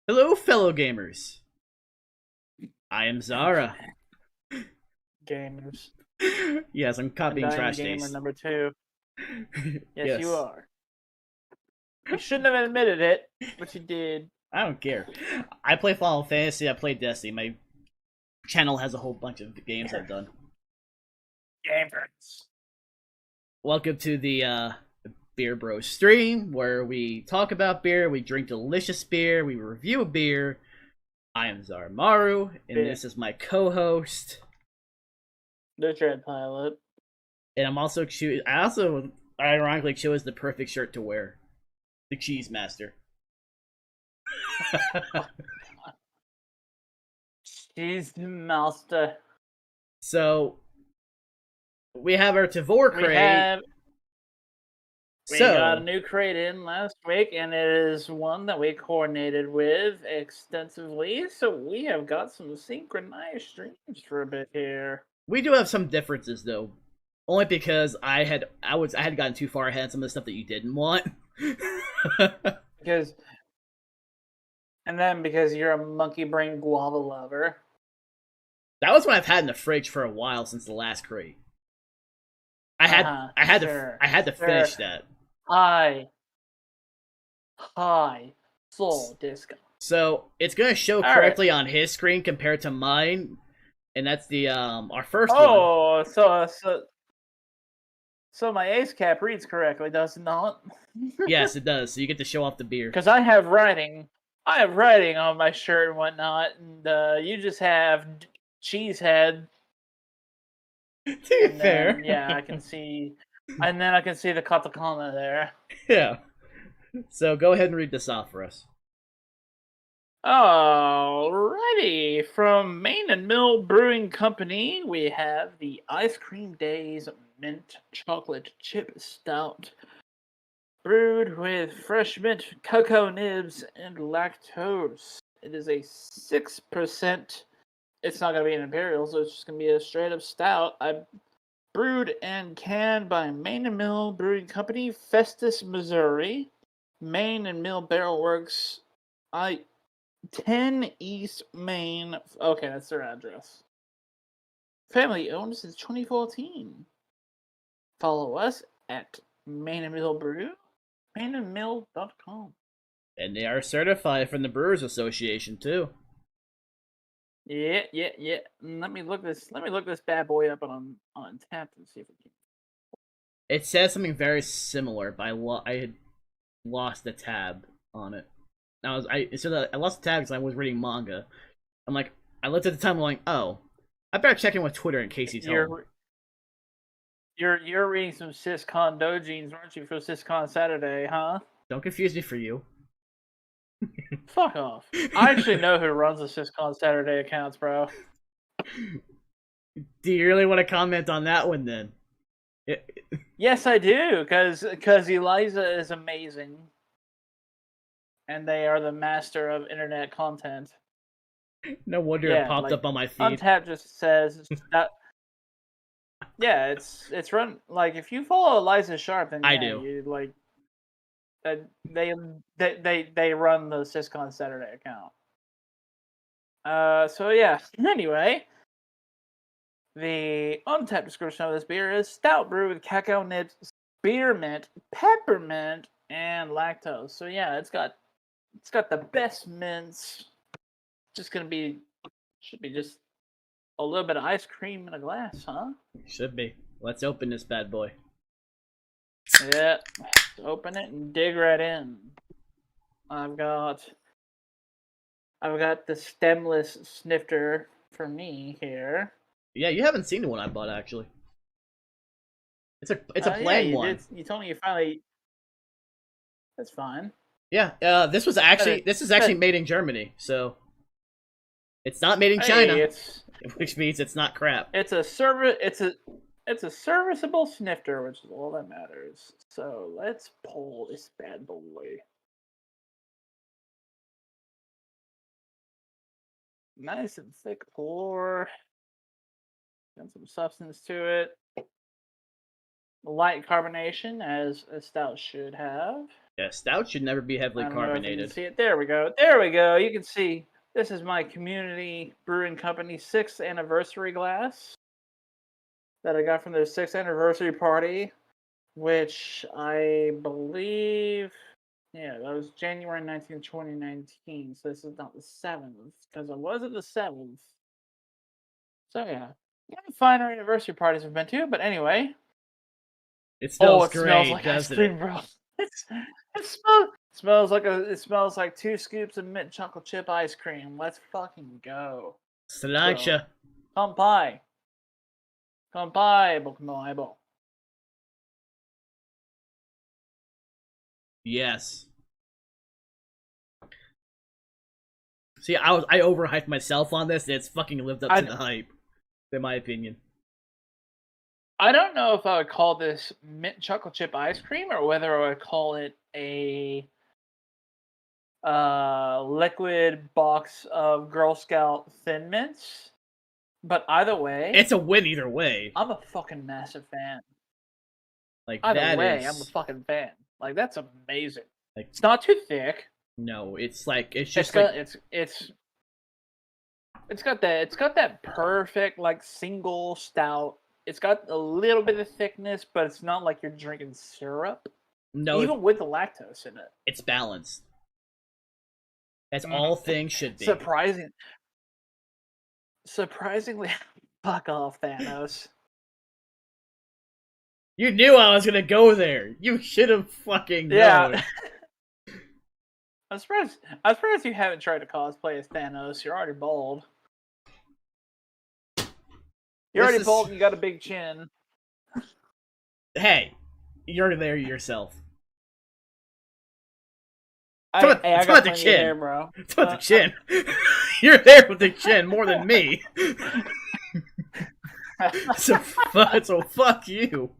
Hello, fellow gamers. I am Zara. Gamers. Yes, I'm And copying I am Trash gamer Taste. number two. Yes, you Yes, are. You shouldn't have admitted it, but you did. I don't care. I play Final Fantasy. I play Destiny. My channel has a whole bunch of games I've done. Gamers. Welcome to the Beer Bros stream, where we talk about beer, we drink delicious beer, we review beer. I am Zarmaru, and Bit. this is my co-host. The Dread Pilot. And I'm also I also ironically chose the perfect shirt to wear, the Cheese Master. She's the master. So we have our Tavour We crate. have we got a So new crate in last week, and it is one that we coordinated with extensively. So we have got some synchronized streams for a bit here. we do have some differences though, only because I had gotten too far ahead of some of the stuff that you didn't want. Because and then because you're a monkey brain guava lover. That was what I've had in the fridge for a while since the last crate. I had Uh-huh. I had to Sure. I had to Sure. finish that. High soul disco. So it's gonna show All right. correctly on his screen compared to mine, and that's the our first one. Oh, so my ace cap reads correctly, does it not? Yes, it does. So you get to show off the beer. Because I have writing on my shirt and whatnot, and you just have cheesehead, To be and then fair, yeah, I can see, and then I can see the katakana there. yeah. So go ahead and read this off for us. Alrighty, from Main and Mill Brewing Company, we have the Ice Cream Days Mint Chocolate Chip Stout, brewed with fresh mint, cocoa nibs, and lactose. It is a 6%. It's not going to be an imperial, so it's just going to be a straight up stout. I brewed and canned by Main and Mill Brewing Company, Festus, Missouri. Main and Mill Barrel Works, 10 East Main. Okay, that's their address. Family owned since 2014. Follow us at Main and Mill Brew, mainandmill.com. And they are certified from the Brewers Association too. Yeah. Let me look this bad boy up on tap and see if we can. It says something very similar, but I had lost the tab on it. I lost the tab because I was reading manga. I'm like, I looked at the time, I'm like, oh, I better check in with Twitter in case he's home. You're you're reading some SysCon dojins, aren't you, for SysCon Saturday, huh? Don't confuse me for you. Fuck off. I actually know who runs the SysCon Saturday accounts, bro. Do you really want to comment on that one then? Yes, I do, because Eliza is amazing, and they are the master of internet content. No wonder it Yeah, popped like up on my feed. Untapped just says that. Yeah, it's run like if you follow Eliza Sharp, then I yeah, do. you like that they run the SysCon Saturday account. So yeah. Anyway, the untapped description of this beer is stout brew with cacao nibs, spearmint, peppermint, and lactose. So yeah, it's got the best mints. Just gonna be should be just a little bit of ice cream in a glass, huh? Should be. Let's open this bad boy. Yeah. Open it and dig right in. I've got the stemless snifter for me here. Yeah, you haven't seen the one I bought actually. It's a Yeah, plain you one. did. You told me you finally. That's fine. Yeah, this is actually But made in Germany, so it's not made in hey, China, which means it's not crap. it's a service. It's a serviceable snifter, which is all that matters. So let's pull this bad boy. Nice and thick pour. Got some substance to it. Light carbonation, as a stout should have. Yeah, stout should never be heavily I don't know if you can carbonated. see it. There we go. There we go. You can see this is my community brewing company 6th anniversary glass that I got from their 6th anniversary party, which I believe, yeah, that was January 19th, 2019. So this is not the 7th, because I was at the 7th. So yeah, finer anniversary parties I've been to, but anyway. It Oh, smells it smells great, like ice doesn't it? cream, bro. It smells like 2 scoops of mint chocolate chip ice cream. Let's fucking go. So, Sriracha. kanpai. Kanpai, boku no aibo. Yes. See, I overhyped myself on this, and it's fucking lived up to the hype, in my opinion. I don't know if I would call this mint chocolate chip ice cream or whether I would call it a liquid box of Girl Scout Thin Mints. But either way, It's a win either way. I'm a fucking massive fan. Like Either that way, is, I'm a fucking fan. Like that's amazing. like, It's not too thick. no, it's like it's just it's got that perfect like single stout. It's got a little bit of thickness, but it's not like you're drinking syrup. no, Even with the lactose in it. it's balanced. As all things should be. Surprisingly, fuck off, Thanos. You knew I was gonna go there. You should have fucking known. Yeah. I'm surprised you haven't tried to cosplay as Thanos. You're already bald. You're already bald and you got a big chin. Hey, you're there yourself. I got the plenty chin, of hair, bro. It's about the chin. You're there with the chin more than me. so fuck you.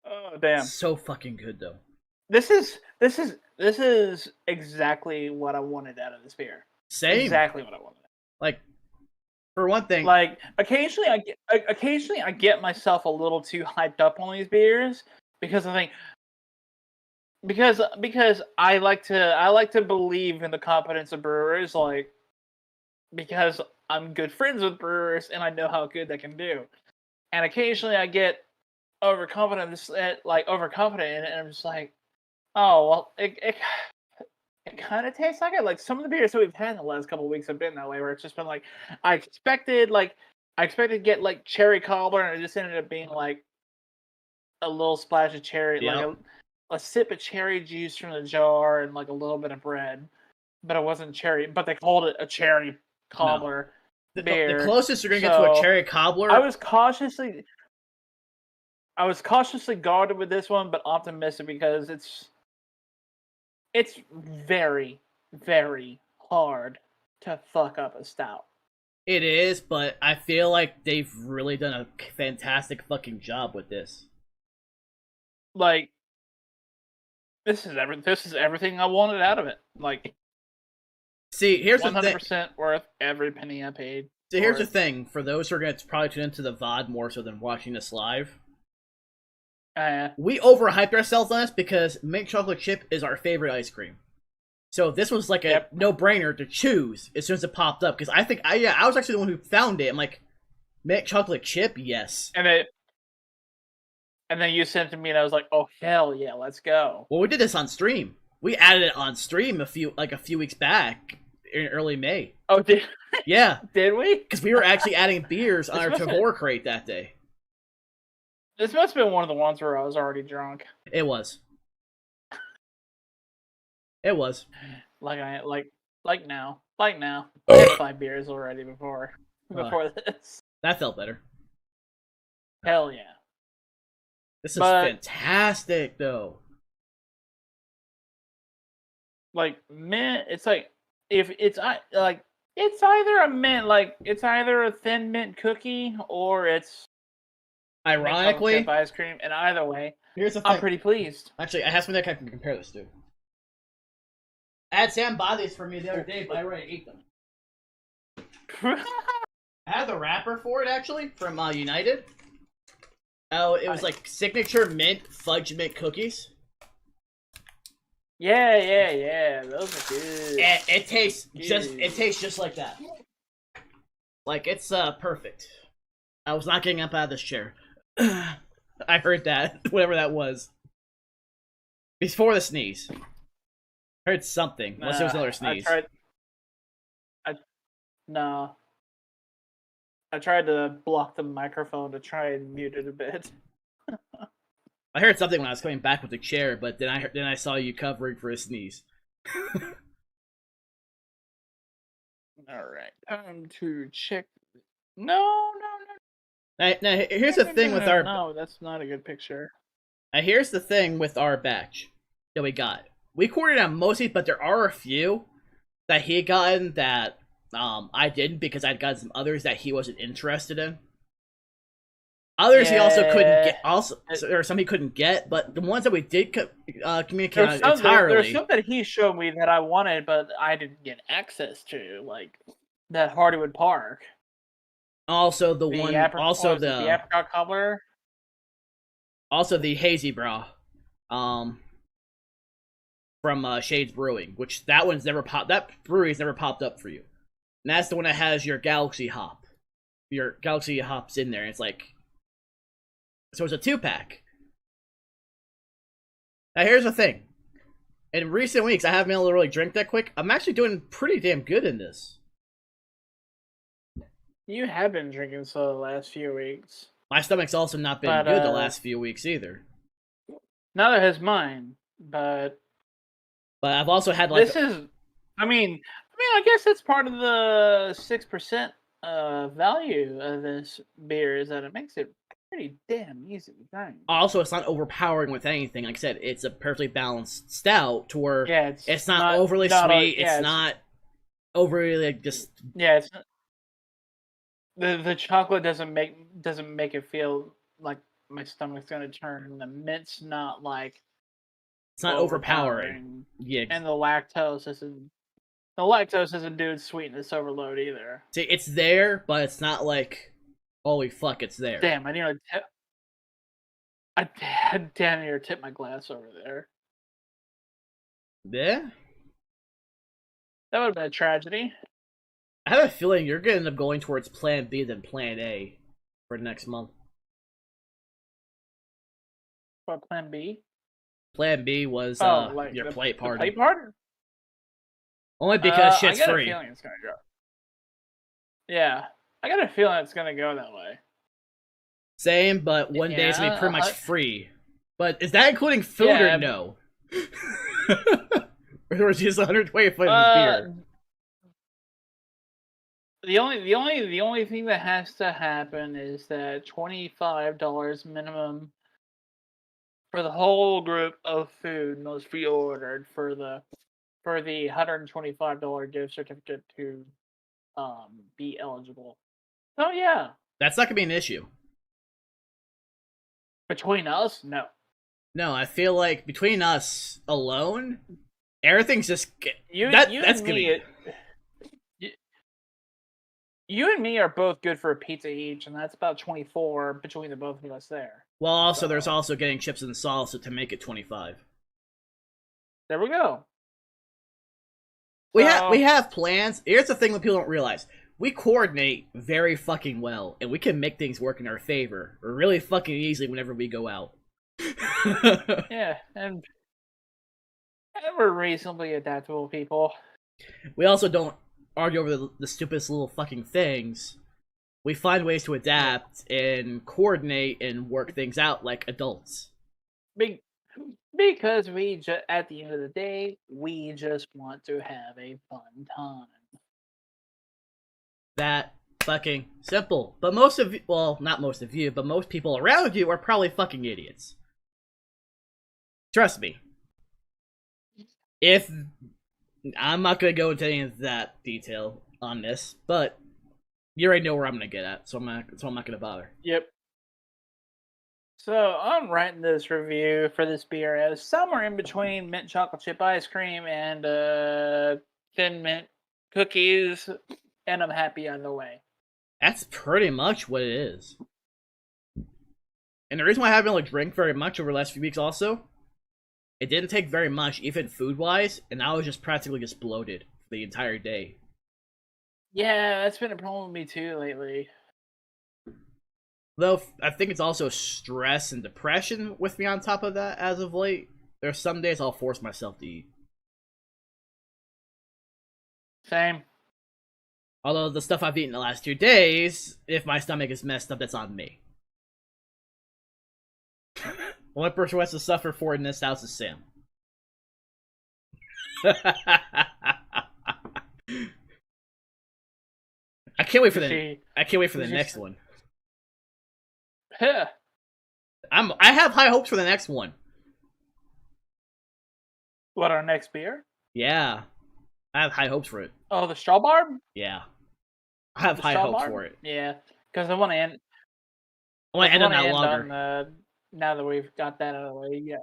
Oh damn! So fucking good though. This is exactly what I wanted out of this beer. Same. Exactly what I wanted. Like, for one thing, like occasionally I get myself a little too hyped up on these beers because I think because I like to believe in the competence of brewers, like because I'm good friends with brewers and I know how good they can do. And occasionally I get overconfident in it, and I'm just like, oh well, it kind of tastes like it. Like some of the beers that we've had in the last couple of weeks have been that way, where it's just been like I expected to get like cherry cobbler, and it just ended up being like a little splash of cherry, like a sip of cherry juice from the jar, and like a little bit of bread. But it wasn't cherry. But they called it a cherry cobbler beer. The closest you're gonna get to a cherry cobbler. I was cautiously guarded with this one, but optimistic because it's very, very hard to fuck up a stout. It is, but I feel like they've really done a fantastic fucking job with this. Like, this is everything I wanted out of it. Like, see, here's 100% the 100% worth every penny I paid. So here's the thing: for those who are going to probably tune into the VOD more so than watching this live, we overhyped ourselves on this because mint chocolate chip is our favorite ice cream. So this was like a no-brainer to choose as soon as it popped up, because I think I was actually the one who found it. I'm like, mint chocolate chip, yes. And then you sent it to me, and I was like, oh hell yeah, let's go. Well, we did this on stream. We added it on stream a few weeks back in early May. Oh, did yeah? Did we? Because we were actually adding beers on our Tavour crate that day. This must have been one of the ones where I was already drunk. It was. It was. Like now. I had 5 beers already before this. That felt better. Hell yeah. This is fantastic, though. Like mint, it's like if it's like it's either a mint, like it's either a thin mint cookie or it's ironically mint ice cream. And either way, here's the thing. I'm pretty pleased. Actually, I have something that I can compare this to. I had Sam buy these for me the other day, but I already ate them. I had the wrapper for it actually from United. Oh, it was like signature mint fudge mint cookies. Yeah. Those are good. It tastes Good. just like that. Like it's perfect. I was not getting up out of this chair. I heard that, whatever that was. Before the sneeze. I heard something. Unless it was another sneeze. No. I tried to block the microphone to try and mute it a bit. I heard something when I was coming back with the chair, but then I saw you covering for a sneeze. Alright. Time to check. No. Now here's the thing with our... No, that's not a good picture. Now here's the thing with our batch that we got. We coordinated on most of these, but there are a few that he had gotten that I didn't because I'd gotten some others that he wasn't interested in. Others he also couldn't get. Also, there are some he couldn't get, but the ones that we did communicate on entirely. There's some that he showed me that I wanted, but I didn't get access to, like that Hardywood Park. Also the one. Also the apricot cobbler. Also the hazy bra, from Shades Brewing, which that one's never popped. That brewery's never popped up for you. And that's the one that has your Galaxy Hop. Your Galaxy Hops in there. And it's like, so it's a 2-pack. Now here's the thing. In recent weeks, I haven't been able to really drink that quick. I'm actually doing pretty damn good in this. You have been drinking so the last few weeks. My stomach's also not been good the last few weeks either. Neither has mine, but I've also had like... I mean, I guess it's part of the 6% value of this beer is that it makes it pretty damn easy to drink. Also, it's not overpowering with anything. Like I said, it's a perfectly balanced stout to where it's not overly sweet. It's not overly like just... Yeah, it's not, the chocolate doesn't make it feel like my stomach's gonna turn. The mint's not like... It's not overpowering. Yeah. And the lactose isn't doing sweetness overload either. See, it's there, but it's not like, holy fuck, it's there. Damn, I damn near tip my glass over there. Yeah? That would have been a tragedy. I have a feeling you're going to end up going towards Plan B than Plan A for next month. What, Plan B? Plan B was your plate party. Plate party? Only because shit's free. I got a feeling it's gonna go. Yeah, I got a feeling it's gonna go that way. Same, but one day it's gonna be pretty much free. But is that including food or no? Or is it just 125 beer? The only thing that has to happen is that $25 minimum for the whole group of food must be ordered for the $125 gift certificate to be eligible. So yeah. That's not gonna be an issue. Between us, no. No, I feel like between us alone, everything's just you and me are both good for a pizza each, and that's about 24 between the both of us there. Well, also there's also getting chips and salsa to make it 25. There we go. We have plans. Here's the thing that people don't realize. We coordinate very fucking well, and we can make things work in our favor really fucking easily whenever we go out. Yeah, and we're reasonably adaptable people. We also don't argue over the stupidest little fucking things. We find ways to adapt and coordinate and work things out like adults. Because at the end of the day, we just want to have a fun time. That fucking simple. But most of you, well, not most of you, but most people around you are probably fucking idiots. Trust me. I'm not gonna go into any of that detail on this, but you already know where I'm gonna get at, so I'm not gonna bother. Yep. So I'm writing this review for this beer as somewhere in between mint chocolate chip ice cream and thin mint cookies, and I'm happy either way. That's pretty much what it is. And the reason why I haven't been able to drink very much over the last few weeks also, it didn't take very much, even food-wise, and I was just practically just bloated for the entire day. Yeah, that's been a problem with me too lately. Though, I think it's also stress and depression with me on top of that as of late. There's some days I'll force myself to eat. Same. Although the stuff I've eaten the last 2 days, if my stomach is messed up, that's on me. The only person who has to suffer for it in this house is Sam. I can't wait for the next one. Yeah. I have high hopes for the next one. What, our next beer? Yeah. I have high hopes for it. Oh, the straw barb? Yeah. I have high hopes for it. Yeah. Because I want to end. I want to end on that lager. Now that we've got that out of the way, yeah.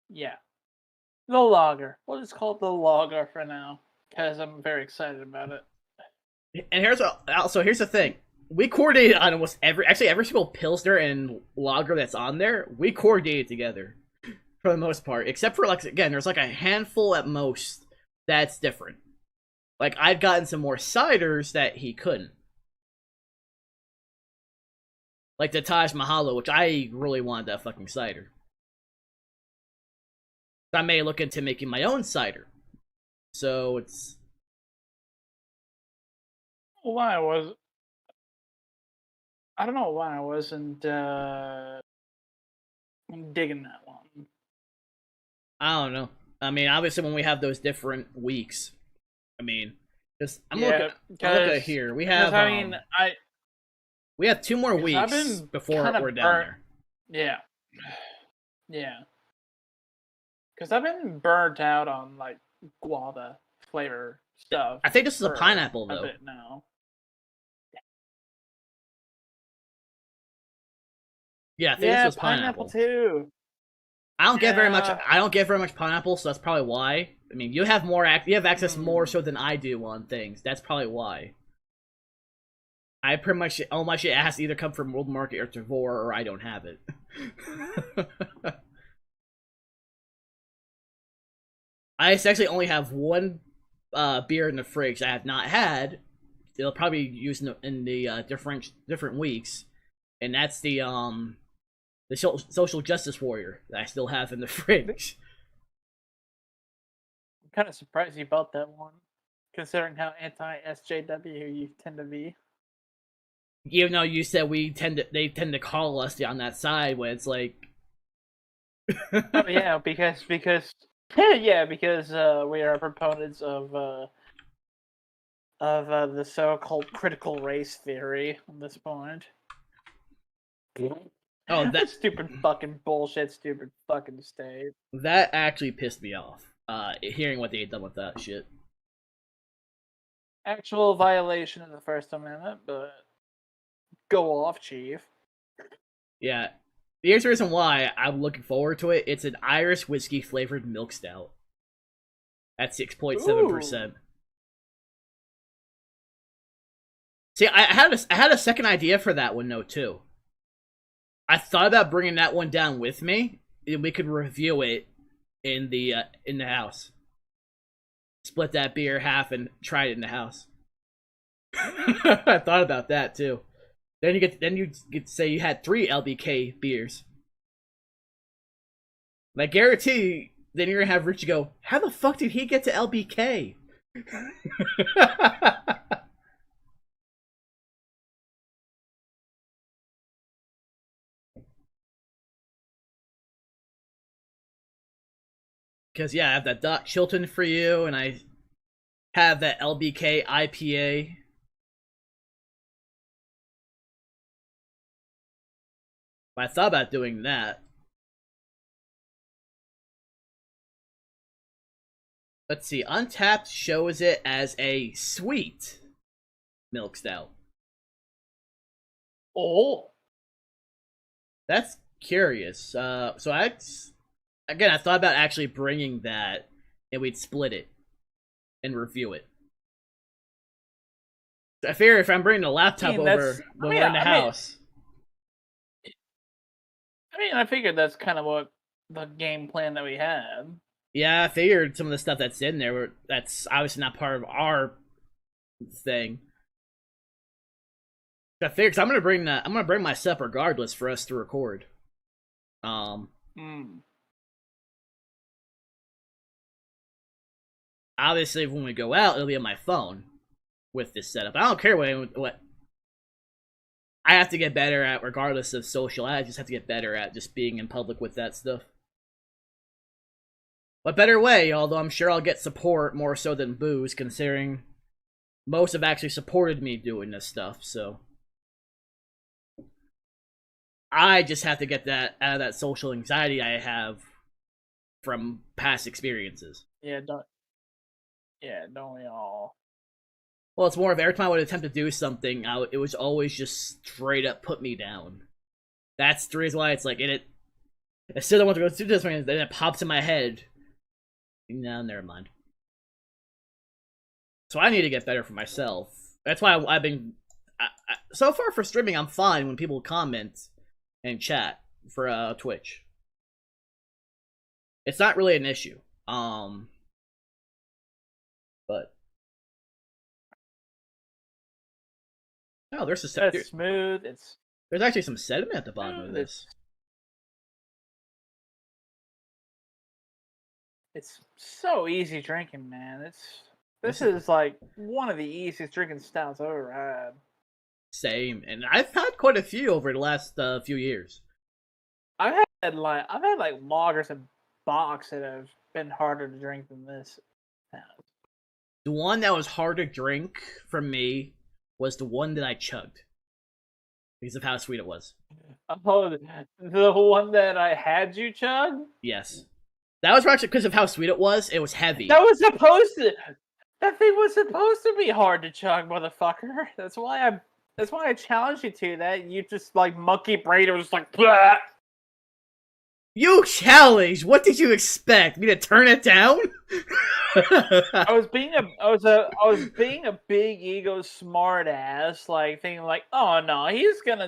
Yeah. The lager. We'll just call it the lager for now. Because I'm very excited about it. And here's the thing. We coordinated on almost every single Pilsner and lager that's on there, we coordinated together. For the most part. Except for, like, again, there's like a handful at most that's different. Like, I've gotten some more ciders that he couldn't. Like the Taj Mahalo, which I really wanted that fucking cider. I may look into making my own cider. So it's... I don't know why I wasn't digging that one. I don't know. I mean, obviously when we have those different weeks, I mean, just I'm looking at here. We have we have 2 more weeks before we're down there. Yeah. Yeah. Because I've been burnt out on, like, guava flavor stuff. I think this is a pineapple, though. A bit now. Yeah, I think this was pineapple too. I don't get very much pineapple, so that's probably why. I mean, you have access more so than I do on things. That's probably why. I pretty much all my shit has to either come from World Market or Tavour, or I don't have it. I actually only have one beer in the fridge I have not had. It'll probably be used in the different weeks, and that's the social justice warrior that I still have in the fridge. I'm kind of surprised you bought that one, considering how anti-SJW you tend to be. Even though you said they tend to call us on that side when it's like... Oh, yeah, because we are proponents of the so-called critical race theory at this point. Oh, that stupid fucking bullshit, stupid fucking state. That actually pissed me off. Hearing what they had done with that shit. Actual violation of the First Amendment, but go off, Chief. Yeah. Here's the reason why I'm looking forward to it. It's an Irish whiskey flavored milk stout. At 6.7%. See, I had a second idea for that one, though, too. I thought about bringing that one down with me, and we could review it in the house. Split that beer half and try it in the house. I thought about that too. Then you get to say you had 3 LBK beers. And I guarantee then you're gonna have Richie go, how the fuck did he get to LBK? Because, yeah, I have that Doc Chilton for you, and I have that LBK IPA. But I thought about doing that. Let's see, Untapped shows it as a sweet milk stout. Oh. That's curious. So I thought about actually bringing that, and we'd split it and review it. I figure if I'm bringing the laptop over when we're in the house. I mean, I figured that's kind of what the game plan that we had. Yeah, I figured some of the stuff that's in there, that's obviously not part of our thing. I figured, cause I'm gonna bring that. I'm gonna bring my stuff regardless for us to record. Um, Mm. Obviously, when we go out, it'll be on my phone with this setup. I don't care what I have to get better at, regardless of social. I just have to get better at just being in public with that stuff. What better way? Although I'm sure I'll get support more so than booze, considering most have actually supported me doing this stuff. So I just have to get that out of that social anxiety I have from past experiences. Yeah, don't we all? Well, it's more of every time I would attempt to do something, it was always just straight up put me down. That's the reason why it's like, I still don't want to go through this one, and then it pops in my head. No, never mind. So I need to get better for myself. That's why I've been... so far for streaming, I'm fine when people comment and chat for Twitch. It's not really an issue. But... oh, there's That's smooth. There's actually some sediment at the bottom of this. It's so easy drinking, man. This is like one of the easiest drinking stouts I've ever had. Same, and I've had quite a few over the last few years. I've had like lagers and bocks that have been harder to drink than this. The one that was hard to drink for me was the one that I chugged because of how sweet it was. Oh, the one that I had you chug? Yes. That was actually because of how sweet it was. It was heavy. That thing was supposed to be hard to chug, motherfucker. That's why I challenged you to that. You just like monkey brain was just like blah. You challenged? What did you expect? Me to turn it down? I was being a big ego smart ass, like thinking like, oh no, he's gonna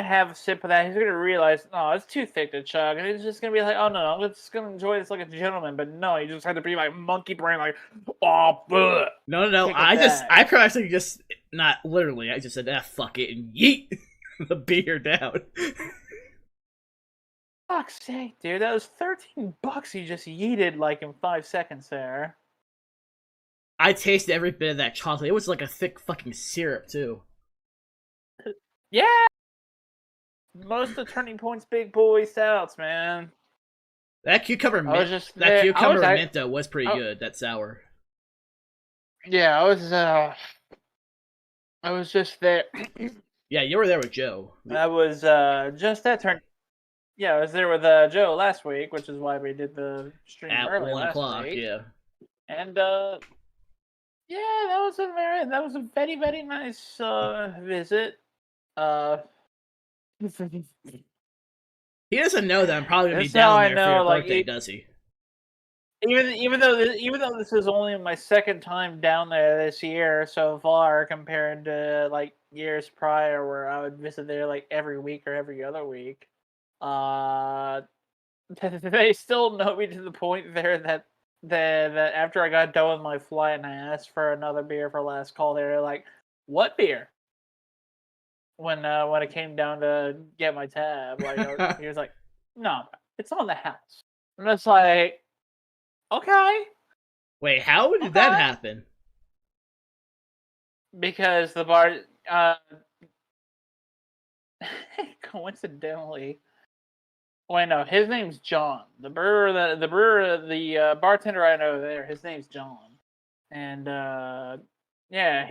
have a sip of that. He's gonna realize, no, it's too thick to chug, and he's just gonna be like, oh no, I'm just gonna enjoy this like a gentleman. But no, you just had to be like monkey brain, like, oh, bleh. No. I could actually just not literally. I just said, fuck it, and yeet the beer down. Fuck's sake, dude, that was $13 you just yeeted like in 5 seconds there. I tasted every bit of that chocolate. It was like a thick fucking syrup too. Yeah, most of Turning Point's big boy stouts, man. That cucumber mint, Minto was pretty good. That sour. Yeah, I was just there. Yeah, you were there with Joe. I was just at turn. Yeah, I was there with Joe last week, which is why we did the stream at early 1 o'clock. week. Yeah, and yeah, that was a very very nice visit. He doesn't know that I'm probably gonna be down there for your birthday, does he? Even though this is only my second time down there this year so far, compared to like years prior where I would visit there like every week or every other week, they still know me to the point there that after I got done with my flight and I asked for another beer for last call, they were like, "What beer?" When it came down to get my tab, like he was like, "No, it's on the house," and it's like, okay. Wait, how did that happen? Because the bar, coincidentally, wait, no, his name's John. The bartender I know there, his name's John, and yeah,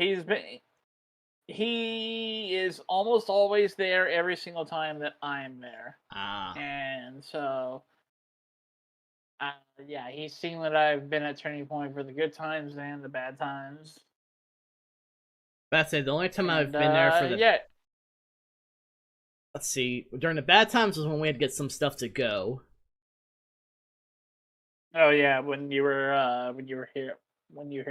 he is almost always there every single time that I'm there. And so. Yeah, he's seen that I've been at Turning Point for the good times and the bad times. That's it. The only time I've been there for the... yeah. Let's see. During the bad times was when we had to get some stuff to go. Oh yeah, when you were here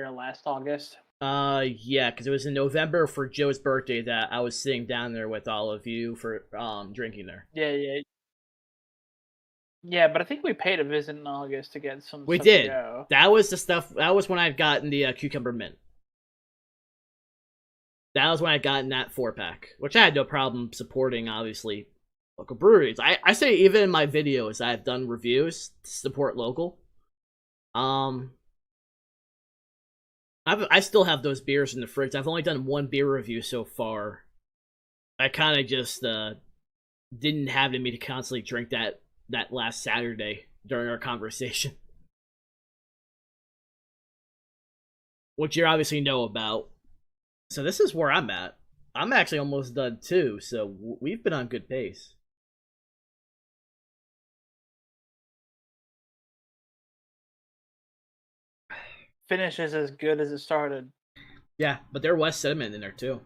last August. Yeah, because it was in November for Joe's birthday that I was sitting down there with all of you for drinking there. Yeah, yeah, yeah. But I think we paid a visit in August to get some We stuff to did. go. That was the stuff. That was when I'd gotten the cucumber mint. That was when I got in that 4-pack, which I had no problem supporting, obviously, local breweries. I say even in my videos I've done reviews to support local. I still have those beers in the fridge. I've only done one beer review so far. I kind of just didn't have it in me to constantly drink that last Saturday during our conversation, which you obviously know about. So this is where I'm at. I'm actually almost done too, so we've been on good pace. Finish is as good as it started. Yeah, but there was sediment in there too.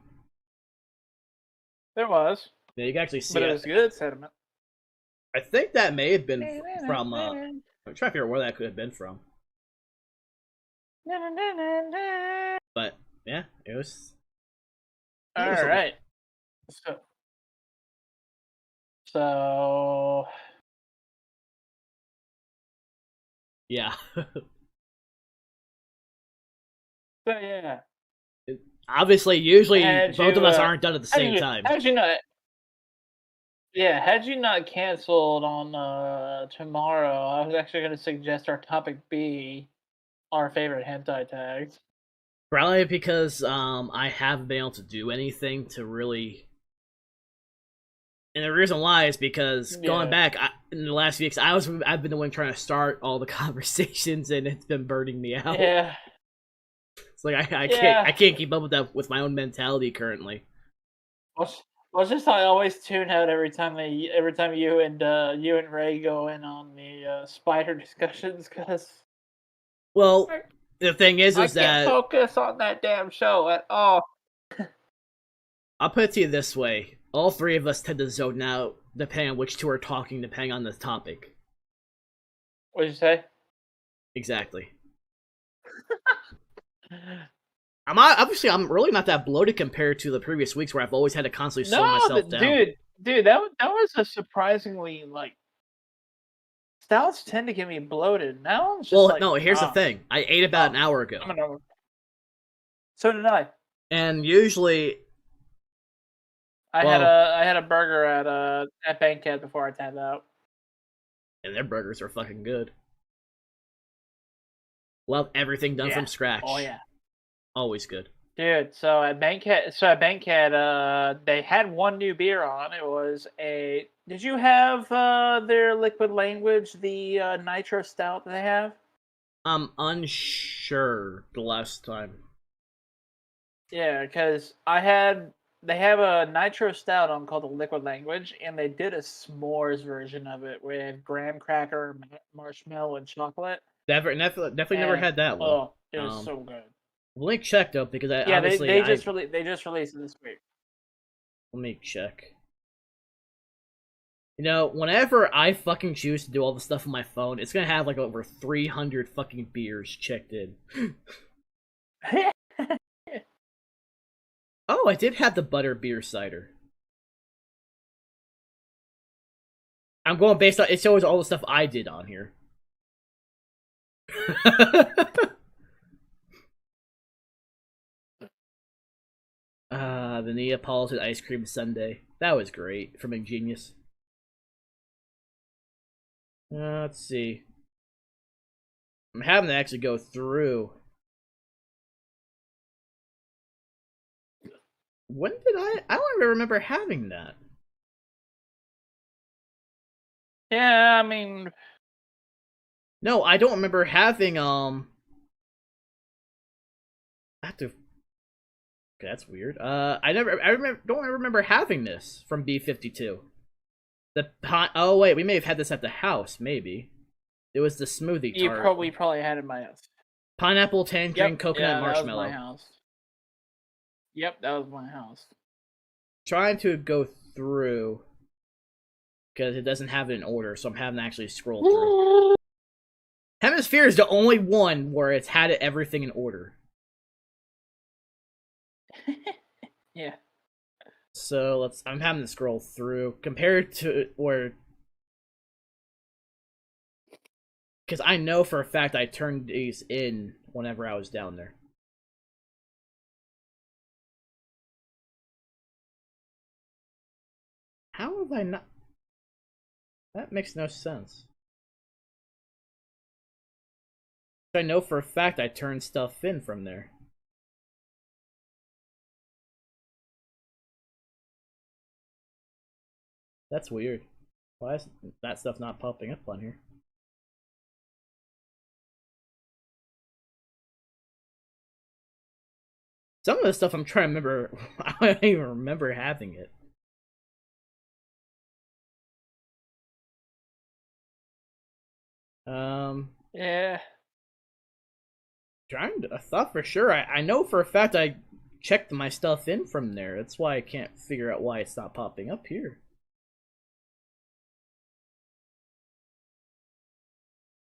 There was. Yeah, you can actually see But it it. was good sediment. I think that may have been from. I'm trying to figure out where that could have been from. But yeah, it was. All right. So. Yeah. So yeah. Obviously, usually both of us you, aren't done at the same time. How'd you not? Yeah, had you not canceled on tomorrow, I was actually going to suggest our topic be our favorite hentai tags. Probably because I haven't been able to do anything to really. And the reason why is because going back in the last few weeks, I've been the one trying to start all the conversations, and it's been burning me out. Yeah. It's like I can't keep up with that with my own mentality currently. Well, it's just I always tune out every time you and Ray go in on the spider discussions because. Well, the thing is I that can't focus on that damn show at all. I'll put it to you this way: all three of us tend to zone out depending on which two are talking, depending on the topic. What'd you say? Exactly. I'm really not that bloated compared to the previous weeks where I've always had to constantly slow myself down. Dude, that was a surprisingly stouts tend to get me bloated. Now I'm just no. Here's the thing: I ate about an hour ago. So did I. And usually, I had a burger at Bankhead before I tapped out. And their burgers are fucking good. Love everything done from scratch. Oh yeah. Always good. Dude, so at Bankhead, they had one new beer on. It was a. Did you have their Liquid Language, the Nitro Stout that they have? I'm unsure the last time. Yeah, because they have a Nitro Stout on called the Liquid Language, and they did a s'mores version of it with graham cracker, marshmallow, and chocolate. Definitely never had that one. Oh, it was so good. Let me check though, because they just released it this week. Let me check. You know, whenever I fucking choose to do all the stuff on my phone, it's gonna have like over 300 fucking beers checked in. Oh, I did have the butter beer cider. I'm going based on it shows all the stuff I did on here. The Neapolitan ice cream sundae. That was great from Ingenious. Let's see. I'm having to actually go through. When did I don't even remember having that. Yeah, I mean. No, I don't remember having, I have to. Okay, that's weird. Don't remember having this from B52. Oh wait, we may have had this at the house, maybe. It was the smoothie tart. We probably had it in my house. Pineapple, tangerine, coconut, marshmallow. That was my house. Yep, that was my house. Trying to go through because it doesn't have it in order, so I'm having to actually scroll through. Hemisphere is the only one where it's had everything in order. Yeah. So I'm having to scroll through compared to where, because I know for a fact I turned these in whenever I was down there. How have I not? That makes no sense. I know for a fact I turned stuff in from there. That's weird. Why is that stuff not popping up on here? Some of the stuff I'm trying to remember, I don't even remember having it. Yeah. I thought for sure. I know for a fact I checked my stuff in from there. That's why I can't figure out why it's not popping up here.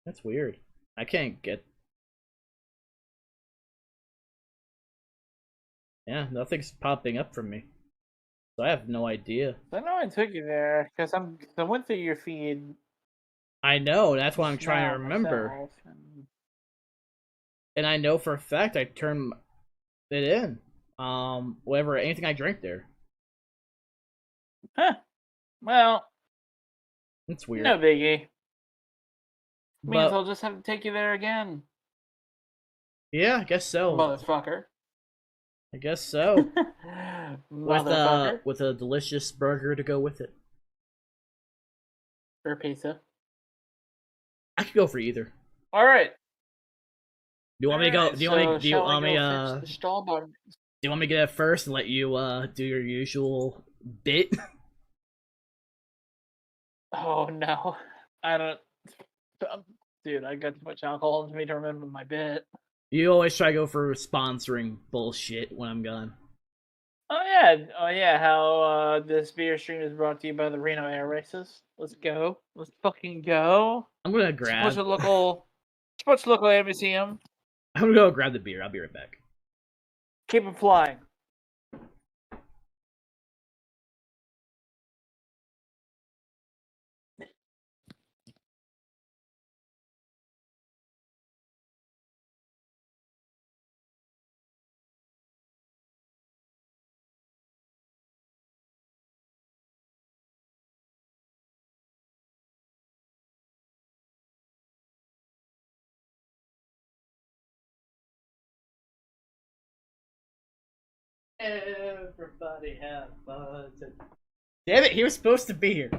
That's weird. I can't get. Yeah, nothing's popping up for me. So I have no idea. I know I took you there because I went through your feed. I know, that's what I'm trying to Now remember. myself, And I know for a fact I turned it in. Whatever, anything I drank there. Huh. Well, It's weird. no biggie. Means But I'll just have to take you there again, yeah, I guess so. motherfucker. I guess so. Motherfucker. With a delicious burger to go with it. Or pizza. I could go for either. All right. Do you want me to go? Do you want me? Do you want me? Do Do you want me to get it first and let you do your usual bit? Oh no, I don't. Dude, I got too much alcohol into me to remember my bit. You always try to go for sponsoring bullshit when I'm gone. Oh yeah. How this beer stream is brought to you by the Reno Air Races. Let's go. Let's fucking go. I'm gonna grab. Sports local air museum. I'm gonna go grab the beer. I'll be right back. Keep it flying. Everybody have fun. Damn it, he was supposed to be here.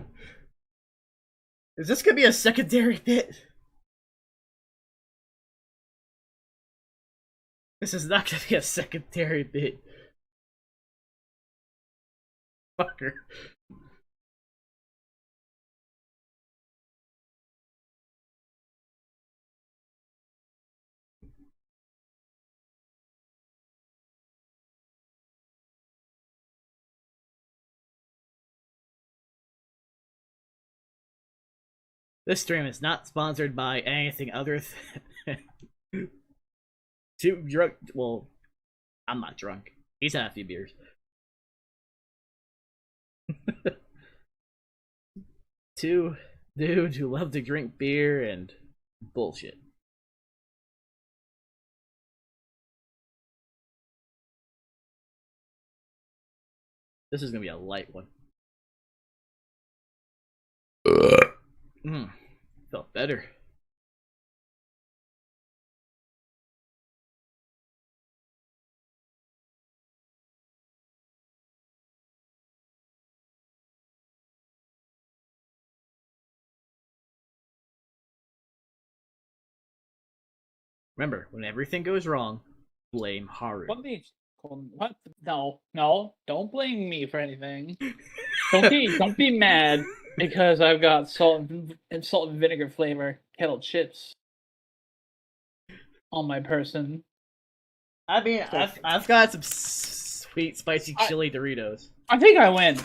Is this gonna be a secondary bit? This is not gonna be a secondary bit. Fucker. This stream is not sponsored by anything other than two drunk. Well, I'm not drunk. He's had a few beers. Two dudes who love to drink beer and bullshit. This is gonna be a light one. Felt better. Remember, when everything goes wrong, blame Haru. What? No, don't blame me for anything. Don't be mad because I've got salt and vinegar flavor kettle chips on my person. I mean, I've got some sweet, spicy chili Doritos. I think I win.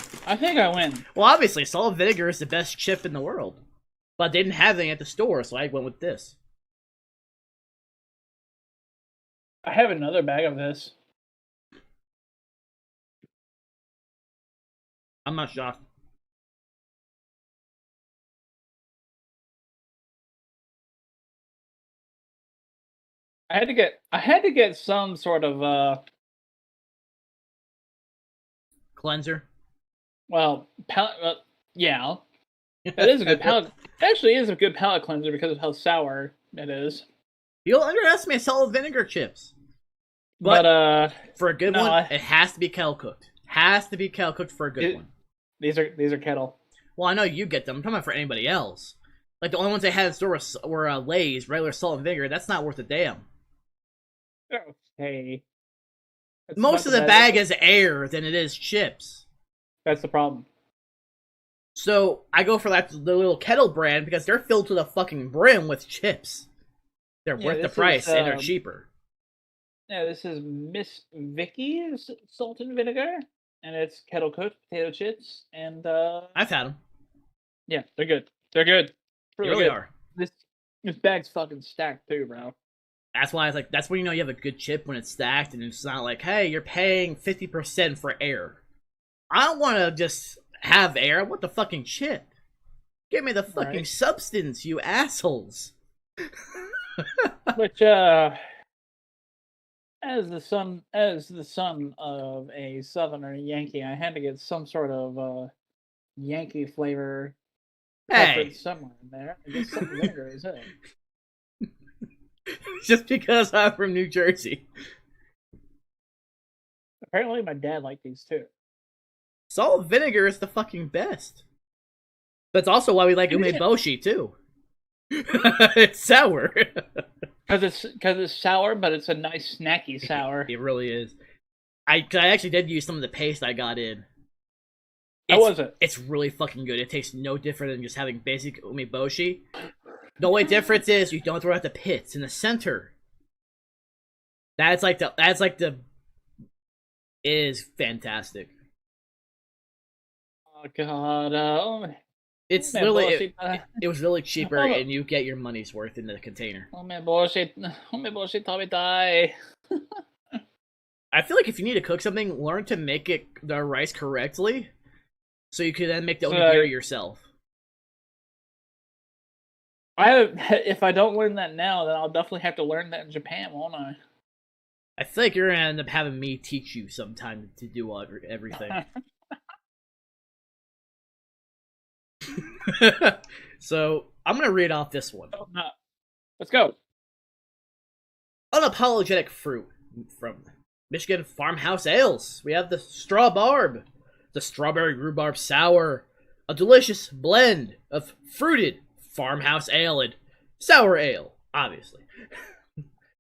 Well, obviously, salt and vinegar is the best chip in the world. But they didn't have any at the store, so I went with this. I have another bag of this. I'm not shocked. I had to get some sort of Cleanser. yeah, that is a good palate. Actually, is a good palate cleanser because of how sour it is. You'll underestimate salt vinegar chips. But for a good no, one, it has to be kettle cooked. Has to be kettle cooked for a good one. These are kettle. Well, I know you get them. I'm talking about for anybody else. Like the only ones they had in the store were Lay's regular salt and vinegar. That's not worth a damn. Okay. Most of the bag is air than it is chips. That's the problem. So I go for the little kettle brand because they're filled to the fucking brim with chips. They're worth the price and they're cheaper. Yeah, this is Miss Vicky's salt and vinegar, and it's kettle cooked potato chips. And I've had them. Yeah, they're good. They're good. Really they really are. This bag's fucking stacked too, bro. That's why it's like that's when you know you have a good chip when it's stacked and it's not like, hey, you're paying 50% for air. I don't want to just have air. I want the fucking chip. Give me the fucking substance, you assholes. Which as the son of a Southerner Yankee, I had to get some sort of Yankee flavor. Hey, somewhere in there. I guess some vinegar is it. Just because I'm from New Jersey. Apparently, my dad liked these too. Salt vinegar is the fucking best. That's also why we like umeboshi too. It's sour. Because it's sour, but it's a nice snacky sour. It really is. I actually did use some of the paste I got in. How was it? It's really fucking good. It tastes no different than just having basic umeboshi. The only difference is you don't throw out the pits in the center. It is fantastic. Oh god, it's literally it was really cheaper and you get your money's worth in the container. I feel like if you need to cook something, learn to make the rice correctly, so you can then make the onigiri yourself. If I don't learn that now, then I'll definitely have to learn that in Japan, won't I? I feel like you're gonna end up having me teach you sometime to do everything. So I'm gonna read off this one. Let's go. Unapologetic fruit from Michigan Farmhouse Ales. We have the Straw Barb, the Strawberry Rhubarb Sour, a delicious blend of fruited farmhouse ale and sour ale, obviously.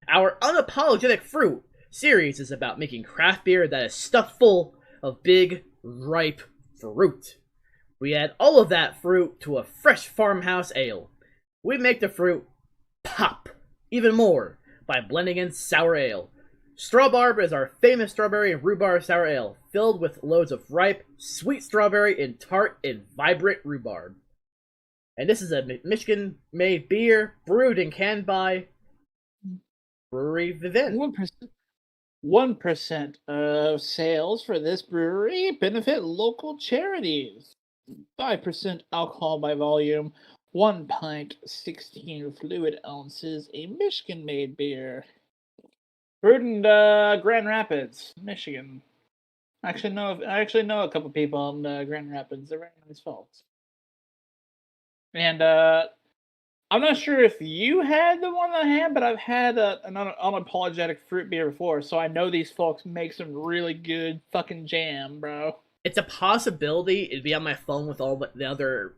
Our Unapologetic Fruit series is about making craft beer that is stuffed full of big, ripe fruit. We add all of that fruit to a fresh farmhouse ale. We make the fruit pop even more by blending in sour ale. Straw Barb is our famous strawberry and rhubarb sour ale, filled with loads of ripe, sweet strawberry and tart and vibrant rhubarb. And this is a Michigan-made beer, brewed and canned by Brewery Vivint. 1% of sales for this brewery benefit local charities. 5% alcohol by volume, 1 pint, 16 fluid ounces, a Michigan-made beer. Brewed in Grand Rapids, Michigan. I actually know a couple people in Grand Rapids. They're very nice folks. And I'm not sure if you had the one I had, but I've had an unapologetic fruit beer before, so I know these folks make some really good fucking jam, bro. It's a possibility it'd be on my phone with all the other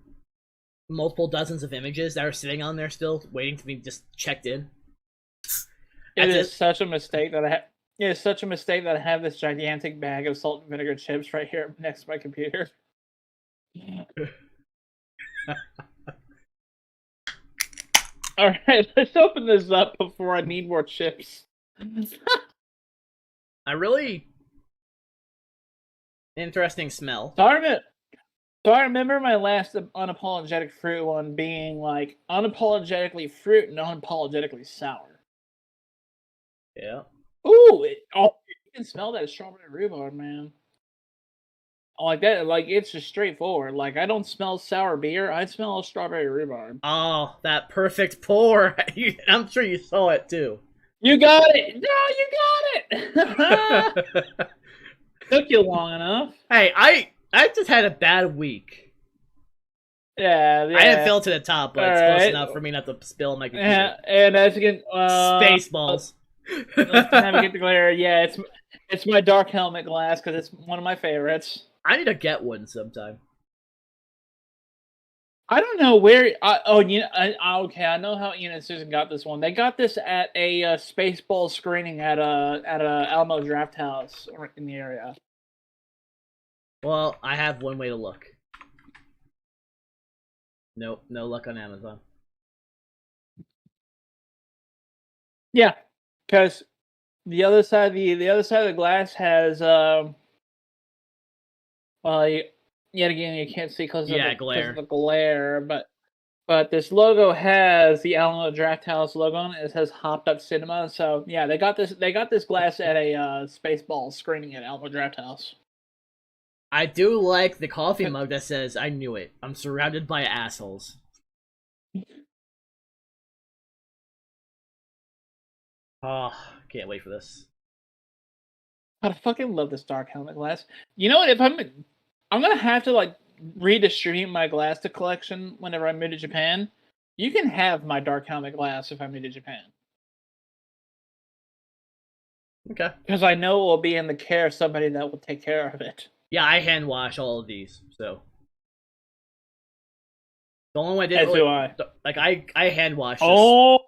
multiple dozens of images that are sitting on there still, waiting to be just checked in. It's such a mistake that I have this gigantic bag of salt and vinegar chips right here next to my computer. All right, let's open this up before I need more chips. Interesting smell. So I remember my last unapologetic fruit one being like unapologetically fruit and unapologetically sour. Yeah. Ooh! You can smell that strawberry rhubarb, man. like that. Like it's just straightforward. Like I don't smell sour beer. I smell strawberry rhubarb. Oh, that perfect pour. I'm sure you saw it too. You got it. No, you got it. Took you long enough. Hey, I just had a bad week. Yeah, I didn't fill to the top, but it's close enough for me not to spill my computer. Yeah, and as you can, Spaceballs. Let's navigate the glare. Yeah, it's my dark helmet glass because it's one of my favorites. I need to get one sometime. I don't know where. Okay. I know how Ian and Susan got this one. They got this at a Spaceball screening at a Alamo Draft House in the area. Well, I have one way to look. Nope, no luck on Amazon. Yeah, because the other side of the glass has well, yet again you can't see because of the glare, but this logo has the Alamo Draft House logo on it. It says Hopped Up Cinema. So yeah, they got this glass at a Spaceball screening at Alamo Draft House. I do like the coffee mug that says, "I knew it. I'm surrounded by assholes." Oh, can't wait for this. I fucking love this dark helmet glass. You know what? If I'm gonna have to like redistribute my glass to collection whenever I move to Japan. You can have my dark helmet glass if I move to Japan. Okay. Because I know it will be in the care of somebody that will take care of it. Yeah, I hand wash all of these, so. The only one I did. As do I. Like I hand wash. Oh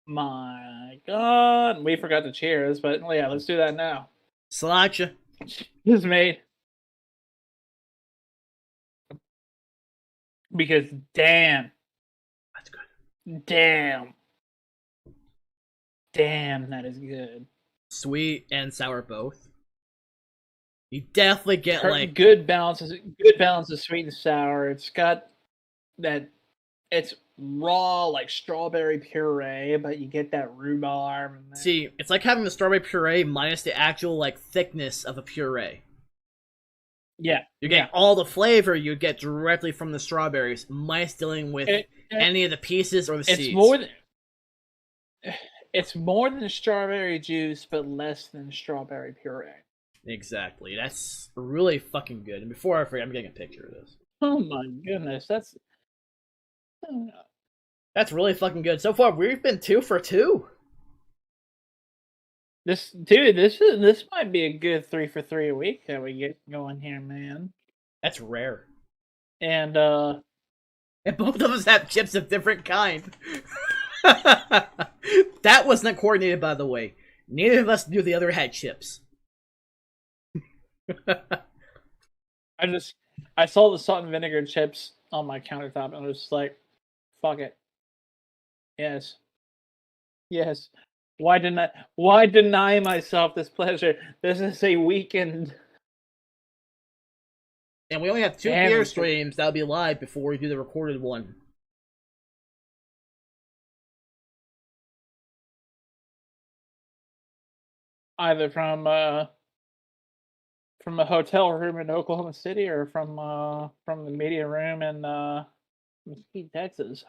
my god! We forgot to cheers, but yeah, let's do that now. Sriracha. This made. Because damn. That's good. Damn, that is good. Sweet and sour both. You definitely get like good balance of sweet and sour. It's got that. It's raw like strawberry puree, but you get that rhubarb. See, it's like having the strawberry puree minus the actual like thickness of a puree. Yeah, you get all the flavor you get directly from the strawberries, minus dealing with any of the pieces or the seeds. It's more than strawberry juice, but less than strawberry puree. Exactly. That's really fucking good. And before I forget, I'm getting a picture of this. Oh my goodness, that's really fucking good. So far, we've been 2 for 2. This might be a good 3 for 3 a week that we get going here, man. That's rare. And both of us have chips of different kind. That was not coordinated, by the way. Neither of us knew the other had chips. I saw the salt and vinegar chips on my countertop and I was just like, fuck it. Yes. Why deny myself this pleasure? This is a weekend. And we only have 2 beer streams that'll be live before we do the recorded one. Either from a hotel room in Oklahoma City or from the media room in Mesquite, Texas.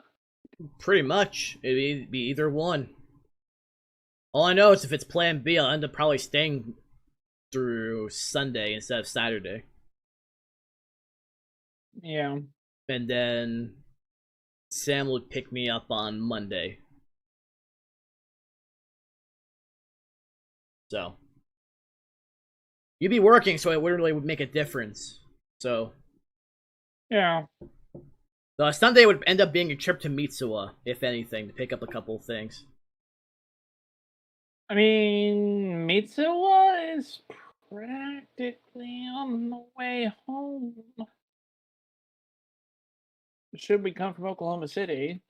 Pretty much. It'd be either one. All I know is if it's plan B, I'll end up probably staying through Sunday instead of Saturday. Yeah. And then Sam would pick me up on Monday. So. You'd be working, so it wouldn't really make a difference. So. Yeah. Sunday would end up being a trip to Mitsuwa, if anything, to pick up a couple of things. I mean, Mitsuwa is practically on the way home. Should we come from Oklahoma City?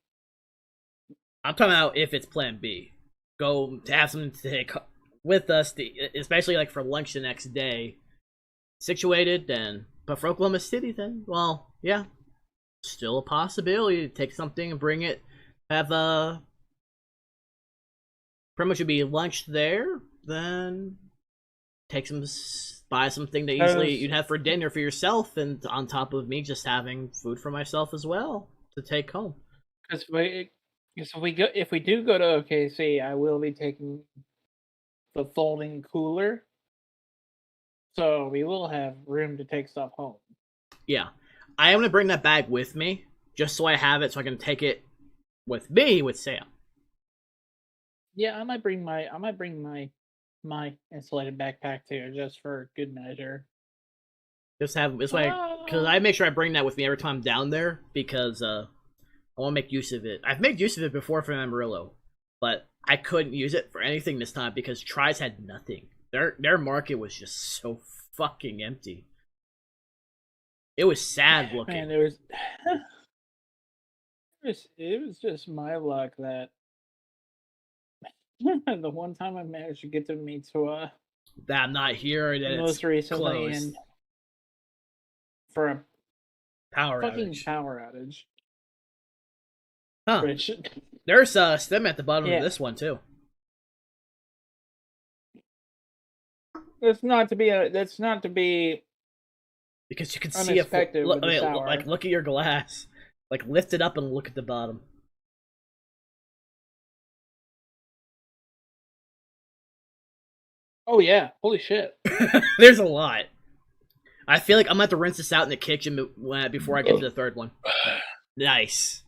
I'm talking about if it's plan B. Go to have something to take with us, especially like for lunch the next day. Situated, then. But for Oklahoma City, then, well, yeah. Still a possibility to take something and bring it. Have pretty much would be lunch there, then take some buy something that easily you'd have for dinner for yourself, and on top of me just having food for myself as well to take home. Because if we do go to OKC, I will be taking the folding cooler, so we will have room to take stuff home. Yeah, I am gonna bring that bag with me just so I have it, so I can take it with me with Sam. Yeah, I might bring my insulated backpack too, just for good measure. Just have this way, because I make sure I bring that with me every time I'm down there, because I want to make use of it. I've made use of it before for Amarillo, but I couldn't use it for anything this time because Tries had nothing. Their market was just so fucking empty. It was sad looking. Man, it was just my luck that the one time I managed to get to meet to that I'm not here. That most recently, closed. and for a power outage. Huh? Which, there's a stem at the bottom of this one too. That's not to be. Because you can see a look at your glass. Like lift it up and look at the bottom. Oh yeah, holy shit. There's a lot. I feel like I'm gonna have to rinse this out in the kitchen before I get to the third one. Nice.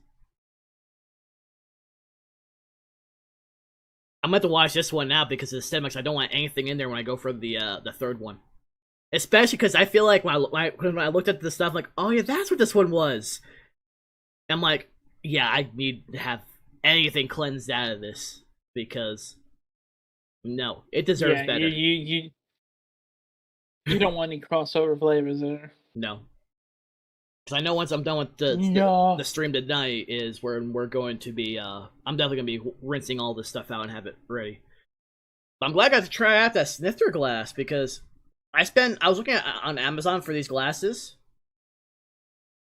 I'm gonna have to watch this one now because of the stomachs. I don't want anything in there when I go for the third one. Especially because I feel like when I looked at the stuff, I'm like, oh yeah, that's what this one was. I'm like, yeah, I need to have anything cleansed out of this because no, it deserves better. You don't want any crossover flavors there. No, because I know once I'm done with the stream tonight is where we're going to be. I'm definitely gonna be rinsing all this stuff out and have it ready. But I'm glad I got to try out that snifter glass because I was looking on Amazon for these glasses.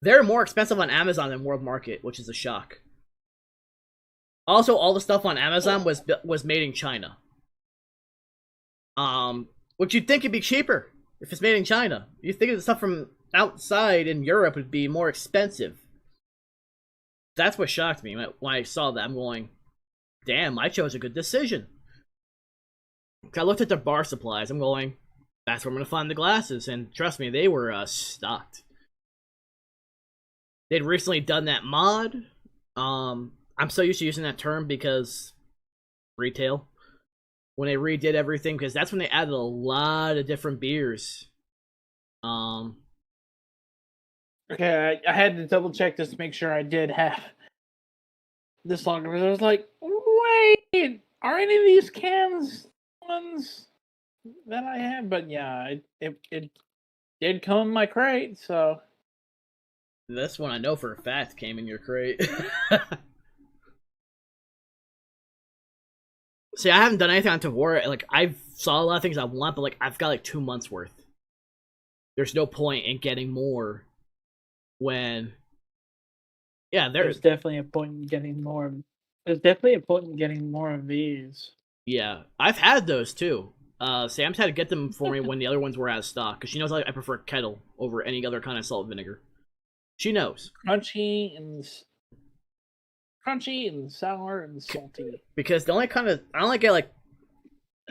They're more expensive on Amazon than World Market, which is a shock. Also, all the stuff on Amazon was made in China. Which you'd think it'd be cheaper if it's made in China. You'd think the stuff from outside in Europe would be more expensive. That's what shocked me when I saw that. I'm going, damn, I chose a good decision. I looked at the bar supplies. I'm going, that's where I'm going to find the glasses. And trust me, they were stocked. They'd recently done that mod. I'm so used to using that term because retail. When they redid everything, because that's when they added a lot of different beers. Okay, I had to double check this to make sure I did have this longer. I was like, wait, are any of these cans ones that I have? But yeah, it did come in my crate, so. This one I know for a fact came in your crate. See, I haven't done anything on Tavour. Like, I saw a lot of things I want, but like I've got like 2 months worth. There's no point in getting more when. Yeah, there's definitely a point in getting more. There's definitely a point in getting more of these. Yeah, I've had those too. Sam's had to get them for me when the other ones were out of stock because she knows I prefer kettle over any other kind of salt vinegar. She knows. Crunchy and sour and salty. Because the only kind of I only get like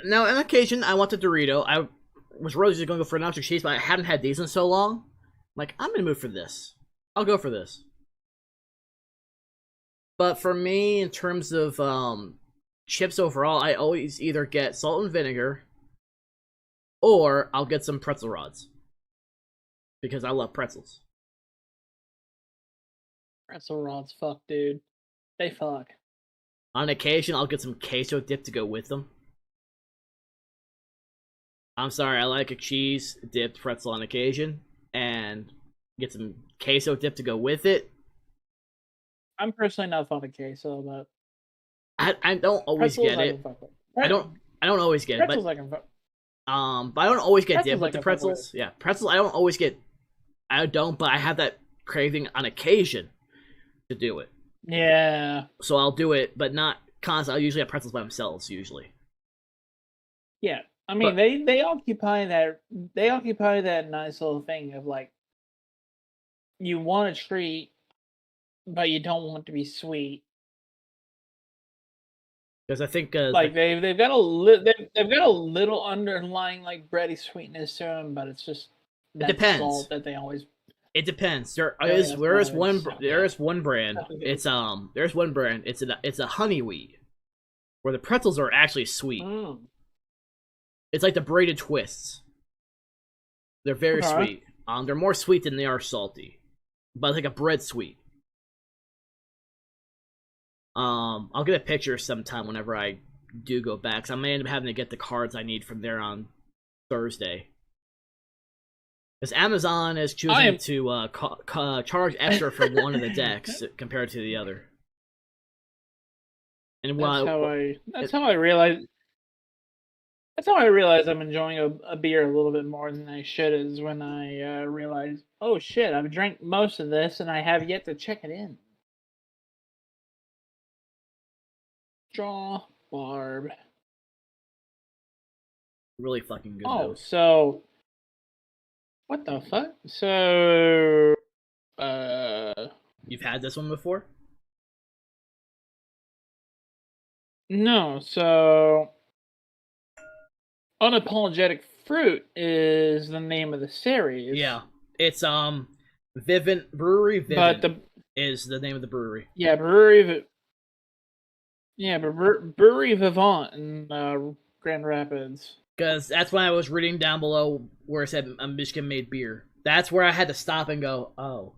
now on occasion I want the Dorito. I was really just going to go for an nacho cheese, but I hadn't had these in so long. I'm like, I'm gonna move for this. I'll go for this. But for me, in terms of chips overall, I always either get salt and vinegar, or I'll get some pretzel rods because I love pretzels. Pretzel rods, fuck, dude. They fuck. On occasion, I'll get some queso dip to go with them. I'm sorry, I like a cheese dipped pretzel on occasion, and get some queso dip to go with it. I'm personally not fond of queso, but I don't always get it. I don't always get it, but I can fuck. But I don't always get dip with the pretzels. Yeah, pretzels I don't always get. I don't, but I have that craving on occasion to do it. Yeah. So I'll do it, but not constantly. I'll usually have pretzels by themselves, usually. Yeah. I mean, they occupy that nice little thing of like you want a treat, but you don't want to be sweet. Because I think Like they've got they've got a little underlying like bready sweetness to them, but it's just it that depends. salt that they always. It depends. There Yeah, is that's there is why one it's so there good. is one brand. So good. It's there's one brand. It's a honey wheat where the pretzels are actually sweet. Mm. It's like the braided twists. They're very Okay. sweet. They're more sweet than they are salty, but like a bread sweet. I'll get a picture sometime whenever I do go back. 'Cause I may end up having to get the cards I need from there on Thursday. Because Amazon is choosing to charge extra for one of the decks compared to the other. And That's how I realize. That's how I realize I'm enjoying a beer a little bit more than I should. Is when I realize, oh shit, I've drank most of this and I have yet to check it in. Draw barb. really fucking good Oh, though. so what the fuck? So, You've had this one before? no. So, unapologetic fruit is the name of the series. Yeah, it's Vivint Brewery. Vivint but the is the name of the brewery. yeah brewery. Yeah, but Brewery Vivant in Grand Rapids. Because that's when I was reading down below where it said Michigan made beer. That's where I had to stop and go, oh.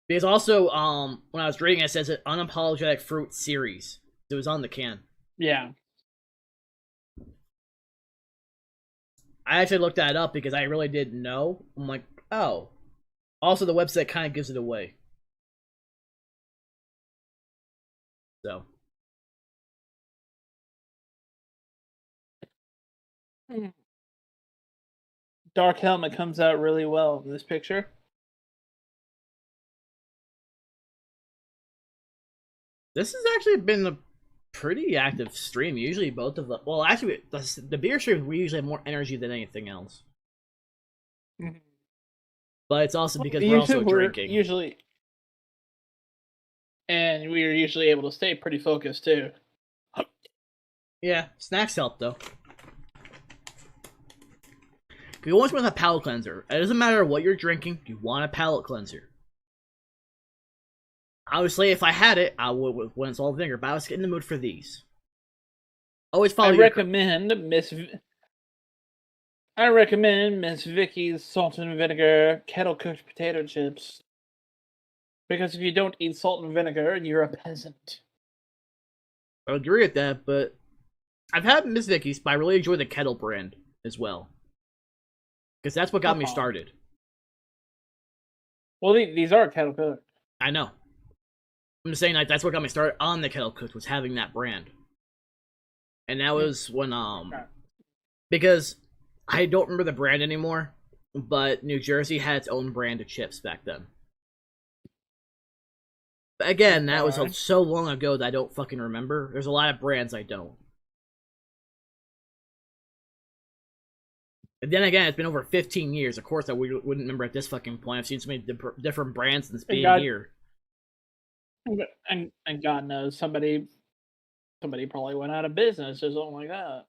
Because also, when I was reading it, says an unapologetic fruit series. It was on the can. Yeah. I actually looked that up because I really didn't know. I'm like, oh. Also, the website kind of gives it away. So. Dark Helmet comes out really well in this picture. This has actually been a pretty active stream. Usually both of them. Well, actually, the beer stream, we usually have more energy than anything else. Mm-hmm. But it's also because we're also drinking. And we are usually able to stay pretty focused too. Yeah, snacks help though. You always want a palate cleanser. It doesn't matter what you're drinking, you want a palate cleanser. Obviously, if I had it, I would when it's all vinegar, but I was in the mood for these. Always follow I recommend Miss Vicky's salt and vinegar kettle cooked potato chips. Because if you don't eat salt and vinegar, you're a peasant. I agree with that, but I've had Miss Vicky's, but I really enjoy the kettle brand as well. Because that's what got me started. Well, these are kettle cooked. I know. I'm just saying, like, that's what got me started on the kettle cooked, was having that brand. And that was when, because I don't remember the brand anymore, but New Jersey had its own brand of chips back then. But again, that was so long ago that I don't fucking remember. There's a lot of brands I don't. And then again, it's been over 15 years. Of course, I wouldn't remember at this fucking point. I've seen so many different brands since being here. And God knows, somebody probably went out of business or something like that.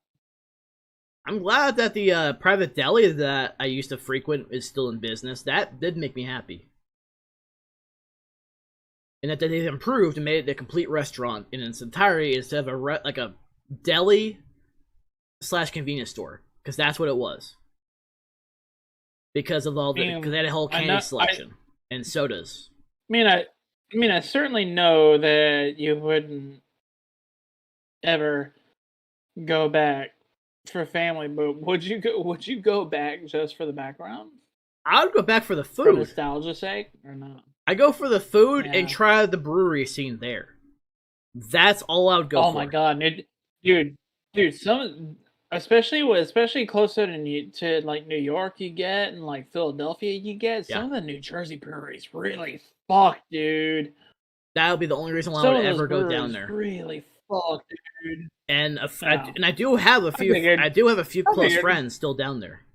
I'm glad that the private deli that I used to frequent is still in business. That did make me happy. And that they've improved and made it a complete restaurant in its entirety instead of a deli / convenience store. Because that's what it was. Because of all the, because they had a whole candy selection and sodas. I certainly know that you wouldn't ever go back for family, but would you go back just for the background? I would go back for the food. For nostalgia's sake, or not? I go for the food and try the brewery scene there. That's all I would go for. Oh my god, dude! Some, especially closer to like New York, you get, and like Philadelphia, you get. Some of the New Jersey breweries really fuck, dude. That would be the only reason why I would ever go down there. Really fuck, dude. And No. and I do have a I few. figured. I do have a few I close figured. friends still down there.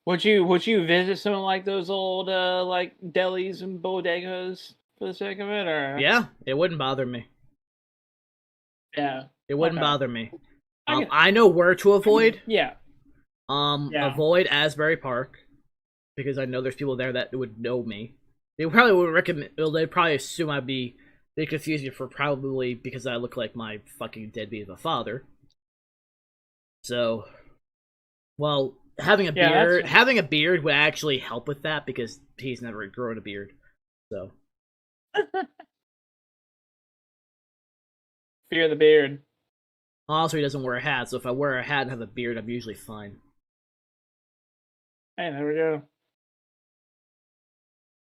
Would you visit something like those old like delis and bodegas for the sake of it, or Yeah, it wouldn't bother me. yeah? It wouldn't Okay. bother me. I get. I know where to avoid. Yeah. Yeah. Avoid Asbury Park because I know there's people there that would know me. They probably would recommend. Well, they'd probably assume I'd be. They confuse me for probably because I look like my fucking deadbeat of a father. So, well, Yeah. having a beard would actually help with that because he's never grown a beard. So, Fear the beard. also he doesn't wear a hat. So if I wear a hat and have a beard, I'm usually fine. Hey, there we go.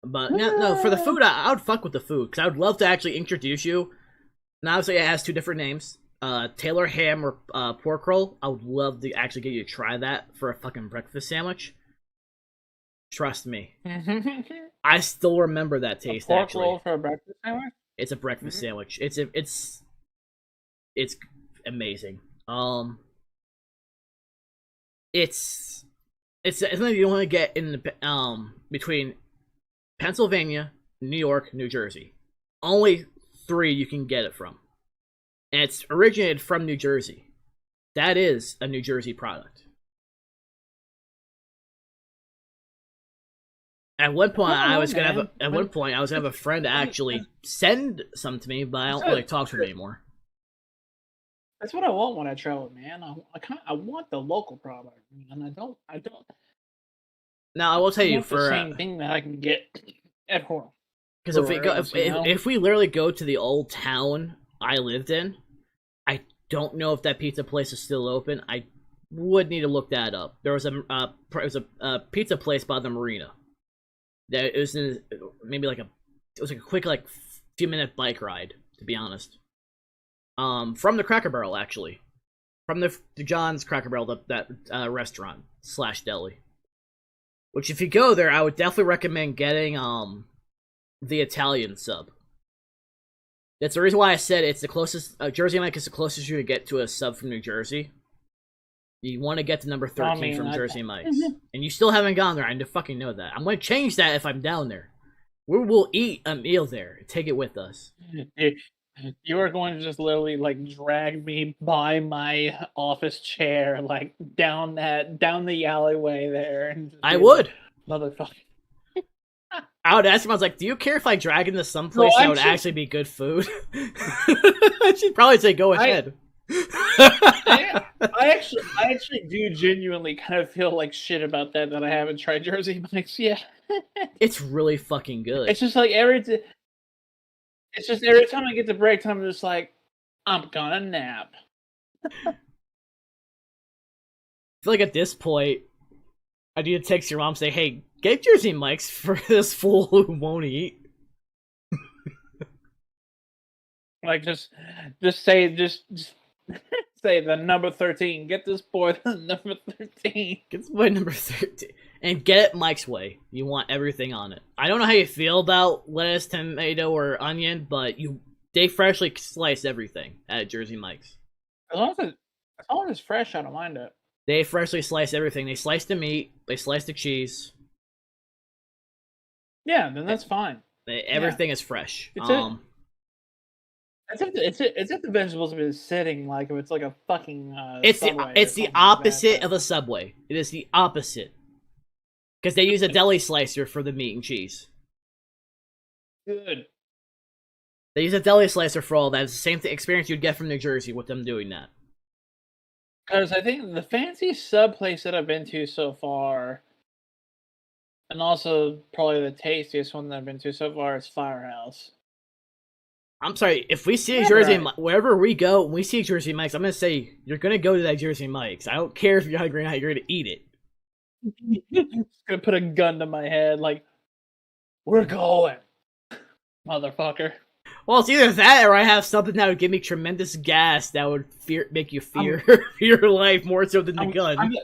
But no, for the food, I would fuck with the food because I would love to actually introduce you. And obviously, it has two different names: Taylor ham or pork roll. I would love to actually get you to try that for a fucking breakfast sandwich. Trust me, I still remember that A taste. pork Actually, roll for a breakfast sandwich. it's a breakfast sandwich. It's amazing. It's something you only get in the between Pennsylvania, New York, New Jersey. Only three you can get it from. And it's originated from New Jersey. That is a New Jersey product. At one point, I was gonna have a friend actually send some to me, but I don't really talk to him anymore. That's what I want when I travel, man. I want the local product, man. I don't Now, I will tell you want the for same thing that I can get at home. because if we literally go to the old town I lived in, I don't know if that pizza place is still open. I would need to look that up. There was a pizza place by the marina. That it was a quick like few minute bike ride, to be honest. From the Cracker Barrel actually, from the John's Cracker Barrel, that restaurant slash deli. Which if you go there, I would definitely recommend getting the Italian sub. That's the reason why I said it's the closest. Jersey Mike is the closest you can get to a sub from New Jersey. You want to get to number 13 from Jersey Mike's. And you still haven't gone there. I fucking know that. I'm going to change that if I'm down there. We will eat a meal there. Take it with us. You are going to just literally like drag me by my office chair, like down the alleyway there, and I would, motherfucker. I would ask him. I was like, "Do you care if I drag into some place that would actually be good food?" She'd probably say, "Go ahead." I actually do genuinely kind of feel like shit about that I haven't tried Jersey Mike's yet. It's really fucking good. It's just like every time I get to break time, I'm just like, I'm gonna nap. I feel like at this point, I need to text your mom and say, "Hey, get Jersey Mike's for this fool who won't eat." Like just say say the number 13. Get this boy the number 13. Get this boy number 13. And get it Mike's way. You want everything on it. I don't know how you feel about lettuce, tomato, or onion, but they freshly slice everything at Jersey Mike's. As long as it's fresh, I don't mind it. They freshly slice everything. They slice the meat. They slice the cheese. Yeah, then that's fine. Everything is fresh. It's if the vegetables have been sitting like if it's like a fucking. It's the opposite of a Subway. It is the opposite. Because they use a deli slicer for the meat and cheese. Good. They use a deli slicer for all that. It's the same experience you'd get from New Jersey with them doing that. Because I think the fancy sub place that I've been to so far, and also probably the tastiest one that I've been to so far, is Firehouse. I'm sorry, if we see wherever we go, when we see Jersey Mike's, I'm going to say, you're going to go to that Jersey Mike's. I don't care if you're hungry or not, you're going to eat it. Just gonna put a gun to my head, like, we're going, motherfucker. Well, it's either that or I have something that would give me tremendous gas that would make you fear your life more so than the gun.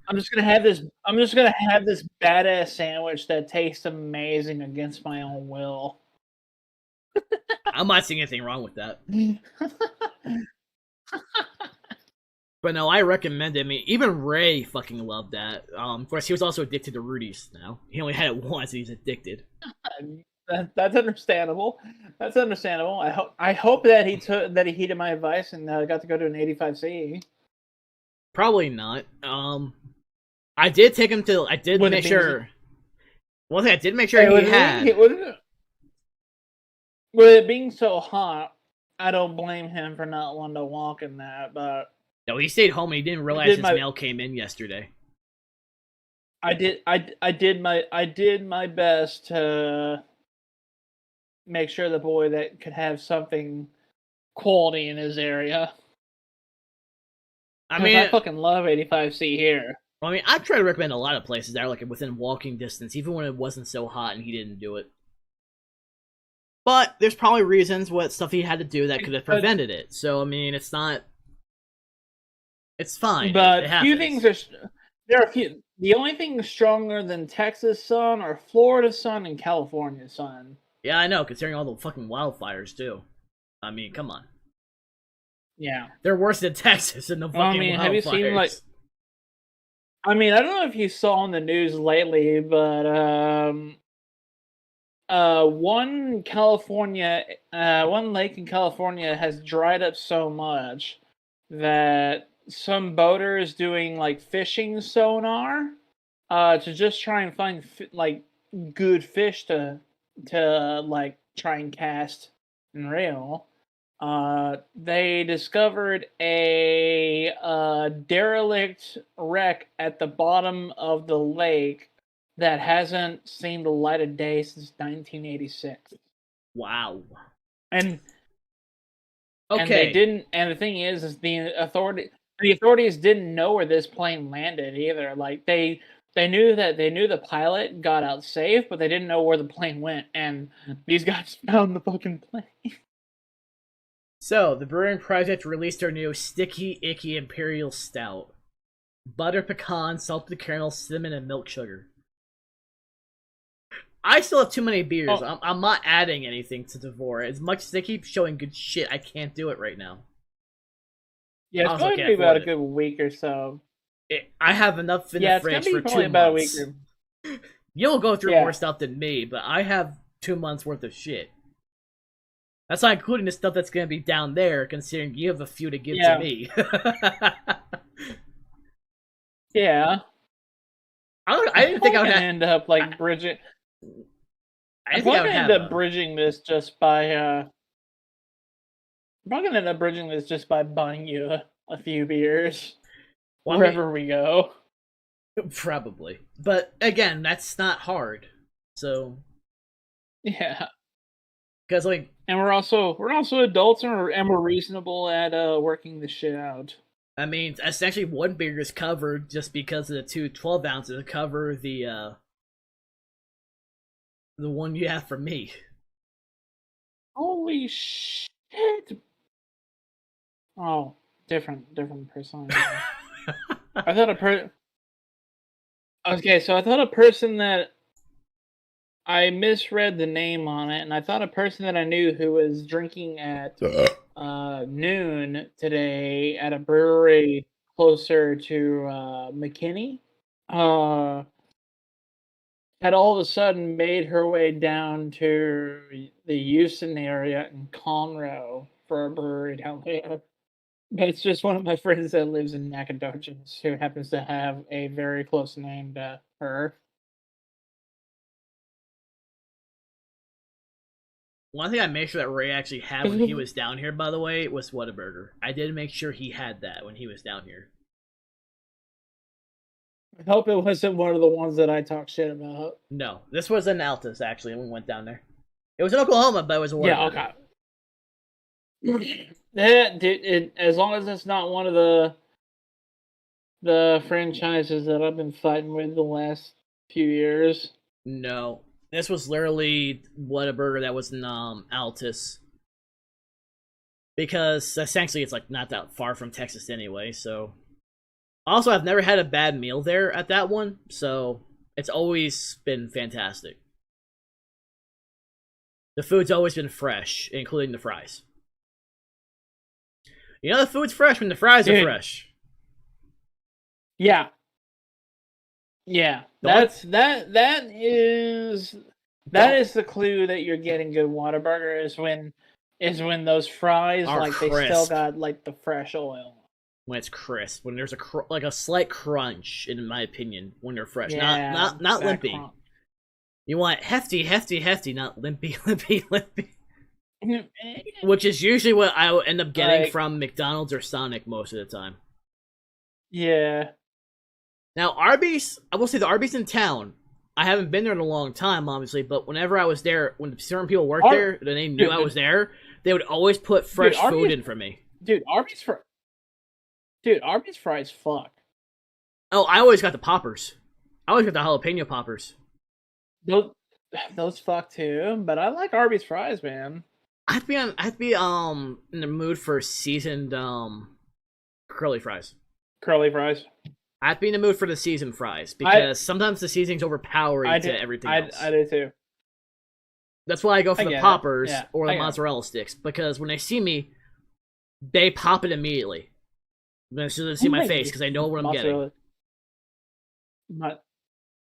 I'm just gonna have this badass sandwich that tastes amazing against my own will. I'm not seeing anything wrong with that. But no, I recommend it. I mean, even Ray fucking loved that. Of course, he was also addicted to Rudy's now. He only had it once and he's addicted. That's understandable. That's understandable. I hope that he heeded my advice and got to go to an 85C. Probably not. I did take him to. I did Would it make be- sure. One thing I did make sure Hey, he had. with it being so hot, I don't blame him for not wanting to walk in that. But No, he stayed home and he didn't realize his mail came in yesterday. I did my best to make sure the boy that could have something quality in his area. I mean, I fucking love 85C here. I mean, I've tried to recommend a lot of places that are like within walking distance, even when it wasn't so hot and he didn't do it. But there's probably reasons what stuff he had to do that could have prevented it. So I mean, it's not. It's fine. But few things are. There are a few. The only thing stronger than Texas sun are Florida sun and California sun. Yeah, I know, considering all the fucking wildfires too. I mean, come on. Yeah, they're worse than Texas in the fucking wildfires. Have you seen like? I mean, I don't know if you saw on the news lately, but one lake in California has dried up so much that some boaters doing like fishing sonar to just try and find like good fish to like try and cast and reel. They discovered a derelict wreck at the bottom of the lake that hasn't seen the light of day since 1986. Wow. And okay. And they didn't. And the thing is the authorities didn't know where this plane landed either. Like they knew the pilot got out safe, but they didn't know where the plane went. And these guys found the fucking plane. So, the Brewing Project released their new Sticky Icky Imperial Stout. Butter pecan, salted caramel, cinnamon, and milk sugar. I still have too many beers. Oh. I'm not adding anything to Tavour. As much as they keep showing good shit, I can't do it right now. Yeah, it's going to be about a good week or so. I have enough in the fridge for 2 months. About a week You'll go through more stuff than me, but I have 2 months worth of shit. That's not including the stuff that's going to be down there, considering you have a few to give to me. Yeah. I didn't think I would end up like bridging. I'm probably gonna end up bridging this just by. I'm probably gonna end up bridging this just by buying you a few beers wherever we go. Probably, but again, that's not hard. So. Yeah. Because and we're also adults and we're reasonable at working the shit out. I mean, essentially one beer is covered just because of the 2 12 ounces to cover the one you have from me. Holy shit! Oh, different person. I thought Okay, so I thought a person that I misread the name on it, and I thought a person that I knew who was drinking at noon today at a brewery closer to McKinney had all of a sudden made her way down to the Houston area in Conroe for a brewery down there. But it's just one of my friends that lives in Nacogdoches who happens to have a very close name to her. One thing I made sure that Ray actually had when he was down here, by the way, was Whataburger. I did make sure he had that when he was down here. I hope it wasn't one of the ones that I talk shit about. No, this was in Altus, actually, when we went down there. It was in Oklahoma, but it was a Whataburger. Yeah, okay. As long as it's not one of the franchises that I've been fighting with the last few years. No. This was literally Whataburger that was in Altus. Because essentially it's like not that far from Texas anyway, so. Also, I've never had a bad meal there at that one, so it's always been fantastic. The food's always been fresh, including the fries. You know the food's fresh when the fries are fresh. Yeah. Yeah. That is the clue that you're getting good Whataburger is when those fries are like crisp. They still got like the fresh oil. When it's crisp, when there's a slight crunch, in my opinion, when they're fresh, Yeah, not limpy. Crunch. You want hefty, not limpy. Which is usually what I will end up getting from McDonald's or Sonic most of the time. Yeah. Now Arby's, I will say the Arby's in town. I haven't been there in a long time, obviously, but whenever I was there, when certain people worked there, and they knew I was there, they would always put fresh food in for me. Arby's fries fuck. Oh, I always got the poppers. I always got the jalapeno poppers. Those fuck too, but I like Arby's fries, man. I'd be in the mood for seasoned curly fries. Curly fries. I'd be in the mood for the seasoned fries because sometimes the seasoning's overpowering to everything else. I do too. That's why I go for the poppers or the mozzarella sticks, because when they see me, they pop it immediately. As soon as they see my face, because I know what I'm getting.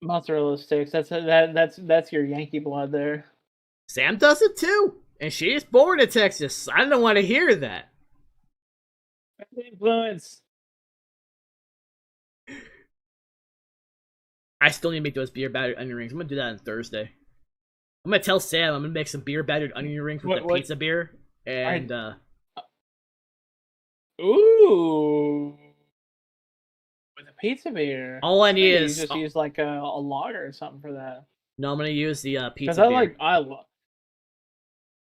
Mozzarella sticks. That's your Yankee blood there. Sam does it too, and she is born in Texas. I don't want to hear that. Influence. I still need to make those beer battered onion rings. I'm gonna do that on Thursday. I'm gonna tell Sam I'm gonna make some beer battered onion rings with the pizza beer and. Ooh. With a pizza beer. All I need is just use like a lager or something for that. No, I'm gonna use the pizza beer.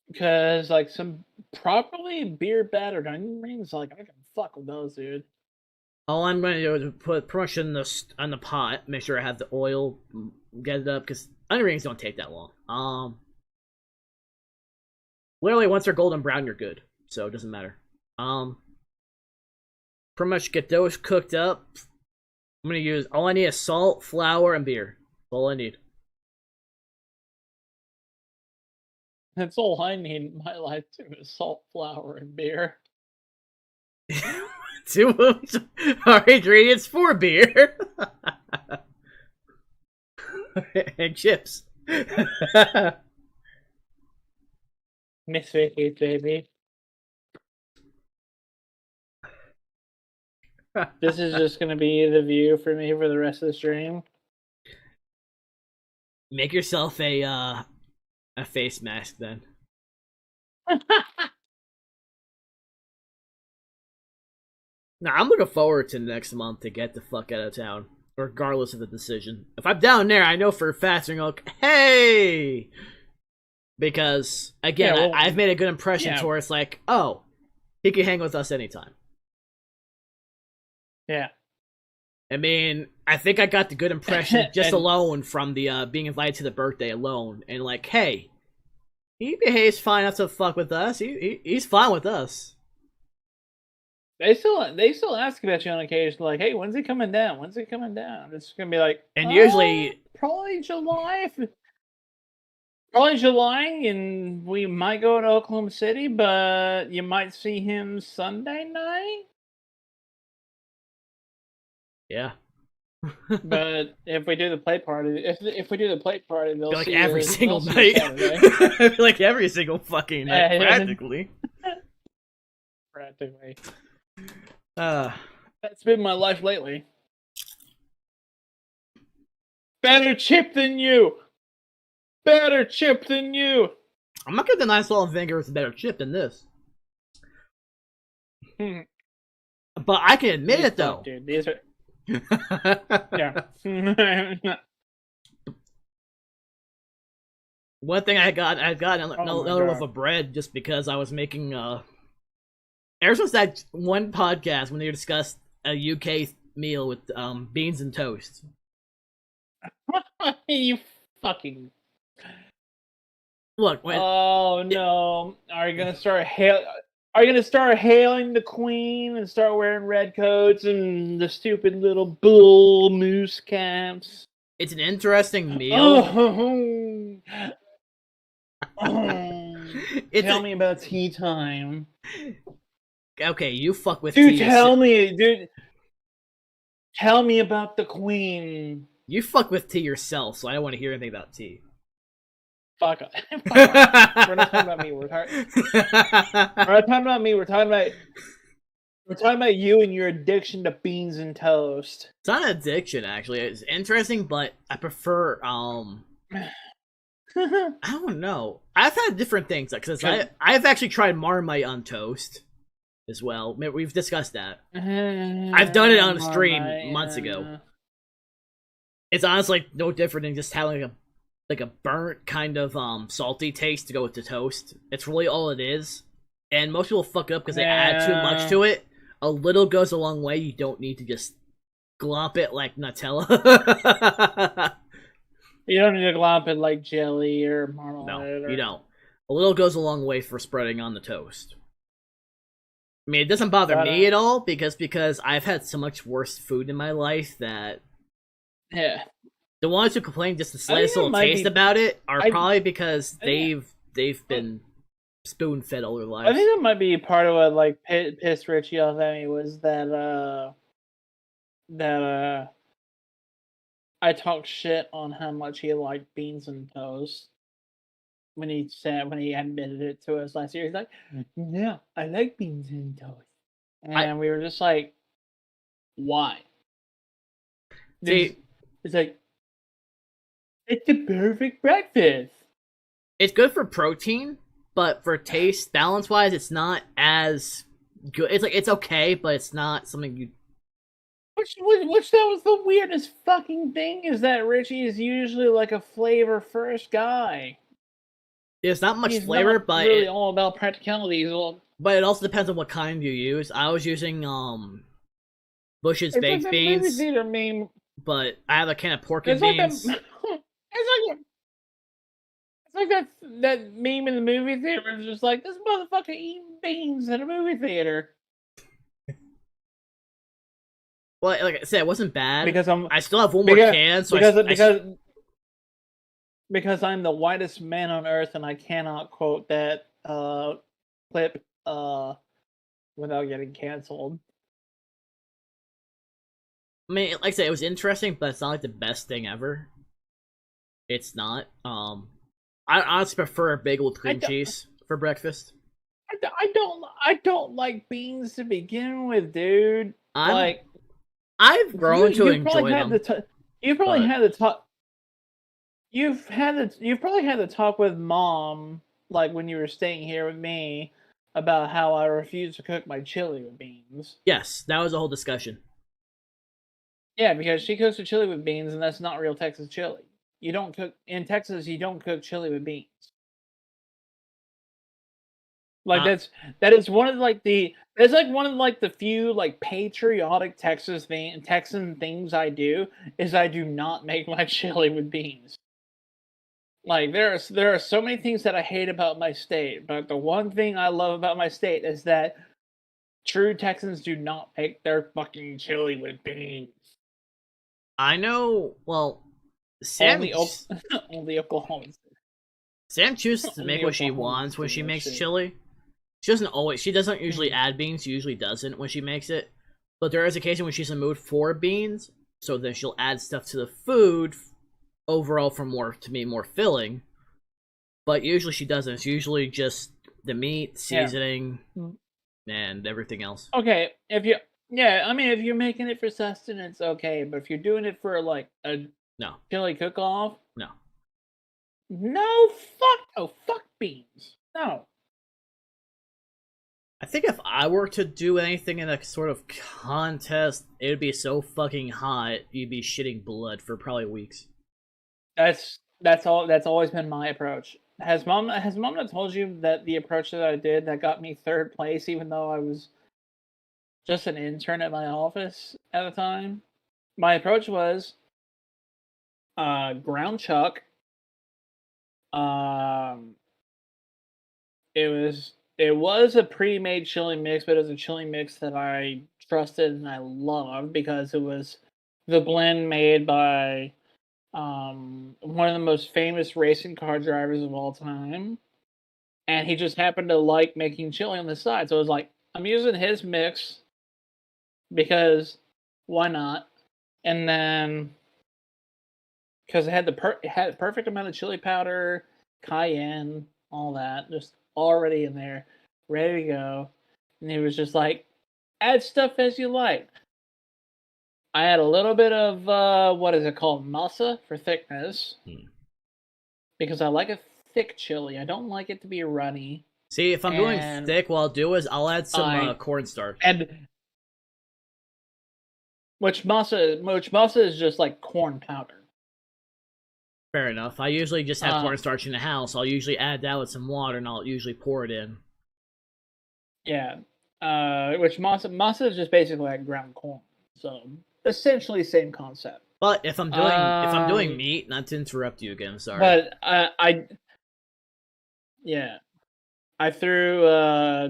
Because like some properly beer battered onion rings, like I can fuck with those, dude. All I'm gonna do is put pretty much on the pot, make sure I have the oil, get it up, because onion rings don't take that long. Literally once they're golden brown, you're good, so it doesn't matter. Pretty much get those cooked up. I'm gonna use all I need is salt, flour, and beer. That's all I need. That's all I need in my life too, is salt, flour, and beer. Two of our ingredients for beer. And chips. Miss Vicky, baby. This is just gonna be the view for me for the rest of the stream. Make yourself a face mask then. Now I'm looking forward to next month to get the fuck out of town, regardless of the decision. If I'm down there, I know for a fact they're gonna go, hey! Because, again, I've made a good impression to where it's like, oh, he can hang with us anytime. Yeah. I mean, I think I got the good impression just alone from the being invited to the birthday alone. And like, hey, he behaves fine enough to fuck with us. He's fine with us. They still ask about you on occasion, like, hey, when's he coming down? When's he coming down? It's gonna be like, and usually probably July. Probably July, and we might go to Oklahoma City, but you might see him Sunday night. Yeah. But if we do the plate party, if we do the plate party, they'll like see every single night. Like every single fucking night, practically. Practically. That's been my life lately. Better chip than you. Better chip than you. I'm not gonna deny salt and vinegar is a better chip than this. But I can admit it though. Dude, these are. Yeah. One thing I got another loaf of bread just because I was making ever since that one podcast when they discussed a UK meal with beans and toast. You fucking look. Oh no! Are you gonna start hailing the Queen and start wearing red coats and the stupid little bull moose caps? It's an interesting meal. Tell me about tea time. Okay, you fuck with Dude, tea. dude. Tell me about the queen. You fuck with tea yourself, so I don't want to hear anything about tea. Fuck off. Fuck off. We're not talking about me. We're not talking about me. We're talking about you and your addiction to beans and toast. It's not an addiction, actually. It's interesting, but I prefer I don't know. I've had different things because I've actually tried Marmite on toast as well. We've discussed that. I've done it on a stream months ago. It's honestly no different than just having a burnt kind of salty taste to go with the toast. It's really all it is. And most people fuck up because they add too much to it. A little goes a long way. You don't need to just glop it like Nutella. You don't need to glop it like jelly or marmalade. No, you don't. A little goes a long way for spreading on the toast. I mean, it doesn't bother me at all because I've had so much worse food in my life that the ones who complain just the slightest little taste about it are probably because they've been spoon fed all their lives. I think that might be part of what like pissed Richie off at me was that I talked shit on how much he liked beans and toast when he admitted it to us last year. He's like, "Yeah, I like beans and toast," and we were just like, "Why?" See, it's like it's the perfect breakfast. It's good for protein, but for taste, balance-wise, it's not as good. It's like it's okay, but it's not something you. Which that was the weirdest fucking thing is that Richie is usually like a flavor first guy. There's not much flavor, but really all about practicality. But it also depends on what kind you use. I was using Bush's baked beans. Movie theater meme. But I have a can of pork and beans. It's like that meme in the movie theater. It's just like this motherfucker eating beans in a movie theater. Well, like I said, it wasn't bad. Because I still have one more can, so because I'm the whitest man on earth, and I cannot quote that clip without getting canceled. I mean, like I said, it was interesting, but it's not like the best thing ever. It's not. I honestly prefer a bagel with cream cheese for breakfast. I don't like beans to begin with, dude. I've grown to enjoy them. You've probably had the talk with Mom, like when you were staying here with me, about how I refuse to cook my chili with beans. Yes, that was a whole discussion. Yeah, because she cooks her chili with beans, and that's not real Texas chili. In Texas, you don't cook chili with beans. Like that is one of the few like patriotic Texan things I do is I do not make my chili with beans. Like there are so many things that I hate about my state, but the one thing I love about my state is that true Texans do not make their fucking chili with beans. I know. Well, Sam only Oklahomans. Sam chooses to make what she wants when she makes chili. She doesn't usually add beans. She usually doesn't when she makes it. But there is occasion when she's in the mood for beans, so then she'll add stuff to the food overall to be more filling. But usually she doesn't. It's usually just the meat, seasoning, and everything else. Okay, if you're making it for sustenance, okay. But if you're doing it for like a chili cook-off, fuck beans, no. I think if I were to do anything in a sort of contest, it would be so fucking hot you'd be shitting blood for probably weeks. That's always been my approach. Has mom not told you that the approach that I did that got me third place, even though I was just an intern at my office at the time? My approach was ground chuck. It was a pre-made chili mix, but it was a chili mix that I trusted and I loved because it was the blend made by one of the most famous racing car drivers of all time. and he just happened to like making chili on the side. So it was like, I'm using his mix because why not? And then because it had it had the perfect amount of chili powder, cayenne, all that, just already in there, ready to go. And he was just like, add stuff as you like. I add a little bit of what is it called, masa for thickness, because I like a thick chili. I don't like it to be runny. See, if I'm doing thick, what I'll do is I'll add some cornstarch. And which masa is just like corn powder. Fair enough. I usually just have cornstarch in the house. I'll usually add that with some water, and I'll usually pour it in. Yeah. Which masa is just basically like ground corn. So essentially same concept. But if I'm doing meat, not to interrupt you again, sorry. But I threw a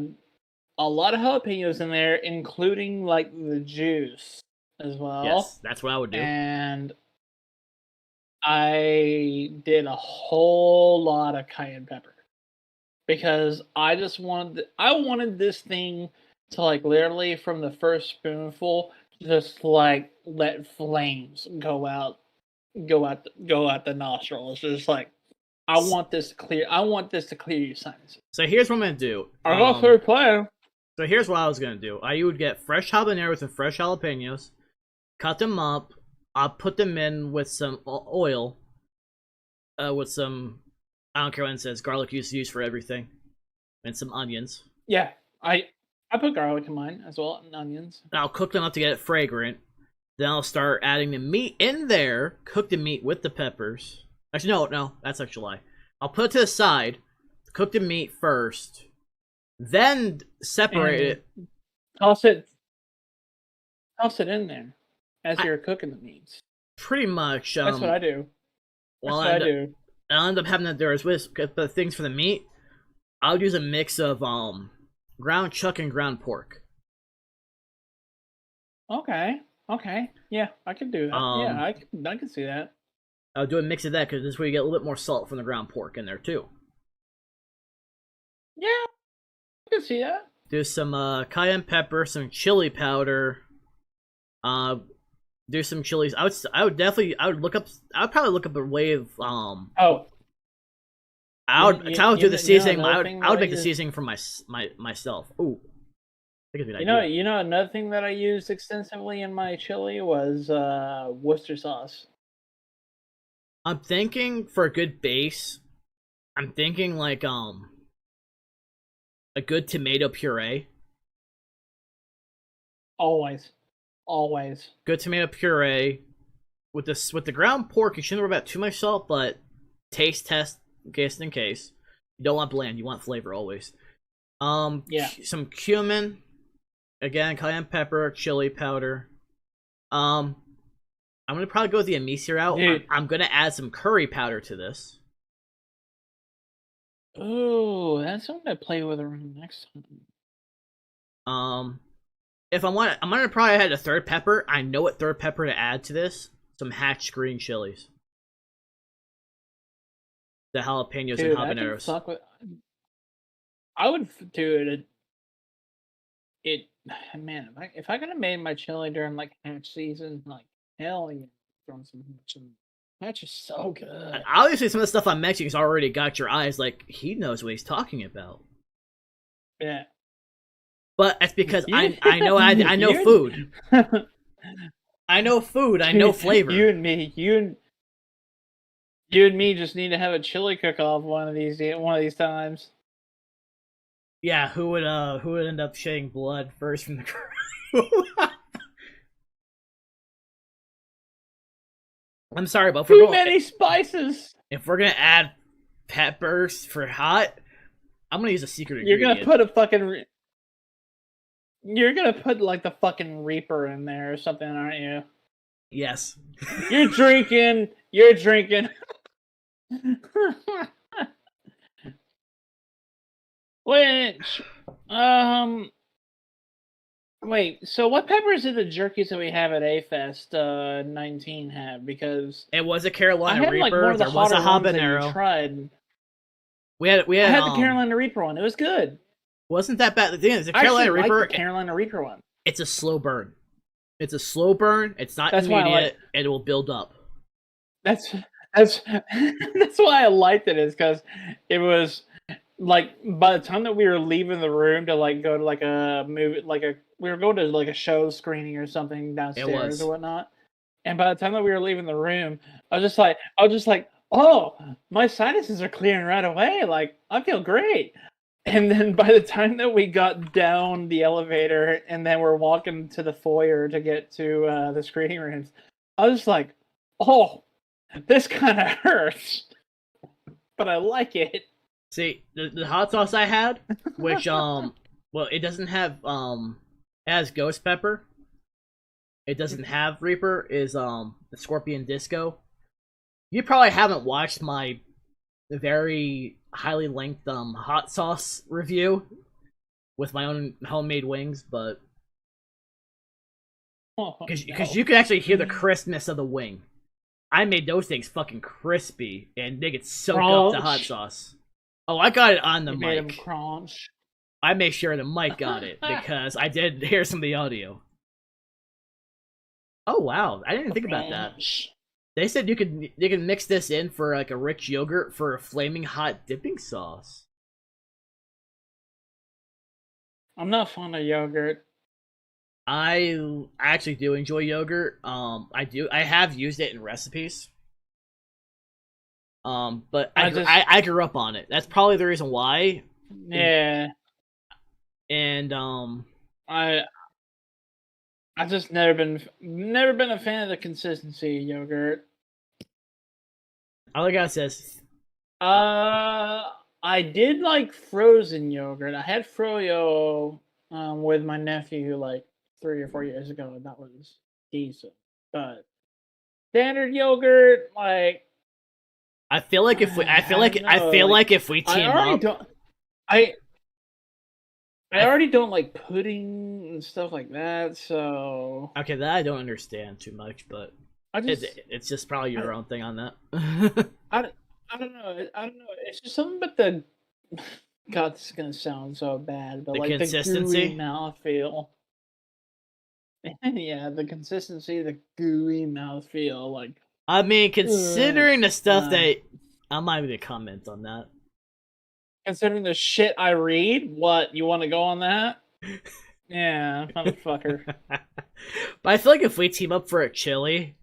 lot of jalapenos in there, including like the juice as well. Yes, that's what I would do. And I did a whole lot of cayenne pepper because I just wanted this thing to like literally from the first spoonful just like let flames go out the nostrils. Just like I want this to clear your sinuses. So here's what I'm gonna do. I got third plan. So here's what I was gonna do. I would get fresh habaneros and fresh jalapenos, cut them up. I'll put them in with some oil, with some, I don't care what it says, garlic is used for everything, and some onions. Yeah, I put garlic in mine as well, and onions. And I'll cook them up to get it fragrant. Then I'll start adding the meat in there, cook the meat with the peppers. Actually, no, that's actually a lie. I'll put it to the side, cook the meat first, then separate it. Toss it in there. As you're cooking the meats. Pretty much. That's what I do. I'll end up having that there as with the things for the meat. I'll use a mix of ground chuck and ground pork. Okay. Yeah, I can do that. I can see that. I'll do a mix of that because this way you get a little bit more salt from the ground pork in there too. Yeah, I can see that. Do some cayenne pepper, some chili powder. Do some chilies. I would probably look up a way of I would do the seasoning. I would make the seasoning for myself. Ooh, you know another thing that I used extensively in my chili was Worcester sauce. I'm thinking for a good base. I'm thinking like a good tomato puree. Always. Good tomato puree. With the ground pork, you shouldn't worry about too much salt, but taste test just in case. You don't want bland, you want flavor always. Some cumin, again, cayenne pepper, chili powder. I'm gonna probably go with the amisi route. I'm gonna add some curry powder to this. Oh, that's something to play with around next time. If I'm gonna probably add a third pepper. I know what third pepper to add to this. Some hatch green chilies. The jalapenos and habaneros. I would do it. Man, if I could have made my chili during like hatch season, like hell yeah, throwing some hatch is so good. And obviously, some of the stuff I'm mentioning has already got your eyes. Like he knows what he's talking about. Yeah. But that's because I know food. I know food. I know flavor. You and me just need to have a chili cook-off one of these times. Yeah, who would end up shedding blood first from the crew? I'm sorry, but too many spices. If we're gonna add peppers for hot, I'm gonna use a secret ingredient. You're gonna put like the fucking Reaper in there or something, aren't you? Yes. You're drinking. Wait, so what peppers did the jerkies that we have at A-Fest 19 have? Because it was a Carolina I had, Reaper, like, one of the there was a hotter ones that you habanero. tried. we I had had the Carolina Reaper one. It was good. wasn't that bad. The thing is, the I actually Carolina like Reaper, the Carolina Reaper one. it's a slow burn. It's a slow burn. It's not That's why I immediate, like. and it will build up. That's that's that's why I liked it. Is because it was like by the time that we were leaving the room to like go to like a movie, like a we were going to like a show screening or something It downstairs or was. whatnot. And by the time that we were leaving the room, I was just like, oh, my sinuses are clearing right away. Like I feel great. And then by the time that we got down the elevator and then we're walking to the foyer to get to the screening rooms, I was like, oh, this kind of hurts, but I like it. See, the hot sauce I had, which well, it doesn't have it has ghost pepper. It doesn't have Reaper. Is the Scorpion Disco. You probably haven't watched my very highly linked hot sauce review with my own homemade wings, but Oh, because no. you can actually hear the crispness of the wing. I made those things fucking crispy, and they get soaked up the hot Crunch. sauce. Oh, I got it on the You made them mic. crunch. I made sure the mic got it because I did hear some of the audio. Oh wow, I didn't even think about that. Crunch. They said you can mix this in for like a rich yogurt for a flaming hot dipping sauce. I'm not fond of yogurt. I actually do enjoy yogurt. I have used it in recipes. But I grew up on it. That's probably the reason why. Yeah, And I I just never been a fan of the consistency of yogurt. all I got says I did like frozen yogurt. I had froyo with my nephew like 3 or 4 years ago, and that was decent. But standard yogurt, like I feel like if we I don't I know, feel like like if we I team already up, don't. I I I, already don't like pudding and stuff like that, so okay, that I don't understand too much, but I just it's just probably I your own thing on that. I, I don't know. I don't know. It's just something but the God, this is gonna sound so bad, but The like the gooey consistency. mouthfeel. Yeah, the consistency, the gooey mouthfeel, like I mean, ugh. considering the stuff Uh, that I'm not even gonna comment on that. considering the shit I read, what you want to go on that? Yeah, motherfucker. But I feel like if we team up for a chili,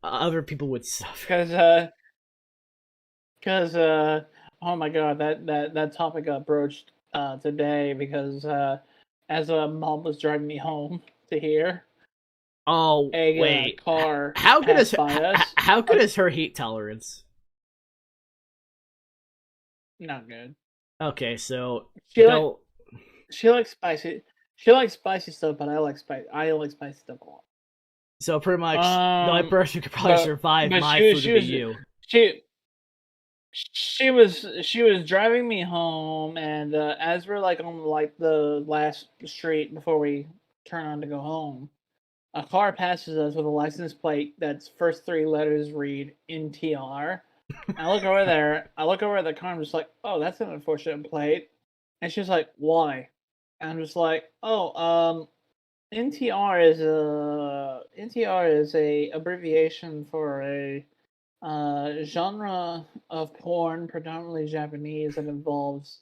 other people would suffer. Because oh my god, that topic got broached today because as mom was driving me home to here, Oh a wait, car passed by us. how good is her heat tolerance? Not good. Okay, so She like don't. she likes spicy. She likes spicy stuff, but I like spicy. I like spicy stuff a lot. So pretty much the only person who could probably survive But my she was food would be you. she she was driving me home, and as we're like on like the last street before we turn on to go home, a car passes us with a license plate that's first three letters read NTR. I look over there. I look over at the car. I'm just like, oh, that's an unfortunate plate. And she's like, why? And I'm just like, oh, NTR is a abbreviation for a genre of porn, predominantly Japanese, that involves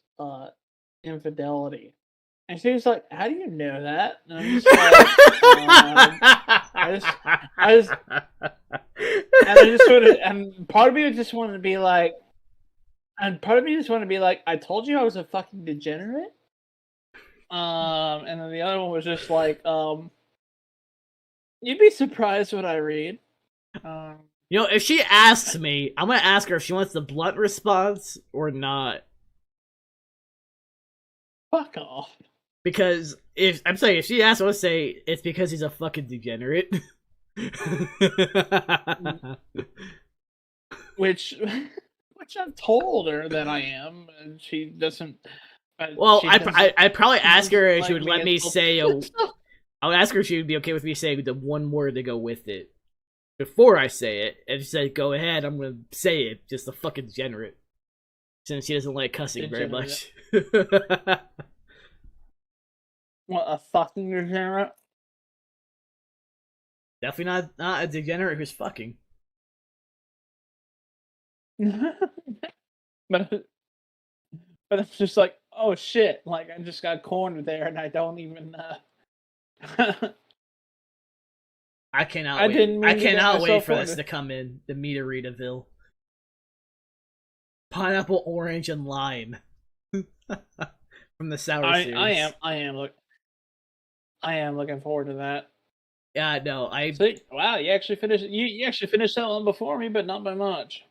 infidelity. And she was like, "How do you know that?" And I'm just like, I just, I just, and I just sort of, and part of me just wanted to be like, and part of me just wanted to be like, "I told you I was a fucking degenerate." And then the other one was just like, "You'd be surprised what I read." Um, You know, if she asks me, I'm gonna ask her if she wants the blunt response or not. Fuck off. Because if I'm saying if she asks, I would say it's because he's a fucking degenerate. Which I've told her that I am, and she doesn't. Well, She doesn't. I'd probably She ask her doesn't if she like would me let me as say well. I would ask her if she would be okay with me saying the one word to go with it before I say it. And she said, "Go ahead," I'm gonna say it. Just a fucking degenerate. since he doesn't like cussing very Degenerate. much. What, a fucking degenerate? Definitely not a degenerate who's fucking. but but it's just like, oh shit! Like I just got cornered there, and I don't even. I cannot I wait. didn't I mean to get cannot wait myself for this cornered. to come in the Meteoritaville. Pineapple, orange, and lime from the sour series. I am looking forward to that. Yeah, no, See, wow, you actually finished. You actually finished that one before me, but not by much.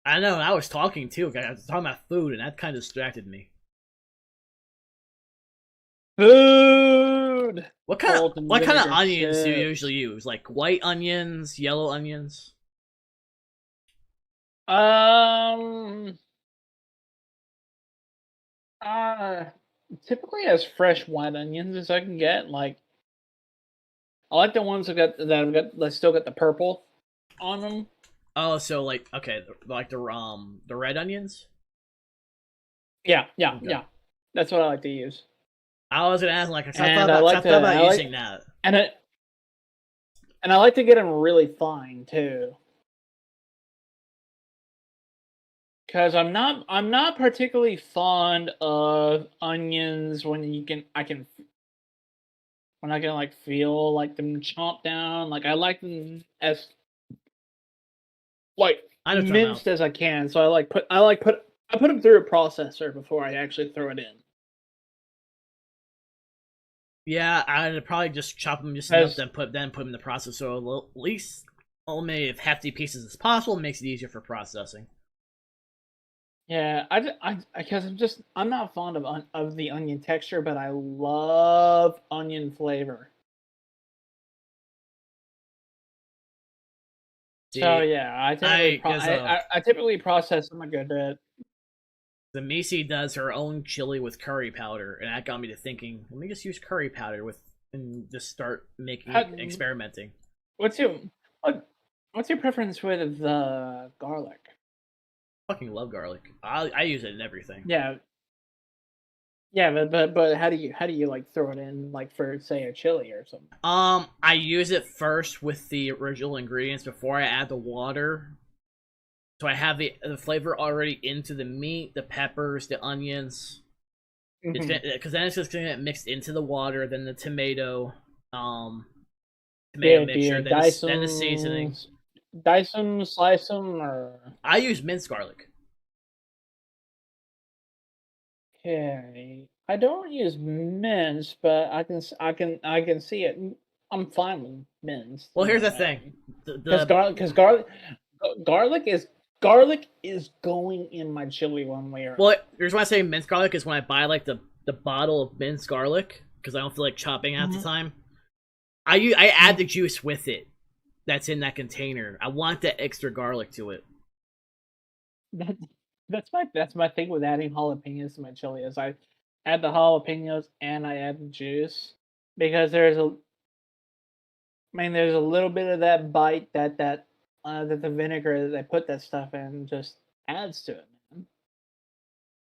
I know. I was talking too. I was talking about food, and that kind of distracted me. Food. What Salt and kind of vinegar onions do you chips. usually use? Like white onions, yellow onions? Um. Uh. Typically as fresh white onions as I can get. Like I like the ones that still got the purple on them. Oh, so like okay, like the red onions. Yeah, Okay. That's what I like to use. I was gonna ask like I And thought about using that. and it and I like to get them really fine too. Because I'm not particularly fond of onions when when I can like feel like them chomp down. Like I like them as like I know what you're talking about. minced as I can. So I put them through a processor before I actually throw it in. Yeah, I'd probably just chop them just enough, As then put them in the processor. So at least only if hefty pieces as possible makes it easier for processing. yeah, because I'm not fond of the onion texture, but I love onion flavor. So See, yeah, I because I typically process them a good bit. the Misi does her own chili with curry powder, and that got me to thinking, let me just use curry powder with and just start making How, experimenting. what's your what, what's your preference with the garlic? Fucking love garlic. I use it in everything. Yeah, yeah, but how do you like throw it in like for say a chili or something? I use it first with the original ingredients before I add the water. So I have the flavor already into the meat, the peppers, the onions. It's Mm-hmm. because then it's just gonna get mixed into the water, then the tomato Do mixture, you dice then the them, seasoning. slice them, or I use minced garlic. okay? I don't use mince, but I can see it. I'm fine with mince Well, here's either the thing. way. Because The garlic is going in my chili one way or well, another. here's why I say minced garlic is when I buy like the bottle of minced garlic because I don't feel like chopping at the Mm-hmm. time. I add the juice with it. That's in that container. I want that extra garlic to it. That, that's my thing with adding jalapenos to my chili is I add the jalapenos and I add the juice because there's a little bit of that bite that the vinegar that they put that stuff in just adds to it, man.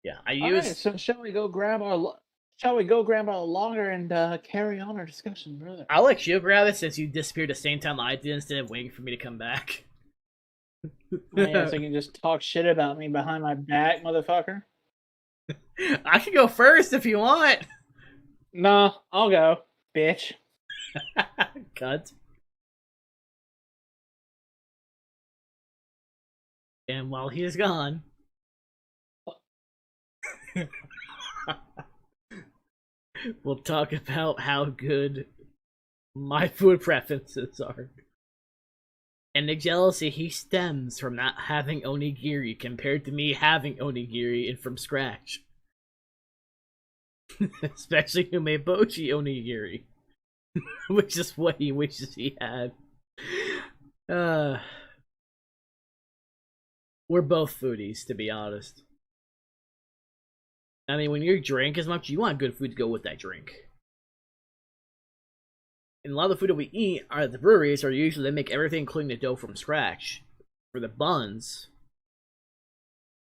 Yeah, I All right, use. so shall we go grab our logger and carry on our discussion, brother? I'll let you grab it since you disappeared the same time I did instead of waiting for me to come back. Oh, yeah, so you can just talk shit about me behind my back, motherfucker. I can go first if you want. No, I'll go, bitch. Cut. And while he is gone, we'll talk about how good my food preferences are. And the jealousy he stems from not having onigiri compared to me having onigiri and from scratch. Especially umeboshi onigiri, which is what he wishes he had. Uh, we're both foodies, to be honest. I mean, when you drink as much, you want good food to go with that drink. And a lot of the food that we eat are at the breweries are usually they make everything including the dough from scratch. For the buns,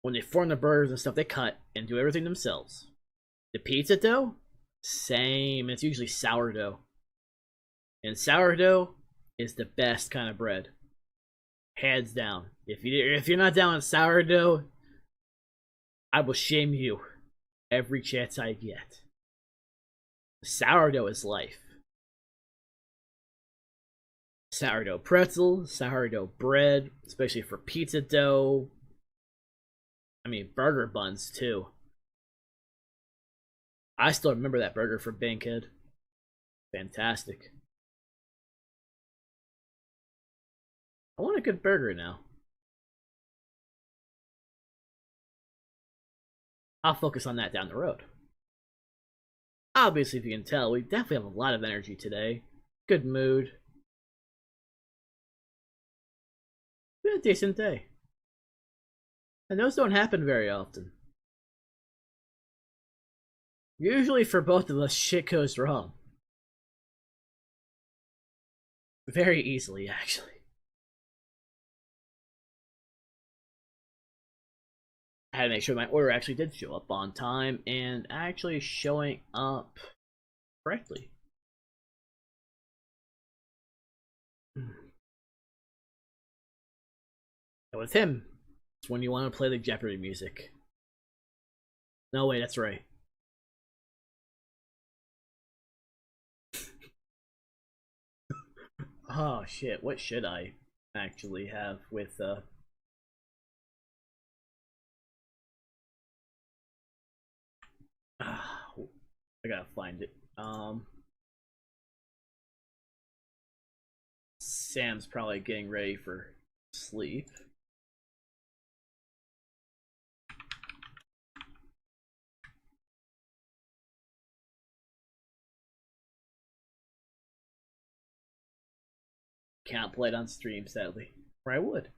when they form the burgers and stuff, they cut and do everything themselves. The pizza dough, same. It's usually sourdough. And sourdough is the best kind of bread. Hands down. If you're not down with sourdough, I will shame you every chance I get. Sourdough is life. Sourdough pretzel, sourdough bread, especially for pizza dough. I mean, burger buns too. I still remember that burger from Bankhead. Fantastic. I want a good burger now. I'll focus on that down the road. Obviously, if you can tell, we definitely have a lot of energy today. Good mood. Been a decent day. And those don't happen very often. Usually for both of us, shit goes wrong. Very easily, actually. I had to make sure my order actually did show up on time and actually showing up correctly. And with him, it's when you want to play the Jeopardy music. No, wait, that's right. Oh shit, what should I actually have with I gotta find it. Sam's probably getting ready for sleep. Can't play it on stream, sadly. Or I would.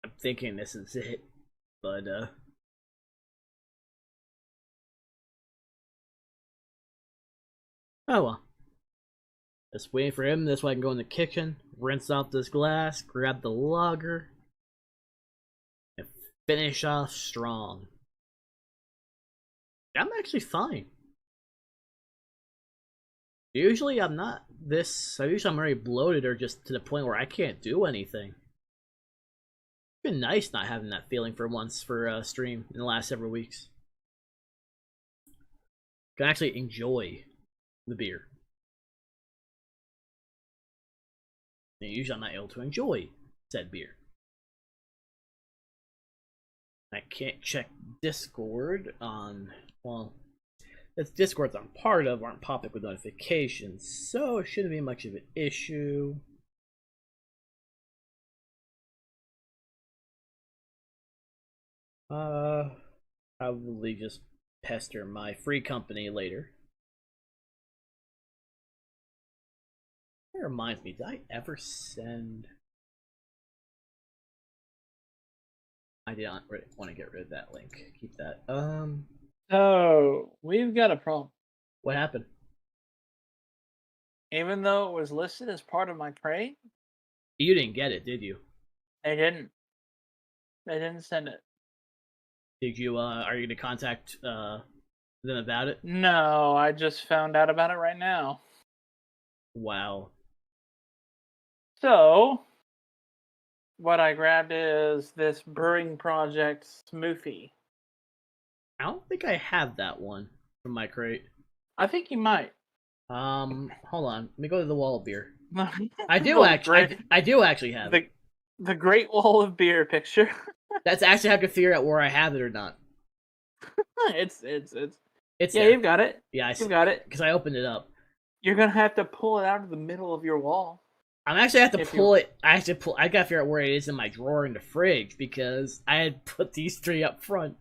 I'm thinking this is it, but oh well. Just waiting for him. This way I can go in the kitchen, rinse off this glass, grab the lager, and finish off strong. I'm actually fine. Usually I'm not this. Usually I'm already bloated or just to the point where I can't do anything. It's been nice not having that feeling for once for stream in the last several weeks. Can actually enjoy the beer. And usually I'm not able to enjoy said beer. I can't check Discord on, well, the Discords I'm part of aren't popping with notifications, so it shouldn't be much of an issue. Probably just pester my free company later. That reminds me, did I ever send... I did not want to get rid of that link. Keep that. So, we've got a problem. What happened? Even though it was listed as part of my crate, You didn't get it, did you? they didn't. They didn't send it. Did you, are you gonna contact, them about it? No, I just found out about it right now. Wow. So, what I grabbed is this Brewing Project smoothie. I don't think I have that one from my crate. I think you might. Hold on. Let me go to the wall of beer. I do The actually. great- I do actually have it. the Great Wall of Beer picture. That's actually how I can figure out where I have it or not. It's It's yeah, there. you've got it. Yeah, You've got it. because I opened it up. You're gonna have to pull it out of the middle of your wall. I'm actually have to If pull it. I gotta figure out where it is in my drawer in the fridge because I had put these three up front.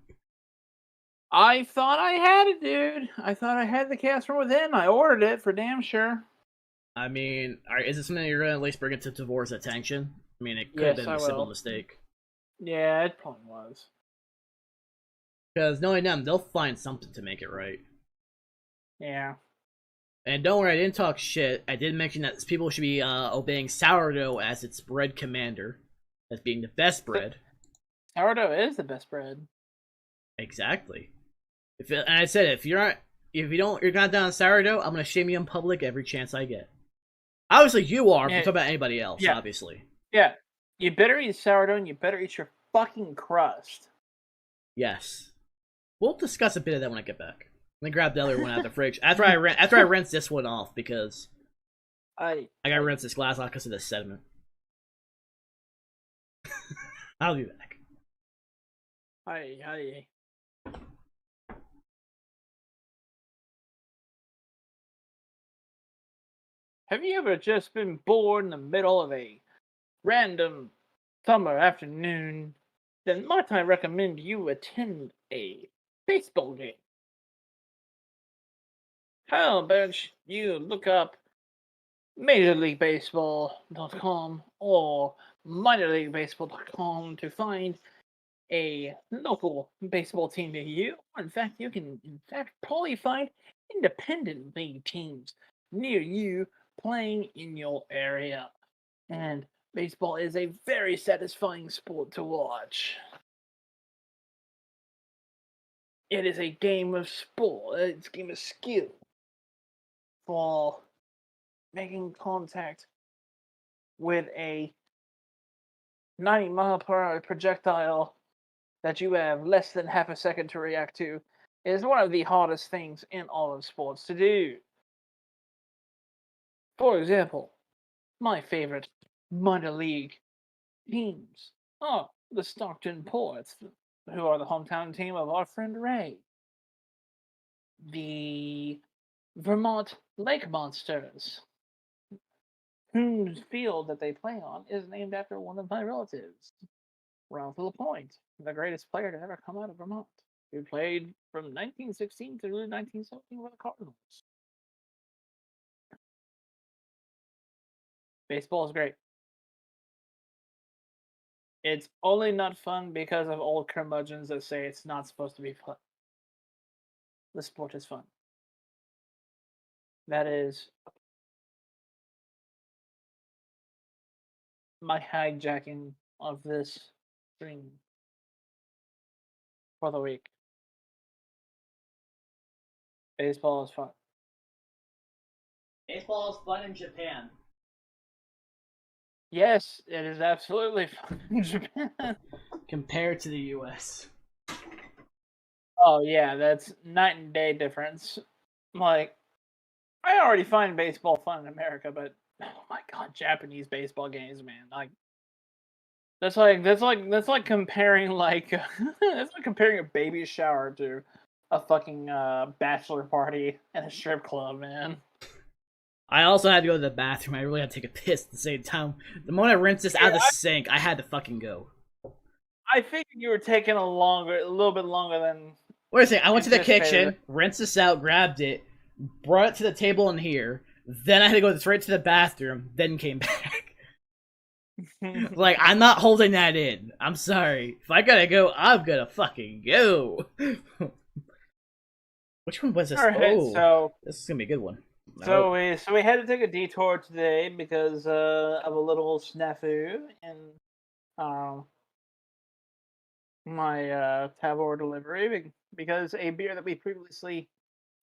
I thought I had it, dude. I thought I had the cast from within. I ordered it for damn sure. I mean, is it something you're gonna at least bring it to Tavour's attention? I mean, it could have Yes, been I a simple will. mistake. Yeah, it probably was. Because knowing them, they'll find something to make it right. Yeah. And don't worry, I didn't talk shit. I did mention that people should be obeying sourdough as its bread commander, as being the best bread. Sourdough is the best bread. Exactly. And I said, if you're not down on sourdough, I'm gonna shame you in public every chance I get. Obviously, you are. Yeah. I'm talking about anybody else, obviously. Yeah. You better eat sourdough, and you better eat your fucking crust. Yes. We'll discuss a bit of that when I get back. Let me grab the other one out of the fridge. After I rinse this one off, because I gotta rinse this glass off because of the sediment. I'll be back. Hi. Have you ever just been bored in the middle of a random summer afternoon? Then might I recommend you attend a baseball game? How about you look up MajorLeagueBaseball.com or MinorLeagueBaseball.com to find a local baseball team near you. In fact, you can probably find independent league teams near you playing in your area. And baseball is a very satisfying sport to watch. It is a game of sport. It's a game of skill for making contact with a 90-mile-per-hour projectile that you have less than half a second to react to. Is one of the hardest things in all of sports to do. For example, my favorite minor league teams are the Stockton Ports, who are the hometown team of our friend Ray. The Vermont Lake Monsters, whose field that they play on is named after one of my relatives, Ralph LaPointe, the greatest player to ever come out of Vermont, who played from 1916 to 1917 with the Cardinals. Baseball is great. It's only not fun because of old curmudgeons that say it's not supposed to be fun. The sport is fun. That is my hijacking of this stream for the week. Baseball is fun. Baseball is fun in Japan. Yes, it is absolutely fun in Japan. Compared to the US. Oh yeah, that's night and day difference. Like, I already find baseball fun in America, but oh my god, Japanese baseball games, man. Like that's like comparing that's like comparing a baby shower to a fucking bachelor party at a strip club, man. I also had to go to the bathroom. I really had to take a piss at the same time. The moment I rinsed this out of the sink, I had to fucking go. I figured you were taking a little bit longer than. Wait a second. I went to the kitchen, rinsed this out, grabbed it, brought it to the table in here. Then I had to go straight to the bathroom. Then came back. Like, I'm not holding that in. I'm sorry. If I gotta go, I'm gonna fucking go. Which one was this? Right, so this is gonna be a good one. So we had to take a detour today because of a little snafu in my Tavour delivery, because a beer that we previously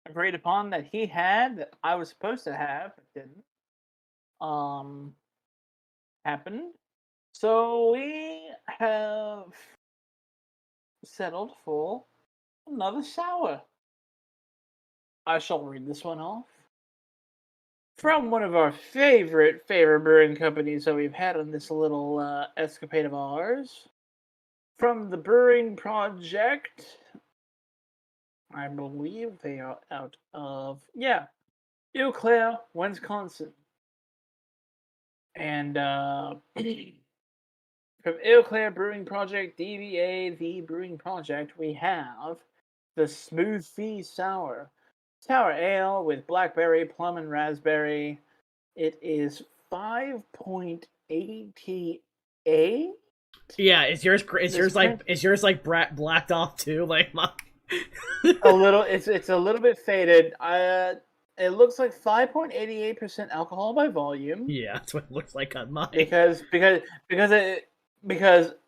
agreed upon that he had that I was supposed to have but didn't happened. So we have settled for another sour. I shall read this one off. From one of our favorite brewing companies that we've had on this little escapade of ours. From the Brewing Project, I believe they are out of, Eau Claire, Wisconsin. And from Eau Claire Brewing Project, DBA, the Brewing Project, we have the Smooth Fee Sour. Sour ale with blackberry, plum, and raspberry. It is 5.88. Yeah, is yours blacked off too? Like a little. It's a little bit faded. It looks like 5.88% alcohol by volume. Yeah, that's what it looks like on mine. Because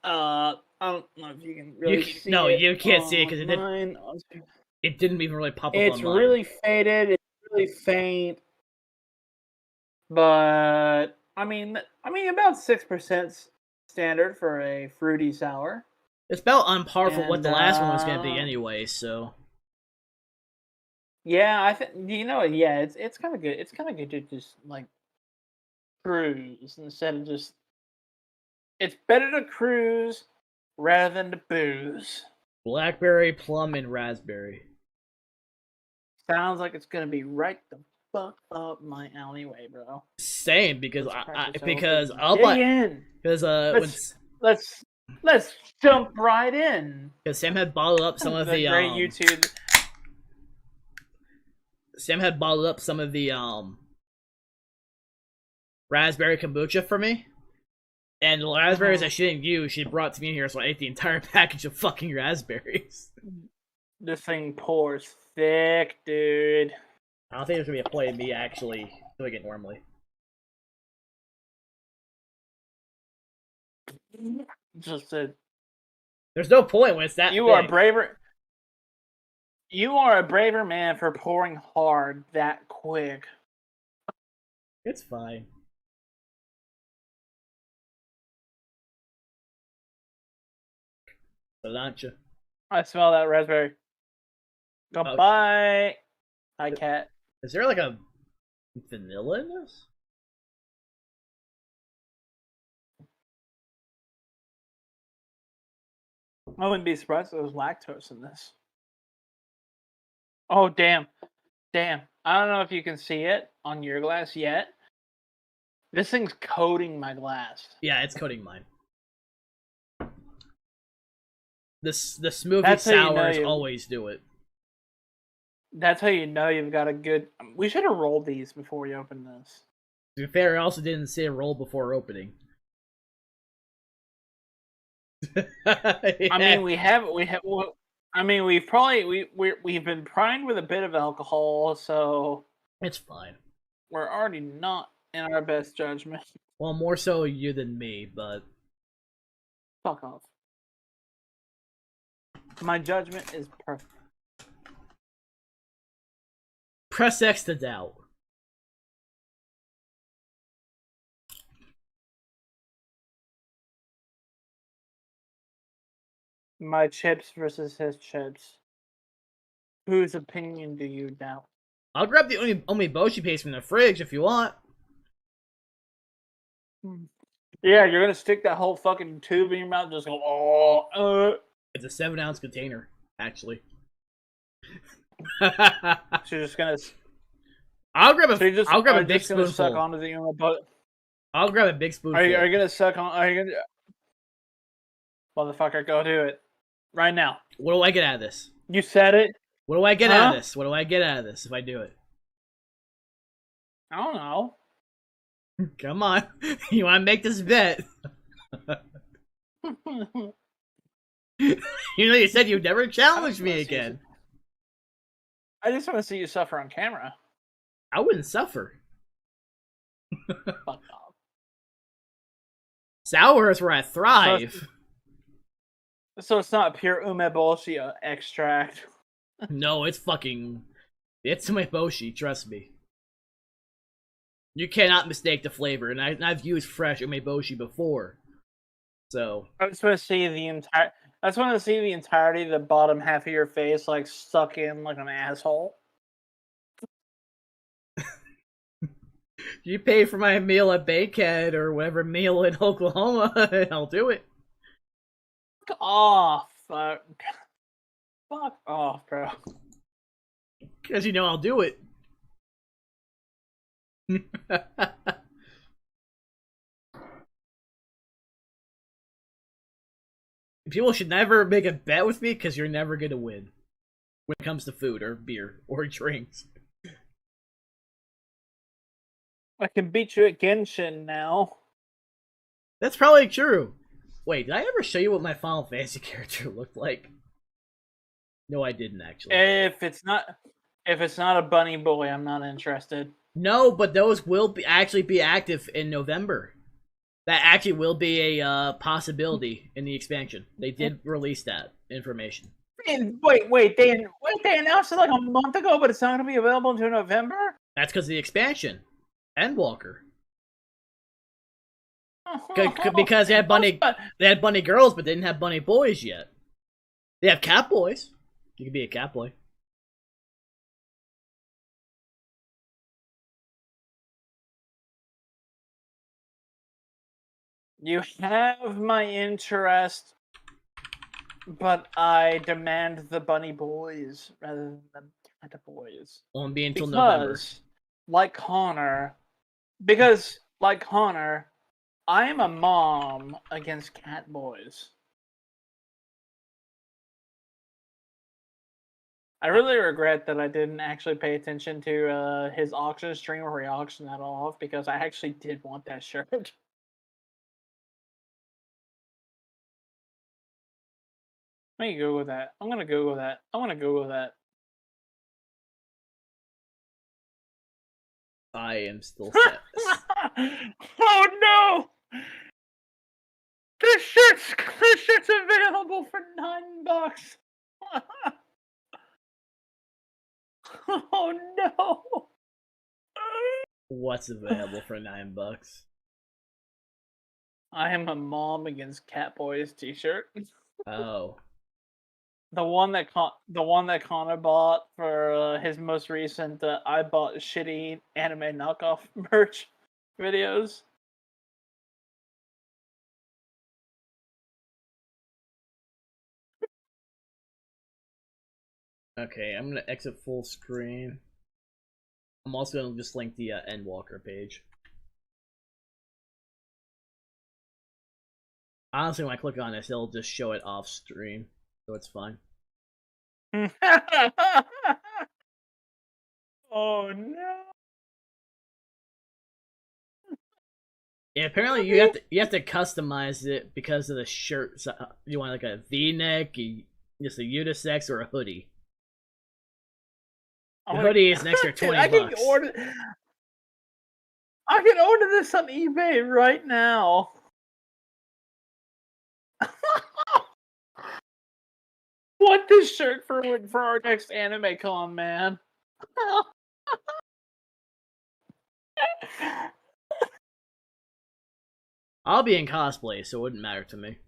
I don't know if you can really see no, it. you can't see it because it didn't even really pop up on It's mine. really faded. It's really faint. But I mean, about 6% standard for a fruity sour. It's about on par for what And, the last one was going to be anyway, so. Yeah, I think yeah, it's kind of good. It's kind of good to just like cruise instead of just. It's better to cruise rather than to booze. Blackberry, plum, and raspberry. Sounds like it's gonna be right the fuck up my alleyway, bro. Same, because Let's jump right in. Because Sam had bottled up some of the great YouTube. Sam had bottled up some of the raspberry kombucha for me. And the raspberries that she didn't use, she brought to me here, so I ate the entire package of fucking raspberries. This thing pours thick, dude. I don't think there's gonna be a point of me actually doing it normally. Just a. There's no point when it's that. You are braver. You are a braver man for pouring hard that quick. It's fine. Solancha. I smell that raspberry. Goodbye. Hi, cat. Is there like a vanilla in this? I wouldn't be surprised if there was lactose in this. Oh, damn. Damn. I don't know if you can see it on your glass yet. This thing's coating my glass. Yeah, it's coating mine. The smoothie sours always do it. That's how you know you've got a good... We should have rolled these before we opened this. To be fair, I also didn't say roll before opening. Yeah. I mean, we've been primed with a bit of alcohol, so it's fine. We're already not in our best judgment. Well, more so you than me, but fuck off. My judgment is perfect. Press X to doubt. My chips versus his chips. Whose opinion do you doubt? I'll grab the umeboshi paste from the fridge if you want. Yeah, you're gonna stick that whole fucking tube in your mouth and just go, oh, It's a 7-ounce container, actually. So you're just gonna... I'll grab a big spoonful. Suck onto the umeboshi. I'll grab a big spoonful. Are you gonna suck on... Are you gonna... Motherfucker, go do it. Right now. What do I get out of this? You said it. What do I get out of this? What do I get out of this if I do it? I don't know. Come on. You want to make this bet? You said you'd never challenge me again. I just want to see you suffer on camera. I wouldn't suffer. Fuck off. Sour is where I thrive. So it's not pure umeboshi extract. No, it's umeboshi, trust me. You cannot mistake the flavor, and I've used fresh umeboshi before. So I just want to see the entirety of the bottom half of your face like stuck in like an asshole. You pay for my meal at Bakehead or whatever meal in Oklahoma, and I'll do it. Fuck off. Fuck off, bro. Because you know I'll do it. People should never make a bet with me because you're never going to win when it comes to food or beer or drinks. I can beat you at Genshin now. That's probably true. Wait, did I ever show you what my Final Fantasy character looked like? No, I didn't actually. If it's If it's not a bunny boy, I'm not interested. No, but those will actually be active in November. That actually will be a possibility in the expansion. They did release that information. Wait, they announced it like a month ago, but it's not going to be available until November? That's because of the expansion. Endwalker. Because they had bunny girls, but they didn't have bunny boys yet. They have cat boys. You can be a cat boy. You have my interest, but I demand the bunny boys rather than the cat boys. Won't be until November. Like Connor, I am a mom against cat boys. I really regret that I didn't actually pay attention to his auction stream where he auctioned that off, because I actually did want that shirt. Let me Google that. I'm gonna Google that. I want to Google that. I am still set. Oh no! This shirt's available for $9. Oh no! What's available for $9? I am a mom against cat boys t-shirt. Oh. The one that Connor bought for his most recent I bought shitty anime knockoff merch videos. Okay, I'm gonna exit full screen. I'm also gonna just link the Endwalker page. Honestly, when I click on this, it'll just show it off stream, so it's fine. Oh no! Yeah, apparently you have to customize it because of the shirt. So you want like a V-neck, just a unisex, or a hoodie. The hoodie is an extra $20. I can order this on eBay right now. Want this shirt for our next anime con, man. I'll be in cosplay, so it wouldn't matter to me.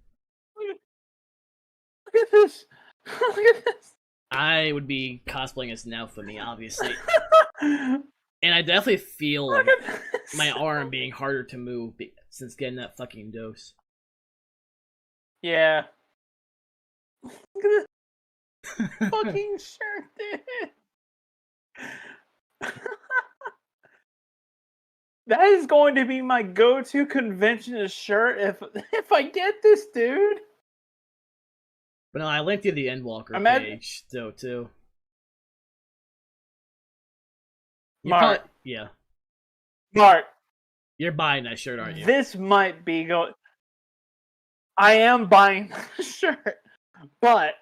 Look at this. Look at this. I would be cosplaying as Naofumi, obviously. And I definitely feel my arm being harder to move since getting that fucking dose. Yeah. Look at this fucking shirt, dude. That is going to be my go-to convention shirt if I get this, dude. But no, I linked you the Endwalker page, though, too. Mark. Yeah. Mark. You're buying that shirt, aren't you? This might be going... I am buying the shirt, but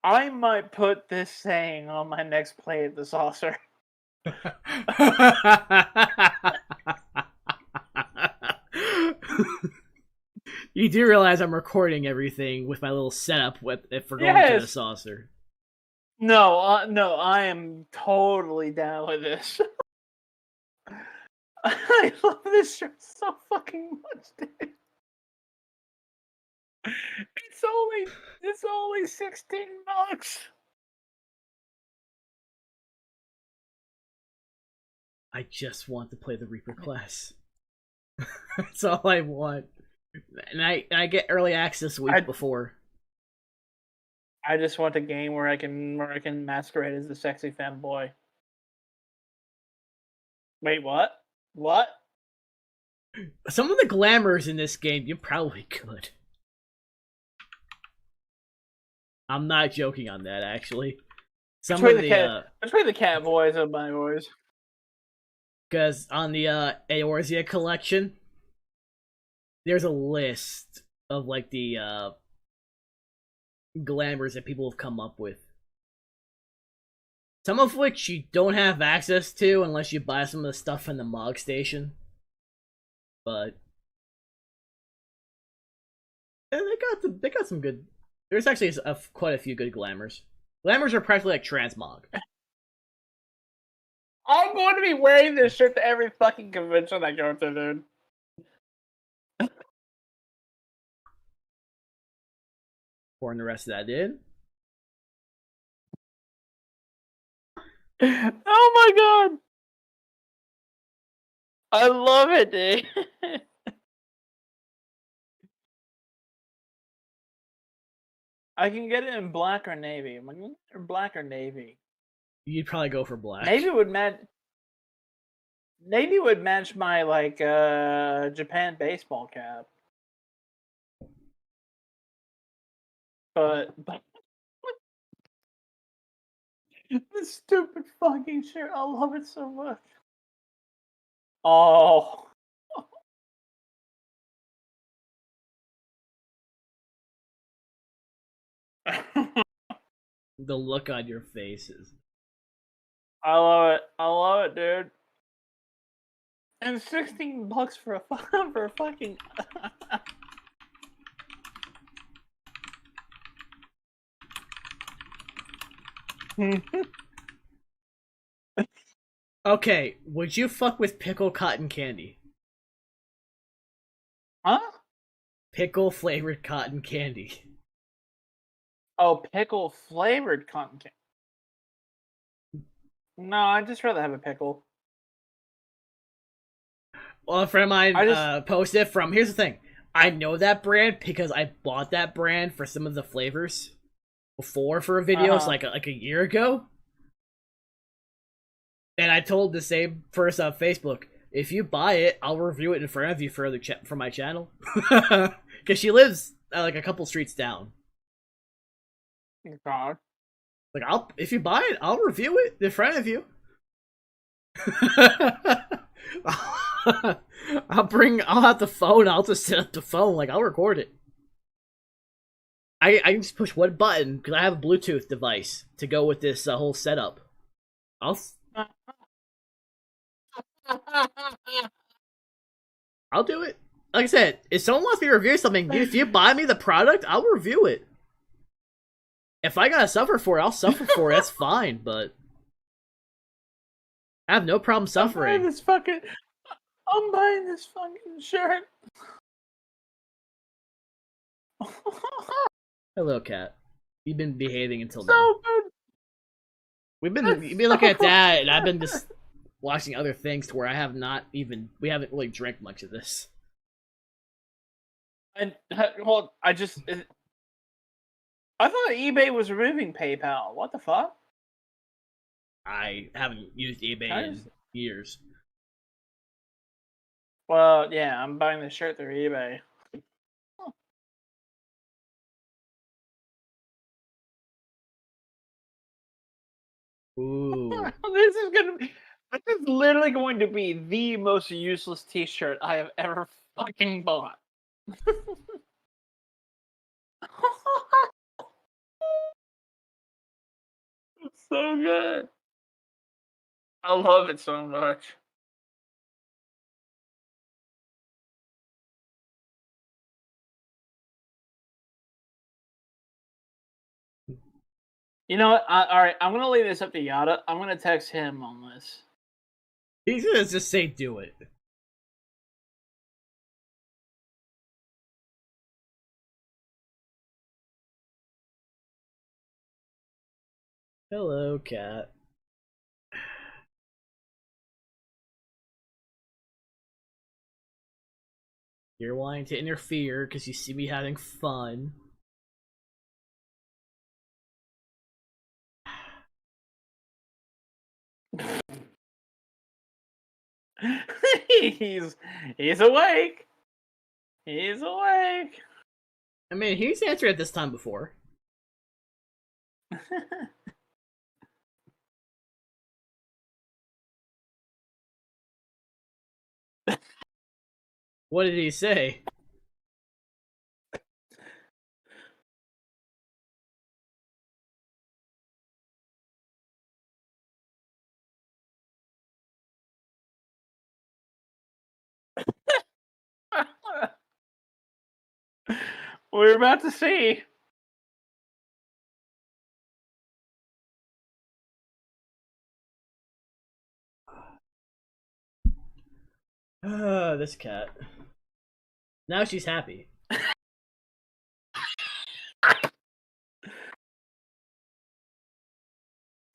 I might put this saying on my next play at the saucer. You do realize I'm recording everything with my little setup if we're going to the saucer. No, I am totally down with this. I love this shirt so fucking much, dude. It's only $16. I just want to play the Reaper class. That's all I want. And I get early access a week before. I just want a game where I can masquerade as the sexy fanboy. Wait, what? What? Some of the glamours in this game, you probably could. I'm not joking on that, actually. Between the cat boys and my boys. Because on the Eorzea collection, there's a list of like the glamours that people have come up with. Some of which you don't have access to unless you buy some of the stuff from the Mog Station. But yeah, they got some good. There's actually quite a few good glamours. Glamours are practically like transmog. I'm going to be wearing this shirt to every fucking convention I go to, dude. Pouring the rest of that in. Oh my god! I love it, dude. I can get it in black or navy. Am I going for black or navy? You'd probably go for black. Navy would match. Navy would match my like Japan baseball cap. But this stupid fucking shirt, I love it so much. Oh. The look on your faces. I love it. I love it, dude. And $16 for a for a fucking. Okay, would you fuck with pickle cotton candy? Huh? Pickle flavored cotton candy. Oh, pickle flavored cotton candy. No, I'd just rather have a pickle. Well, a friend of mine posted from. Here's the thing. I know that brand because I bought that brand for some of the flavors before for a video. It's like a year ago. And I told the same person on Facebook, if you buy it, I'll review it in front of you for for my channel. Because she lives like a couple streets down. God. Like if you buy it, I'll review it in front of you. I'll have the phone, I'll just set up the phone, like I'll record it. I can just push one button because I have a Bluetooth device to go with this whole setup. I'll do it. Like I said, if someone wants me to review something, if you buy me the product, I'll review it. If I gotta suffer for it, I'll suffer for it. That's fine, but I have no problem suffering. I'm buying this fucking shirt. Hello, cat. You've been behaving until so now. Good. You've been looking at that, and I've been just watching other things to where we haven't really drank much of this. And well, I thought eBay was removing PayPal. What the fuck? I haven't used eBay in years. Well, yeah, I'm buying this shirt through eBay. Ooh. This is literally going to be the most useless T-shirt I have ever fucking bought. It's so good. I love it so much. You know what? Alright, I'm gonna leave this up to Yada. I'm gonna text him on this. He's gonna just say do it. Hello, cat. You're wanting to interfere because you see me having fun. he's awake. He's awake. I mean, he's answered it this time before. What did he say? We're about to see. This cat. Now she's happy.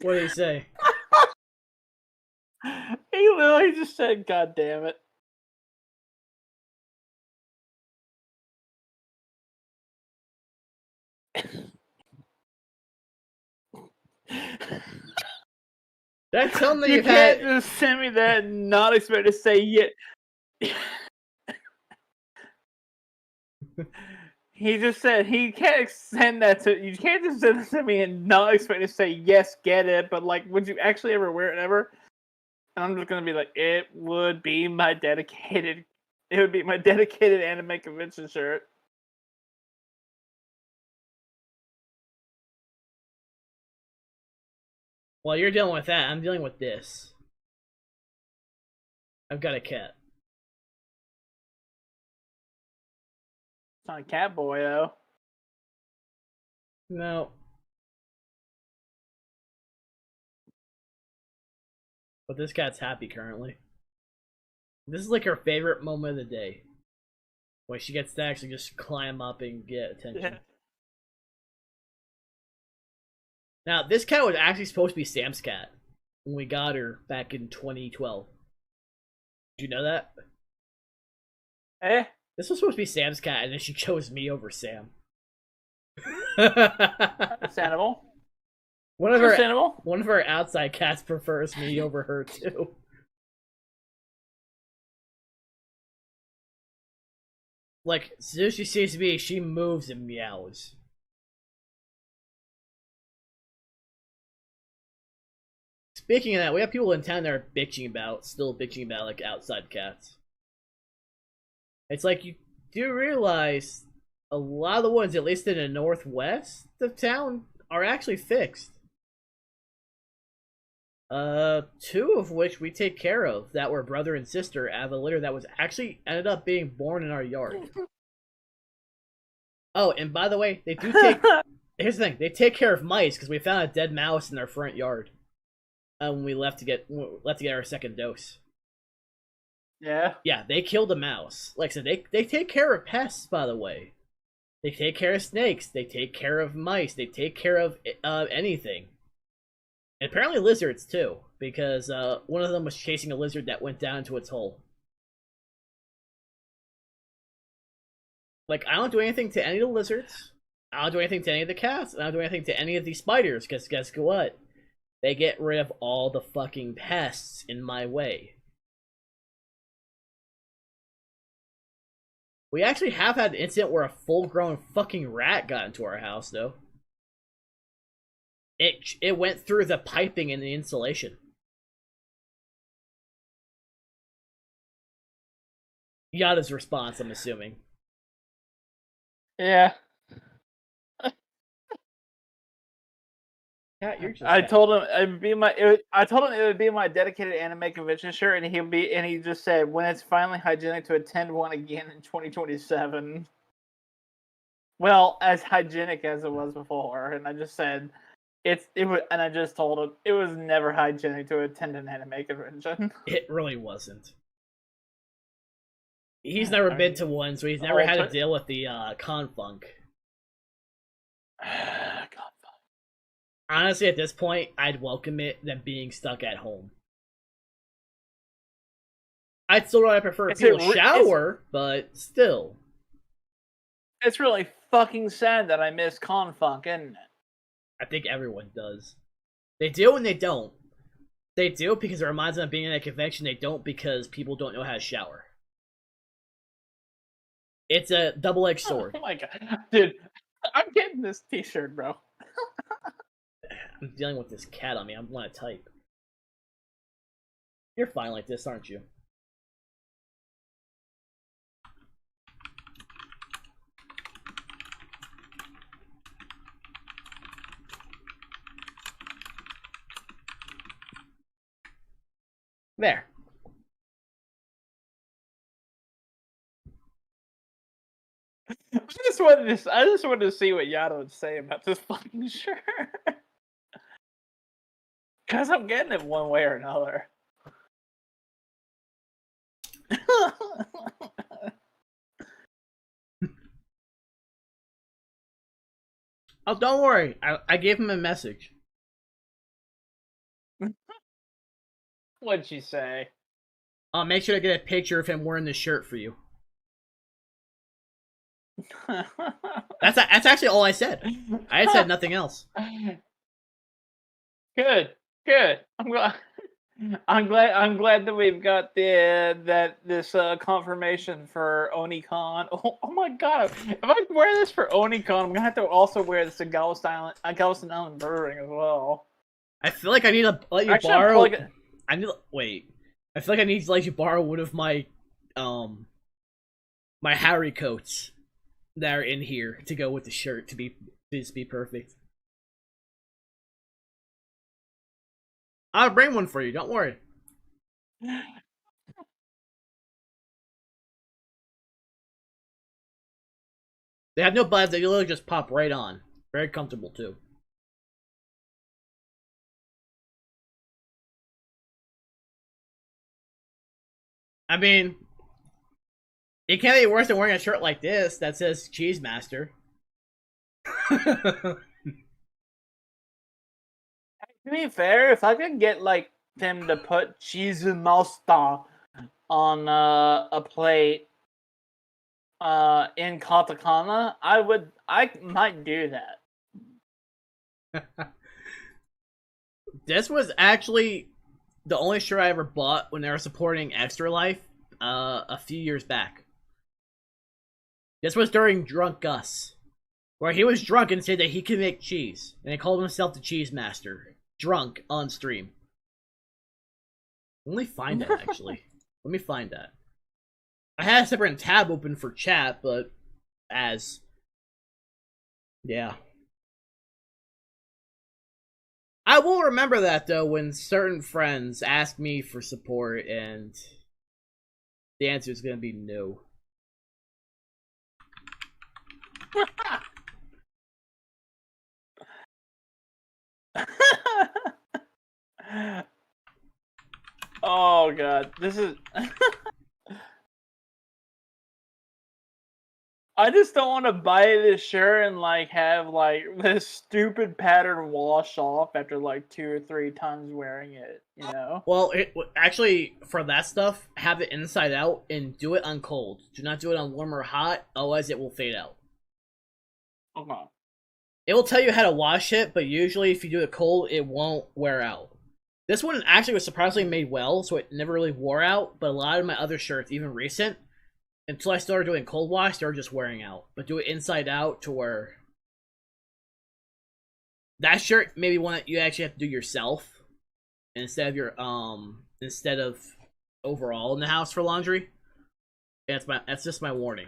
What did he say? He literally just said, "God damn it." Did I tell him that You you've can't had... just send me that and not expect to say yes. He just said he can't send that to you. Can't just send it to me and not expect to say yes, get it. But like, would you actually ever wear it ever? And I'm just gonna be like, it would be my dedicated. It would be my dedicated anime convention shirt. While you're dealing with that, I'm dealing with this. I've got a cat. It's not a cat boy though. No. But this cat's happy currently. This is like her favorite moment of the day. When she gets to actually just climb up and get attention. Yeah. Now, this cat was actually supposed to be Sam's cat when we got her back in 2012. Did you know that? Eh? This was supposed to be Sam's cat, and then she chose me over Sam. Understandable. One of Understandable. our outside cats prefers me over her too. Like, as soon as she sees me, she moves and meows. Speaking of that, we have people in town that are still bitching about, like, outside cats. It's like, you do realize a lot of the ones, at least in the northwest of town, are actually fixed. Two of which we take care of that were brother and sister out of a litter that was actually ended up being born in our yard. Oh, and by the way, they do take... Here's the thing, they take care of mice because we found a dead mouse in their front yard. When we left to get our second dose. Yeah. Yeah, they killed a mouse. Like I said, they take care of pests, by the way. They take care of snakes. They take care of mice. They take care of anything. And apparently lizards, too. Because one of them was chasing a lizard that went down into its hole. Like, I don't do anything to any of the lizards. I don't do anything to any of the cats. I don't do anything to any of these spiders. Because guess what? They get rid of all the fucking pests in my way. We actually have had an incident where a full-grown fucking rat got into our house, though. It went through the piping and the insulation. Yada's response, I'm assuming. Yeah. Cat, you're just I cat. told him I told him it would be my dedicated anime convention shirt, and he just said when it's finally hygienic to attend one again in 2027. Well, as hygienic as it was before, and I just said and I just told him it was never hygienic to attend an anime convention. It really wasn't. He's never been to one, so he's never had to deal with the confunk. Honestly, at this point, I'd welcome it than being stuck at home. I'd still rather prefer people shower, but still. It's really fucking sad that I miss Confunk, isn't it? I think everyone does. They do and they don't. They do because it reminds them of being at a convention. They don't because people don't know how to shower. It's a double-edged sword. Oh my god. Dude, I'm getting this t-shirt, bro. I'm dealing with this cat on me. I want to type. You're fine like this, aren't you? There. I just wanted to see what Yada would say about this fucking shirt. Cause I'm getting it one way or another. Oh, don't worry. I gave him a message. What'd she say? I'll make sure to get a picture of him wearing the shirt for you. That's actually all I said. I had said nothing else. Good, good. I'm glad that we've got this confirmation for Onicon. Oh my god! If I wear this for Onicon, I'm gonna have to also wear this to Galveston Island Brewing as well. I feel like I need to let you Actually, borrow. I need wait. I feel like I need to let you borrow one of my my Harry coats that are in here to go with the shirt to be perfect. I'll bring one for you. Don't worry. They have no buttons. They literally just pop right on. Very comfortable too. I mean, it can't be worse than wearing a shirt like this that says Cheese Master. To be fair, if I could get like them to put cheese and master on a plate in katakana, I might do that. This was actually the only shirt I ever bought when they were supporting Extra Life a few years back. This was during Drunk Gus, where he was drunk and said that he could make cheese, and he called himself the Cheese Master. Drunk on stream. Let me find that, actually. Let me find that. I had a separate tab open for chat, but yeah. I will remember that, though, when certain friends ask me for support, and the answer is going to be no. Oh god, this is. I just don't want to buy this shirt and like have like this stupid pattern wash off after like 2 or 3 times wearing it, you know? Well, actually, for that stuff, have it inside out and do it on cold. Do not do it on warm or hot, otherwise it will fade out. Okay. It will tell you how to wash it, but usually if you do it cold, it won't wear out. This one actually was surprisingly made well, so it never really wore out, but a lot of my other shirts, even recent, until I started doing cold wash, they were just wearing out. But do it inside out to where... That shirt may be one that you actually have to do yourself instead of overall in the house for laundry. That's just my warning.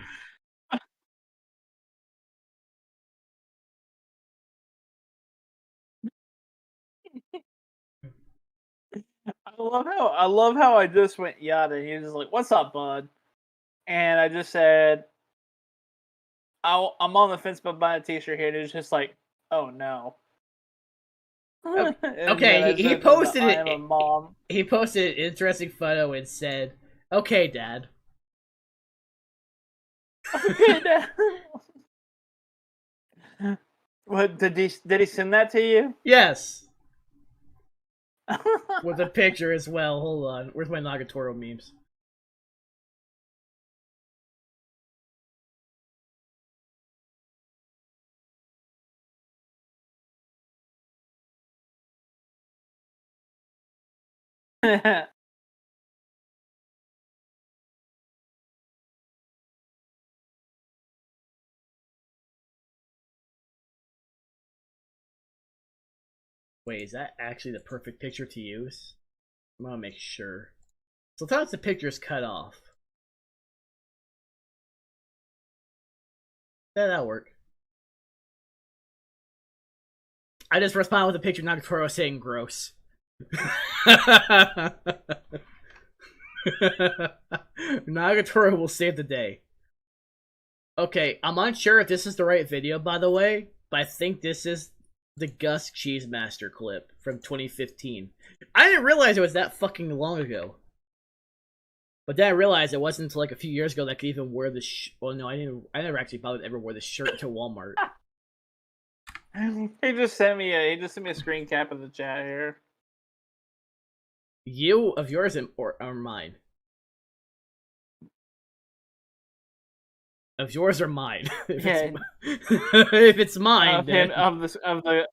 I love how I just went yada. And he was just like, "What's up, bud?" And I just said, "I'm on the fence about buying a T-shirt here." And it's just like, "Oh no." Okay, he posted it. I am a mom. He posted an interesting photo and said, "Okay, Dad." Okay, Dad. What did he send that to you? Yes. With a picture as well. Hold on. Where's my Nagatoro memes? Wait, is that actually the perfect picture to use? I'm gonna make sure. Sometimes the picture's cut off. Yeah, that'll work. I just respond with a picture of Nagatoro saying gross. Nagatoro will save the day. Okay, I'm unsure if this is the right video, by the way, but I think this is the Gus Cheesemaster clip from 2015. I didn't realize it was that fucking long ago. But then I realized it wasn't until like a few years ago that I could even wear this. Well, no, I didn't. I never actually bothered to ever wear this shirt to Walmart. He just sent me a screen cap of the chat here. You of yours or mine? Of yours or mine? If Yeah. if it's mine, then... of the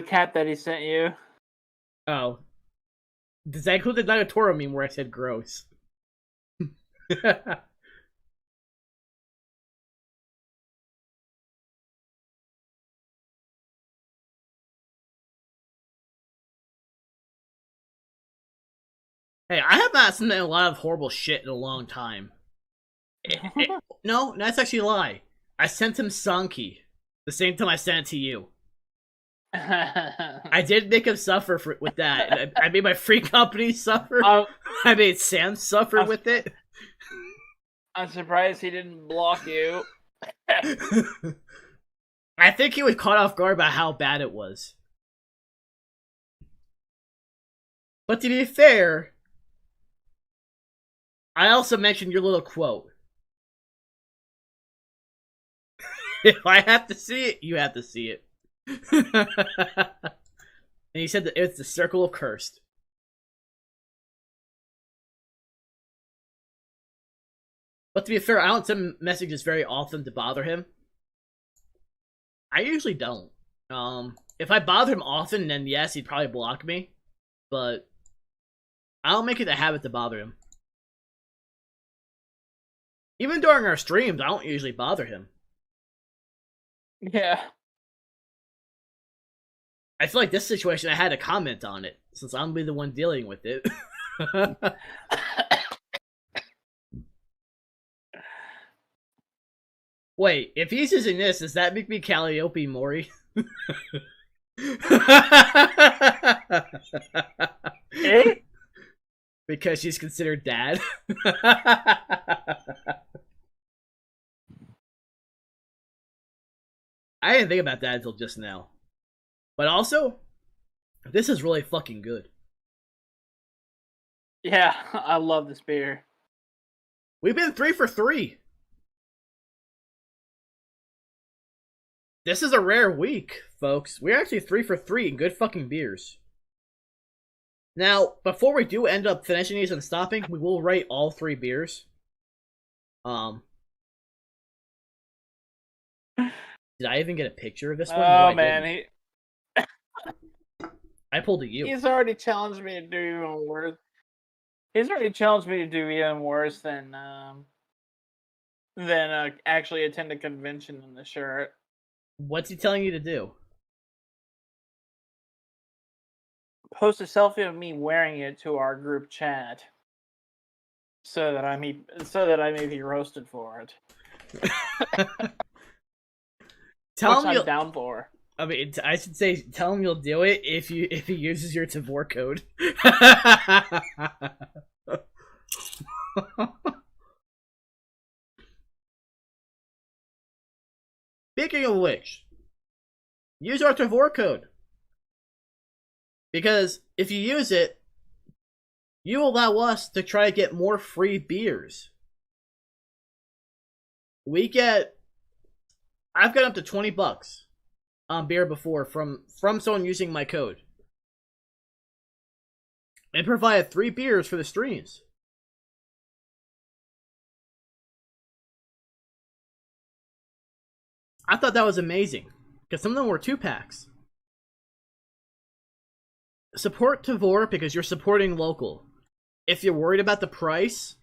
cat that he sent you. Oh. Does that include the Nagatoro meme where I said gross? Hey, I have not seen a lot of horrible shit in a long time. No, that's actually a lie. I sent him Sankey the same time I sent it to you. I did make him suffer with that. I made my free company suffer. I made Sam suffer with it. I'm surprised he didn't block you. I think he was caught off guard by how bad it was. But to be fair, I also mentioned your little quote. If I have to see it, you have to see it. And he said that it's the circle of cursed. But to be fair, I don't send messages very often to bother him. I usually don't. If I bother him often, then yes, he'd probably block me. But I don't make it a habit to bother him. Even during our streams, I don't usually bother him. Yeah. I feel like this situation, I had to comment on it, since I'm be the one dealing with it. Wait, if he's using this, does that make me Calliope Mori? Eh? Because she's considered dad. I didn't think about that until just now. But also, this is really fucking good. Yeah, I love this beer. We've been 3 for 3. This is a rare week, folks. We're actually 3 for 3 in good fucking beers. Now, before we do end up finishing these and stopping, we will rate all 3 beers. Did I even get a picture of this one? Oh no, man, I pulled a U. He's already challenged me to do even worse. He's already challenged me to do even worse than actually attend a convention in the shirt. What's he telling you to do? Post a selfie of me wearing it to our group chat, so that I may be roasted for it. Tell him I'm down for. I mean, I should say, tell him you'll do it if he uses your Tavour code. Speaking of which, use our Tavour code. Because if you use it, you allow us to try to get more free beers. I've got up to $20 on beer before from someone using my code. And provided 3 beers for the streams. I thought that was amazing. Because some of them were 2-packs. Support Tavour because you're supporting local. If you're worried about the price,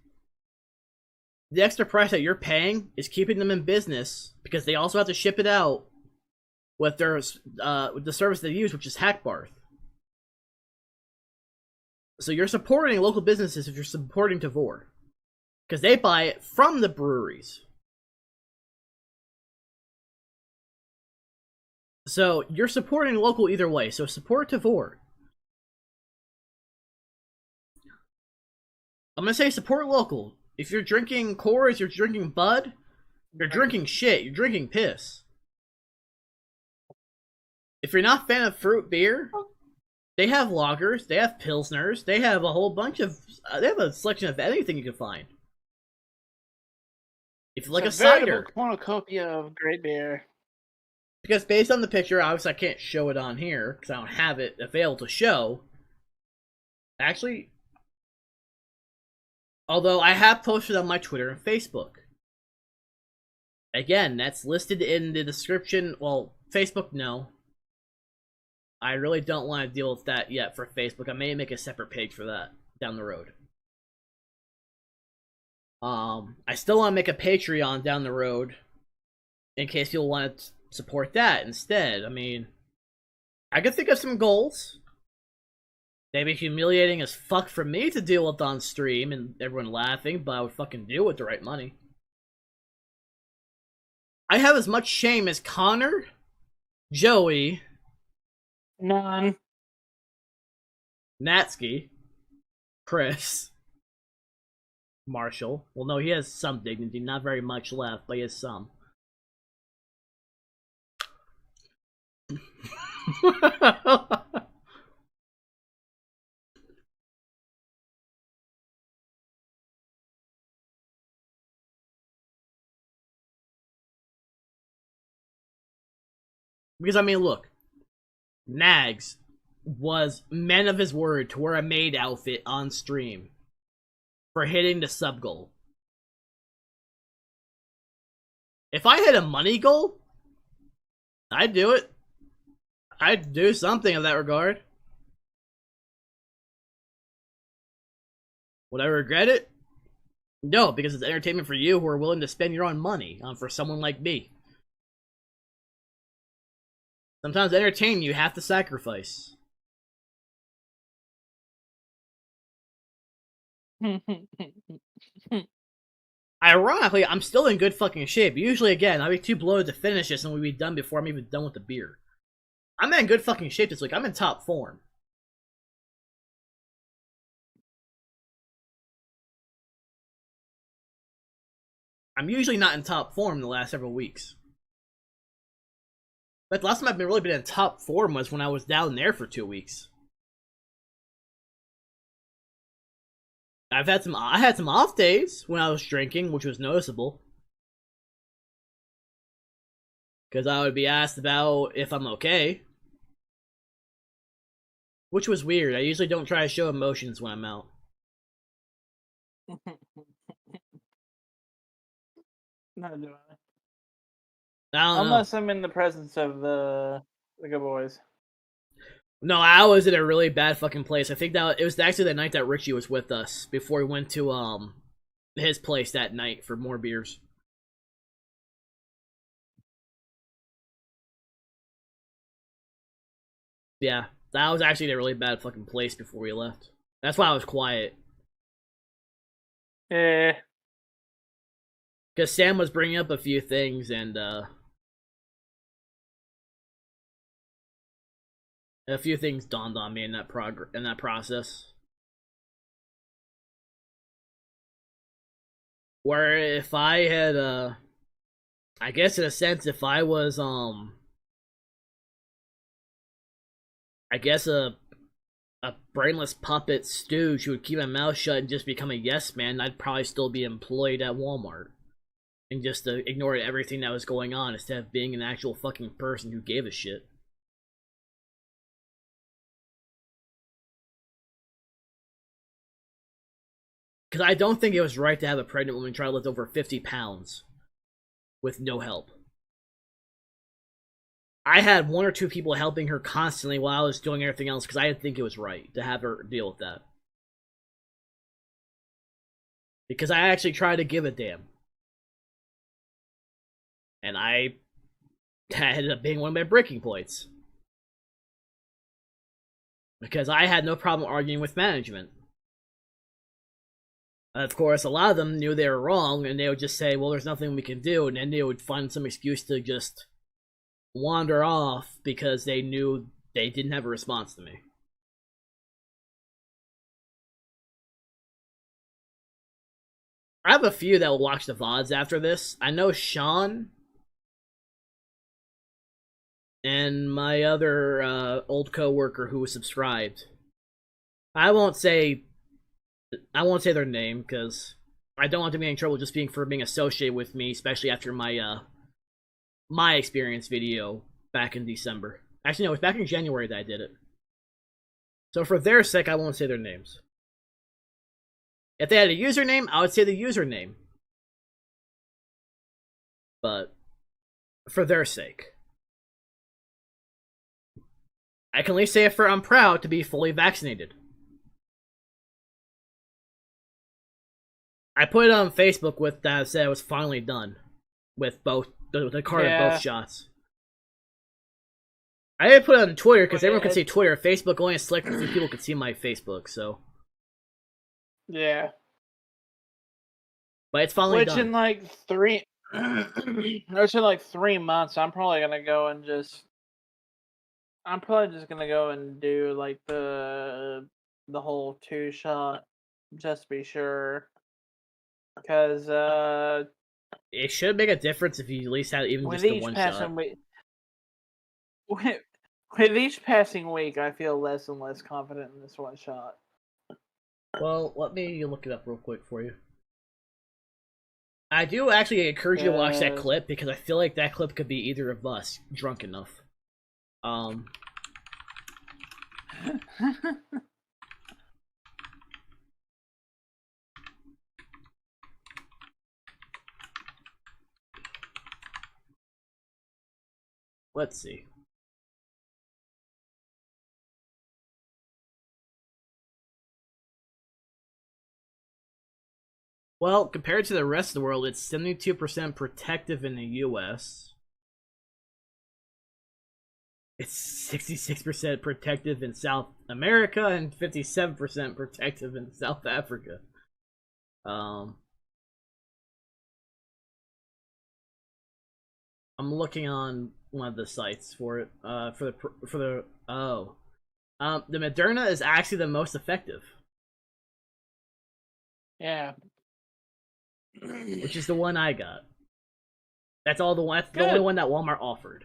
the extra price that you're paying is keeping them in business because they also have to ship it out with their with the service they use, which is Hackbarth. So you're supporting local businesses if you're supporting Tavour because they buy it from the breweries. So you're supporting local either way. So support Tavour. I'm gonna say support local. If you're drinking Coors, you're drinking Bud, You're drinking shit. You're drinking piss. If you're not a fan of fruit beer, they have lagers, they have pilsners, they have a whole bunch of, they have a selection of anything you can find. If you like a cider, cornucopia of great beer. because based on the picture, obviously I can't show it on here because I don't have it available to show. Actually, although I have posted on my Twitter and Facebook. Again, that's listed in the description. Well, Facebook, no. I really don't want to deal with that yet for Facebook. I may make a separate page for that down the road. I still want to make a Patreon down the road in case people want to support that instead. I mean, I could think of some goals. They'd be humiliating as fuck for me to deal with on stream and everyone laughing, but I would fucking do it with the right money. I have as much shame as Connor, Joey, None. Natsuki, Chris, Marshall. Well, no, he has some dignity. Not very much left, but he has some. Because, I mean, look. Nags was men of his word to wear a maid outfit on stream for hitting the sub goal. If I hit a money goal, I'd do it. I'd do something of that regard. Would I regret it? No, because it's entertainment for you who are willing to spend your own money on for someone like me. Sometimes to entertain you have to sacrifice. Ironically, I'm still in good fucking shape. Usually, again, I'd be too bloated to finish this and we'd be done before I'm even done with the beer. I'm in good fucking shape this week. I'm in top form. I'm usually not in top form the last several weeks. But the last time I've really been in top form was when I was down there for 2 weeks. I had some off days when I was drinking, which was noticeable. Because I would be asked about if I'm okay. Which was weird. I usually don't try to show emotions when I'm out. Not doing it. I don't Unless know. I'm in the presence of the good boys. No, I was in a really bad fucking place. I think that it was actually the night that Richie was with us before we went to his place that night for more beers. Yeah, that was actually in a really bad fucking place before we left. That's why I was quiet. Eh. Because Sam was bringing up a few things and a few things dawned on me in that process. Where if I had I guess in a sense if I was I guess a brainless puppet stooge who would keep my mouth shut and just become a yes man, I'd probably still be employed at Walmart. And just ignore everything that was going on instead of being an actual fucking person who gave a shit. Because I don't think it was right to have a pregnant woman try to lift over 50 pounds with no help. I had 1 or 2 people helping her constantly while I was doing everything else because I didn't think it was right to have her deal with that. Because I actually tried to give a damn. And that ended up being one of my breaking points. Because I had no problem arguing with management. Of course, a lot of them knew they were wrong, and they would just say, well, there's nothing we can do, and then they would find some excuse to just wander off because they knew they didn't have a response to me. I have a few that will watch the VODs after this. I know Sean and my other old coworker who was subscribed. I won't say their name because I don't want to be in trouble just for being associated with me, especially after my experience video back in December. Actually, no, it was back in January that I did it. So for their sake, I won't say their names. If they had a username, I would say the username. But for their sake, I can at least say I'm proud to be fully vaccinated. I put it on Facebook with that said I was finally done with the card of both shots. I didn't put it on Twitter because everyone can see Twitter. Facebook only has select few people can see my Facebook, so. Yeah. But it's finally done. In like 3 months, I'm probably gonna go and I'm probably just gonna go and do like the whole 2-shot, just to be sure. Because it should make a difference if you at least had even just the 1 shot. With each passing week, I feel less and less confident in this 1 shot. Well, let me look it up real quick for you. I do actually encourage you to watch that clip because I feel like that clip could be either of us drunk enough. Let's see. Well, compared to the rest of the world, it's 72% protective in the US. It's 66% protective in South America and 57% protective in South Africa. I'm looking on one of the sites for it. The Moderna is actually the most effective. Yeah. Which is the one I got. That's all the one. That's the only one that Walmart offered.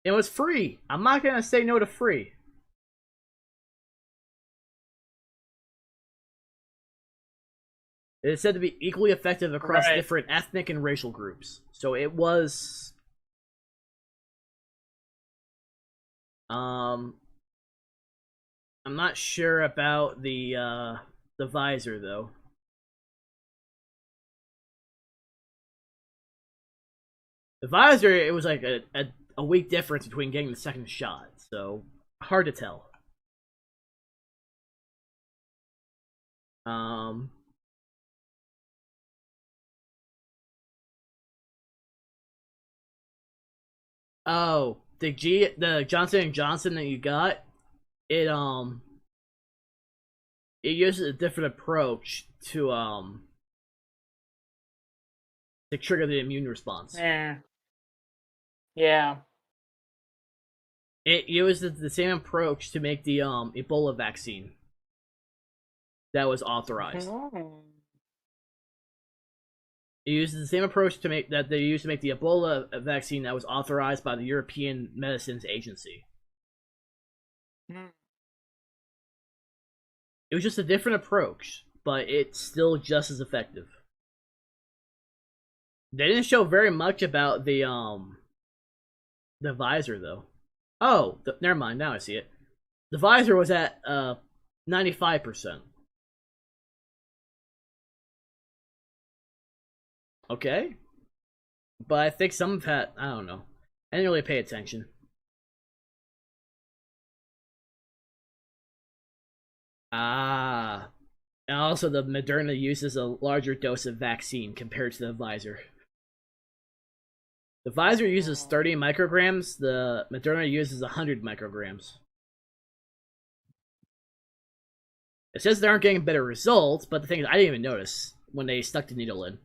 It was free. I'm not gonna say no to free. It is said to be equally effective across different ethnic and racial groups. So it was. I'm not sure about the visor though. The visor, it was like a week difference between getting the second shot, so hard to tell. Oh, the Johnson & Johnson that you got, it uses a different approach to trigger the immune response. Yeah. Yeah. It uses the same approach to make the Ebola vaccine that was authorized. It uses the same approach to make that they used to make the Ebola vaccine that was authorized by the European Medicines Agency. It was just a different approach, but it's still just as effective. They didn't show very much about the visor though. Oh, never mind. Now I see it. The visor was at 95%. Okay, but I think some have had. I don't know. I didn't really pay attention. Ah, and also the Moderna uses a larger dose of vaccine compared to the visor. The visor uses 30 micrograms, the Moderna uses 100 micrograms. It says they aren't getting better results, but the thing is, I didn't even notice when they stuck the needle in.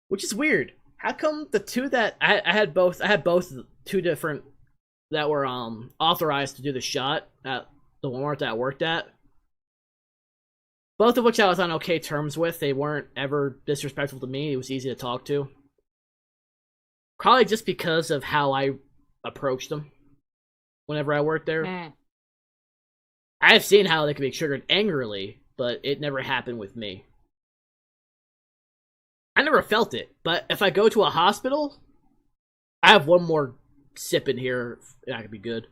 Which is weird. How come the two that I had both two different that were authorized to do the shot at the Walmart that I worked at? Both of which I was on okay terms with. They weren't ever disrespectful to me. It was easy to talk to. Probably just because of how I approached them whenever I worked there. Mm. I've seen how they can be triggered angrily, but it never happened with me. I never felt it, but if I go to a hospital, I have one more sip in here. That could be good.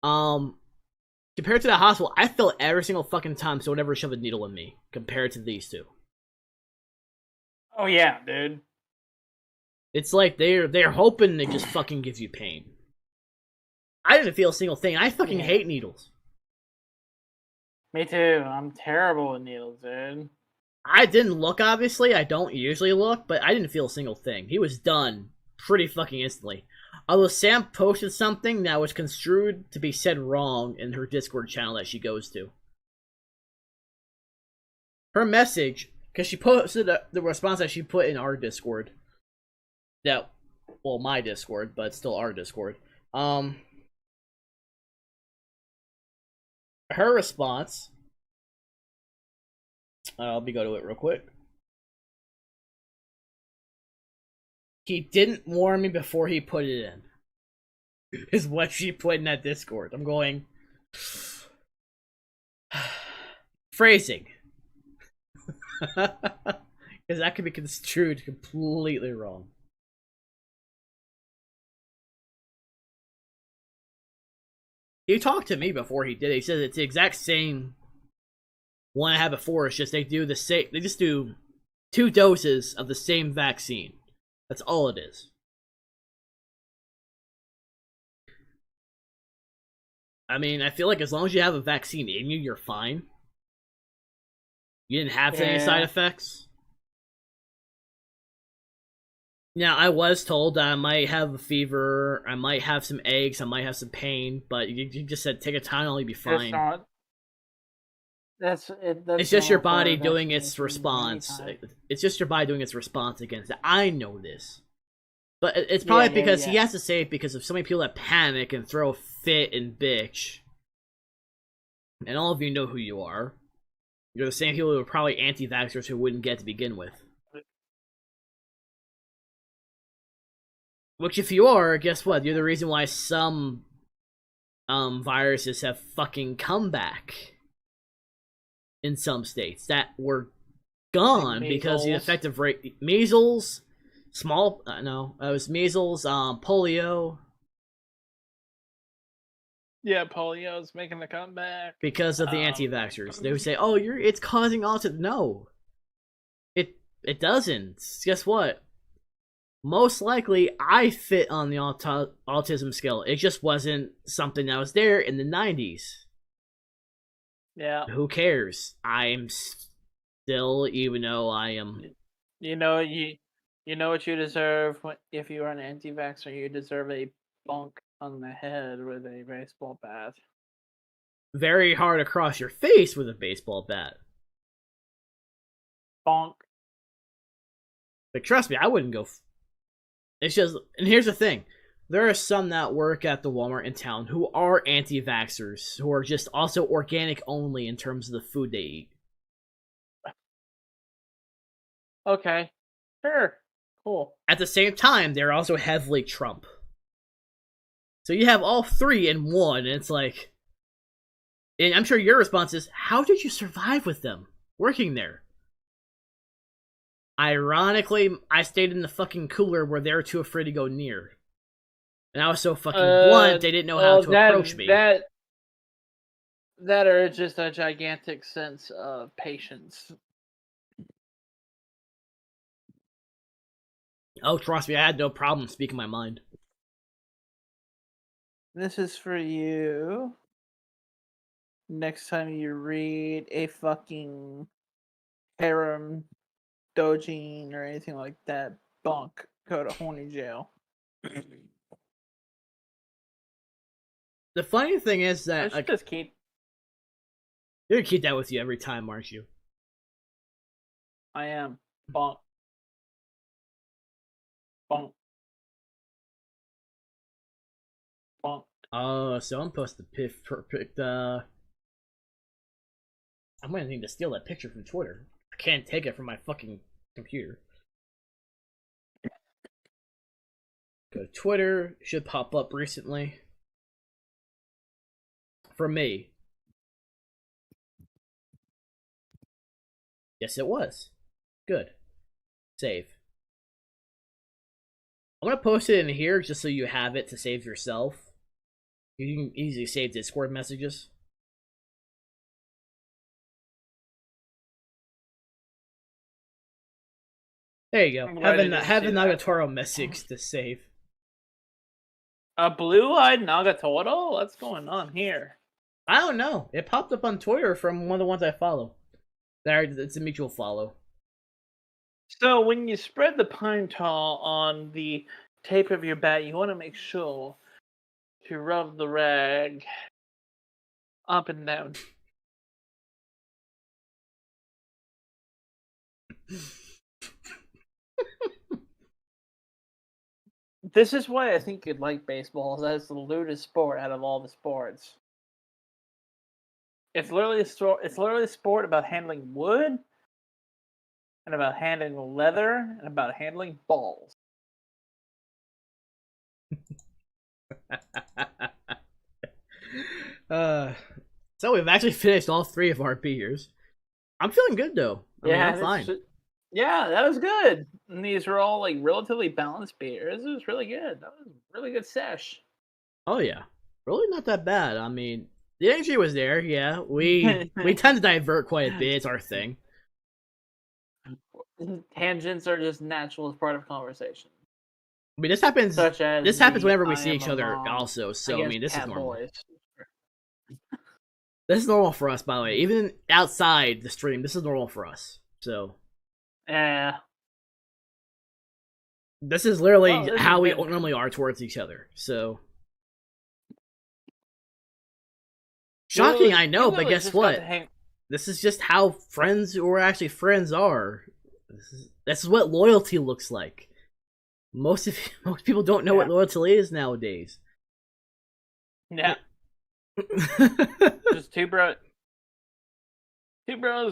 Compared to the hospital, I felt every single fucking time someone ever shoved a needle in me. Compared to these two, Oh yeah, dude. it's like they're hoping to just fucking give you pain. I didn't feel a single thing. I fucking hate needles. Me too. I'm terrible with needles, dude. I didn't look, obviously. I don't usually look, but I didn't feel a single thing. He was done pretty fucking instantly. Although Sam posted something that was construed to be said wrong in her Discord channel that she goes to. Her message, because she posted the response that she put in our Discord. That, well, my Discord, but still our Discord. Her response. Let me go to it real quick. He didn't warn me before he put it in. Is what she put in that Discord. I'm going. Phrasing. Because that could be construed completely wrong. He talked to me before he did it. He says it's the exact same one I had before. It's just they do the same. They just do 2 doses of the same vaccine. That's all it is. I mean, I feel like as long as you have a vaccine in you, you're fine. You didn't have any side effects. Now, I was told that I might have a fever, I might have some aches, I might have some pain, but you just said take a Tylenol, you'll be fine. It's just your body doing its response. It's just your body doing its response against it. I know this. But it's probably because he has to say it because of so many people that panic and throw a fit and bitch. And all of you know who you are. You're the same people who are probably anti-vaxxers who wouldn't get to begin with. Which, if you are, guess what? You're the reason why some viruses have fucking come back in some states that were gone like because the effective rate. Measles, small. No, it was measles, polio. Yeah, polio's making a comeback because of the anti-vaxxers. They would say, "Oh, it's causing autism." No, it doesn't. Guess what? Most likely, I fit on the autism scale. It just wasn't something that was there in the 90s. Yeah. Who cares? I'm still, even though I am. You know what you deserve if you are an anti-vaxxer. You deserve a bonk on the head with a baseball bat. Very hard across your face with a baseball bat. Bonk. But trust me, I wouldn't go. It's just, and here's the thing. There are some that work at the Walmart in town who are anti-vaxxers, who are just also organic only in terms of the food they eat. Okay. Sure. Cool. At the same time, they're also heavily Trump. So you have all 3 in one, and it's like... And I'm sure your response is, how did you survive with them working there? Ironically, I stayed in the fucking cooler where they were too afraid to go near. And I was so fucking blunt, they didn't know how to approach me. That or just a gigantic sense of patience. Oh, trust me, I had no problem speaking my mind. This is for you. Next time you read a fucking harem dojin or anything like that, bonk, go to horny jail. The funny thing is that I just keep. You're gonna keep that with you every time, aren't you? I am. Bonk. Bonk. Bonk. Oh, so I'm supposed to perfect. I'm gonna need to steal that picture from Twitter. I can't take it from my fucking computer. Go to Twitter. Should pop up recently. For me. Yes, it was. Good. Save. I'm gonna post it in here just so you have it to save yourself. You can easily save Discord messages. There you go. Have a Nagatoro message to save. A blue-eyed Nagatoro? What's going on here? I don't know. It popped up on Twitter from one of the ones I follow. There, it's a mutual follow. So when you spread the pine tar on the tape of your bat, you want to make sure to rub the rag up and down. This is why I think you'd like baseball. That's the lewdest sport out of all the sports. It's literally a sport about handling wood, and about handling leather, and about handling balls. So we've actually finished all 3 of our beers. I'm feeling good though. I mean, I'm fine. Yeah, that was good. And these were all like relatively balanced beers. It was really good. That was a really good sesh. Oh yeah, really not that bad. I mean, the energy was there. Yeah, we tend to divert quite a bit. It's our thing. Tangents are just natural as part of conversation. I mean, this happens. This happens whenever we see each other, also. So I mean, this is normal. Boys. This is normal for us, by the way. Even outside the stream, this is normal for us. So. Yeah. This is literally how we normally are towards each other. So. Shocking, I know, but guess what? This is just how friends who are actually friends are. This is what loyalty looks like. Most people don't know what loyalty is nowadays. Yeah. Just two bros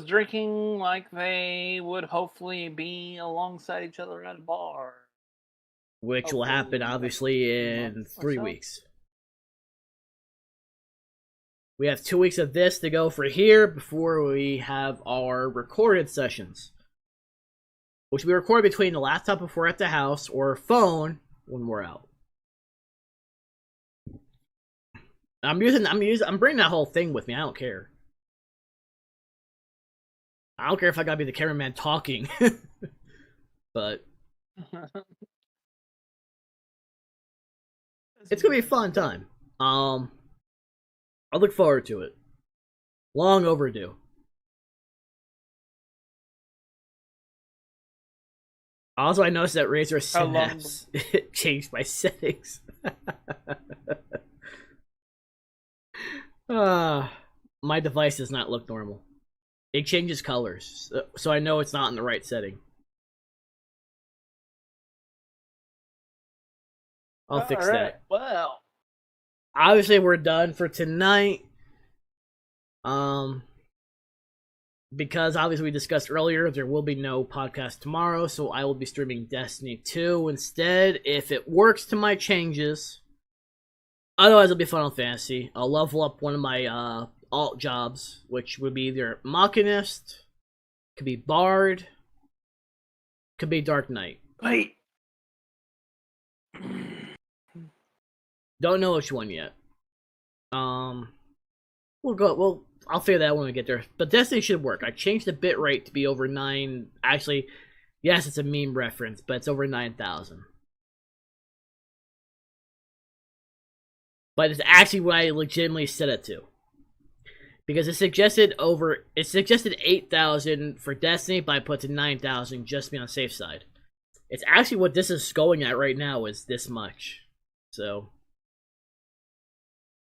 drinking like they would hopefully be alongside each other at a bar. Which will happen, obviously, in 3 weeks. We have 2 weeks of this to go for here before we have our recorded sessions. Which we record between the laptop if we're at the house or phone when we're out. I'm bringing that whole thing with me. I don't care. I don't care if I gotta be the cameraman talking. But it's gonna be a fun time. I look forward to it. Long overdue. Also, I noticed that Razer Synapse changed my settings. My device does not look normal. It changes colors, so I know it's not in the right setting. I'll fix that. Well, obviously we're done for tonight. Because obviously we discussed earlier, there will be no podcast tomorrow, so I will be streaming Destiny 2 instead, if it works to my changes. Otherwise, it'll be Final Fantasy. I'll level up one of my alt jobs, which would be either Machinist, could be Bard, could be Dark Knight. Wait. Don't know which one yet. I'll figure that out when we get there. But Destiny should work. I changed the bitrate to be over 9. Actually, yes, it's a meme reference, but it's over 9,000. But it's actually what I legitimately set it to. Because it suggested 8,000 for Destiny, but I put to 9,000 just to be on the safe side. It's actually what this is going at right now is this much. So,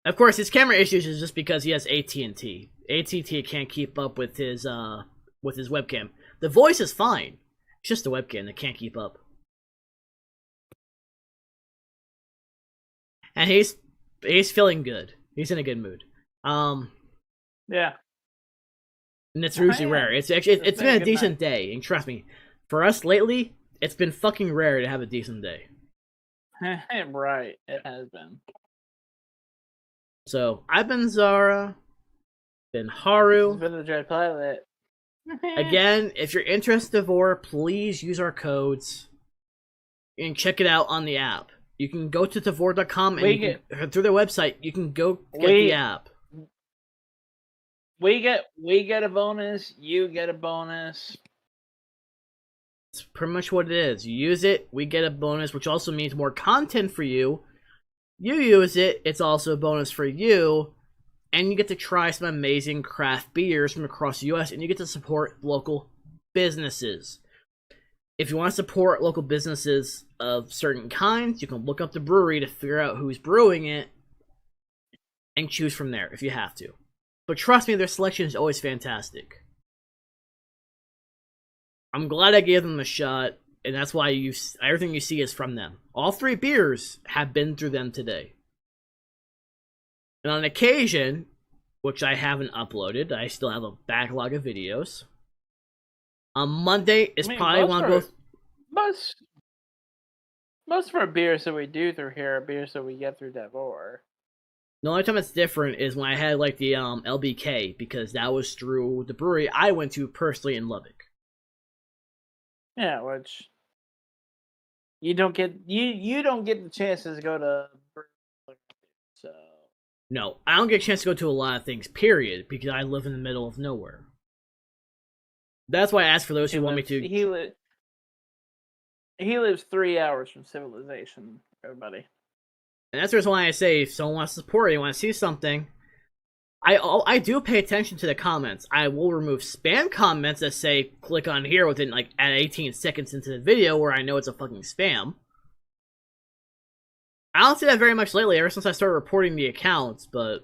of course, his camera issues is just because he has AT&T. AT&T can't keep up with his webcam. The voice is fine. It's just the webcam that can't keep up. And he's feeling good. He's in a good mood. Yeah. and it's usually rare. It's actually it's been a decent day, and trust me, for us lately, it's been fucking rare to have a decent day. Right, it has been. So I've been Zara, been Haru. Been the Dread Pilot. Again, if you're interested in Tavour, please use our codes and check it out on the app. You can go to Tavour.com and through their website, you can go get the app. We get a bonus, you get a bonus. It's pretty much what it is. You use it, we get a bonus, which also means more content for you. You use it, it's also a bonus for you. And you get to try some amazing craft beers from across the US, and you get to support local businesses. If you want to support local businesses of certain kinds, you can look up the brewery to figure out who's brewing it and choose from there if you have to. But trust me, their selection is always fantastic. I'm glad I gave them a shot, and that's why everything you see is from them. All 3 beers have been through them today. And on occasion, which I haven't uploaded, I still have a backlog of videos. On Monday is probably one of most of our beers that we do through here are beers that we get through Tavour. The only time it's different is when I had like the LBK, because that was through the brewery I went to personally in Lubbock. Yeah, which you don't get you don't get the chances to go to. So no, I don't get a chance to go to a lot of things. Period, because I live in the middle of nowhere. That's why I ask for those who want me to. He lives 3 hours from civilization, everybody. And that's the reason why I say if someone wants to support you, want to see something, I do pay attention to the comments. I will remove spam comments that say click on here within like at 18 seconds into the video where I know it's a fucking spam. I don't see that very much lately ever since I started reporting the accounts, but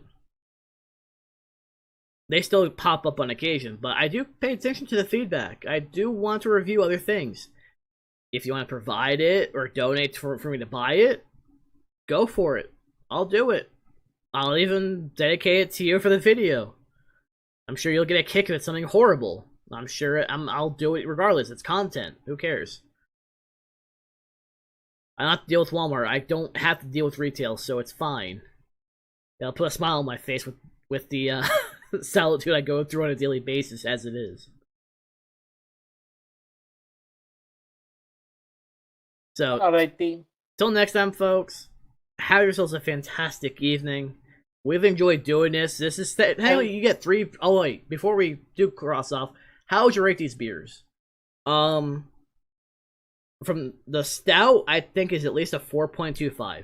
they still pop up on occasion. But I do pay attention to the feedback. I do want to review other things. If you want to provide it or donate for me to buy it, go for it. I'll do it. I'll even dedicate it to you for the video. I'm sure you'll get a kick if it's something horrible. I'm sure I'll do it regardless. It's content. Who cares? I don't have to deal with Walmart. I don't have to deal with retail, so it's fine. I'll put a smile on my face with the solitude I go through on a daily basis as it is. So, alrighty. Till next time, folks. Have yourselves a fantastic evening. We've enjoyed doing this. This is hey, you get 3. Oh wait, before we do cross off, how would you rate these beers? From the stout, I think is at least a 4.25.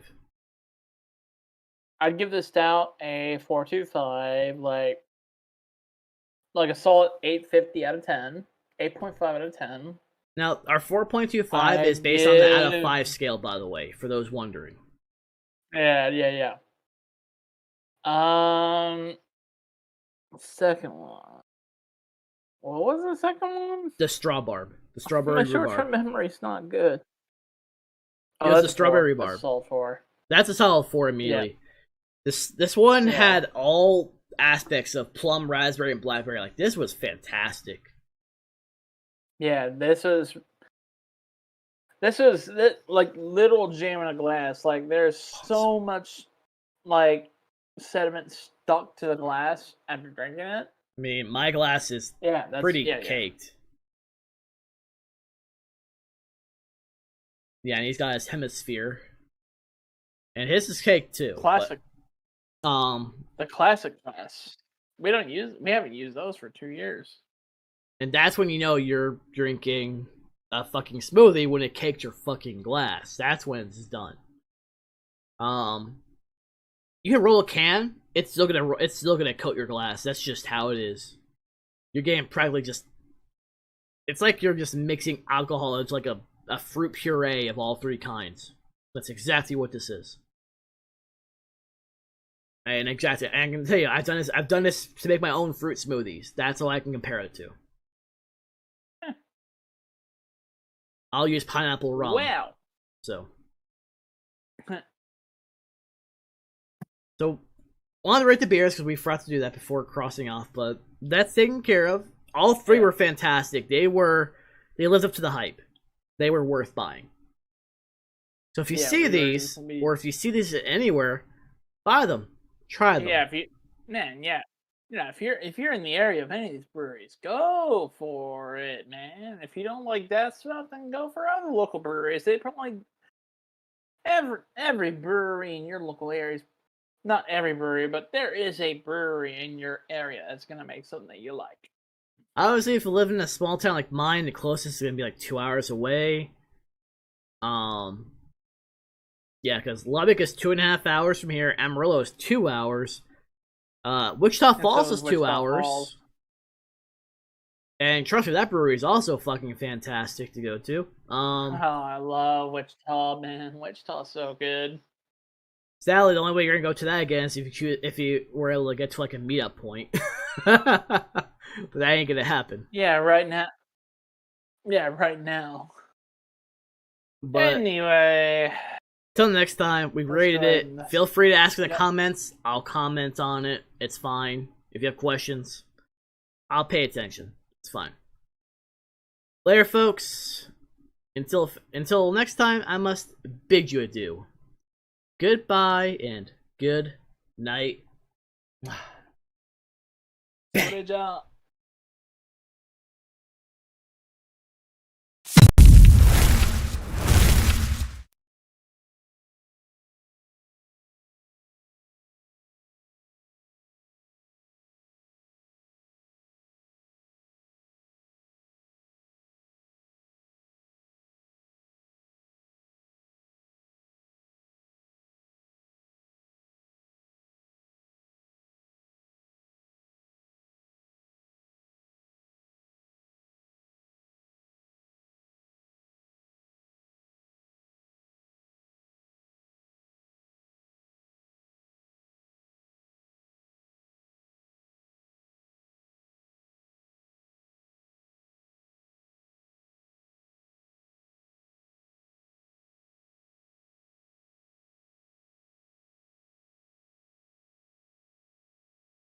I'd give the stout a 4.25, like a solid 8.50 out of 10, 8.5 out of 10. Now, our 4.25 is based on the out of 5 scale, by the way, for those wondering. Yeah. Second one. What was the second one? The strawbarb. The strawberry rhubarb. My short-term memory's not good. Oh, that's the strawberry rhubarb. That's a solid 4. That's a solid 4 immediately. Yeah. This one had all aspects of plum, raspberry, and blackberry. Like, this was fantastic. Yeah, this was like literal jam in a glass. Like, there's so much like sediment stuck to the glass after drinking it. I mean, my glass is pretty caked. Yeah, and he's got his hemisphere, and his is caked too. Classic. But, the classic glass. We haven't used those for 2 years. And that's when you know you're drinking a fucking smoothie, when it caked your fucking glass. That's when it's done. You can roll a can. It's still gonna coat your glass. That's just how it is. You're getting practically just. It's like you're just mixing alcohol into like a fruit puree of all 3 kinds. That's exactly what this is. And exactly, and I can tell you, I've done this to make my own fruit smoothies. That's all I can compare it to. I'll use pineapple rum. Wow. So I want to rate the beers because we forgot to do that before crossing off, but that's taken care of. All three Yeah. were fantastic. They lived up to the hype. They were worth buying. So if you Yeah, see we were these, instantly. or if you see these anywhere, buy them. Try them. Yeah, if you man, yeah. Yeah, if you're in the area of any of these breweries, go for it, man. If you don't like that stuff, then go for other local breweries. They probably every brewery in your local area is not every brewery, but there is a brewery in your area that's gonna make something that you like. Obviously, if you live in a small town like mine, the closest is gonna be like 2 hours away. Um, yeah, because Lubbock is 2.5 hours from here. Amarillo is 2 hours. Wichita And Falls so is is two Wichita hours. Falls. And trust me, that brewery is also fucking fantastic to go to. Oh, I love Wichita, man. Wichita's so good. Sadly, the only way you're gonna go to that again is if you were able to get to like a meetup point. But that ain't gonna happen. Yeah, right now. Yeah, right now. But Anyway, till next time, we let's go rated ahead it. and Feel free to ask in the yep. comments. I'll comment on it. It's fine. If you have questions, I'll pay attention. It's fine. Later, folks. Until next time, I must bid you adieu. Goodbye and good night. Good job.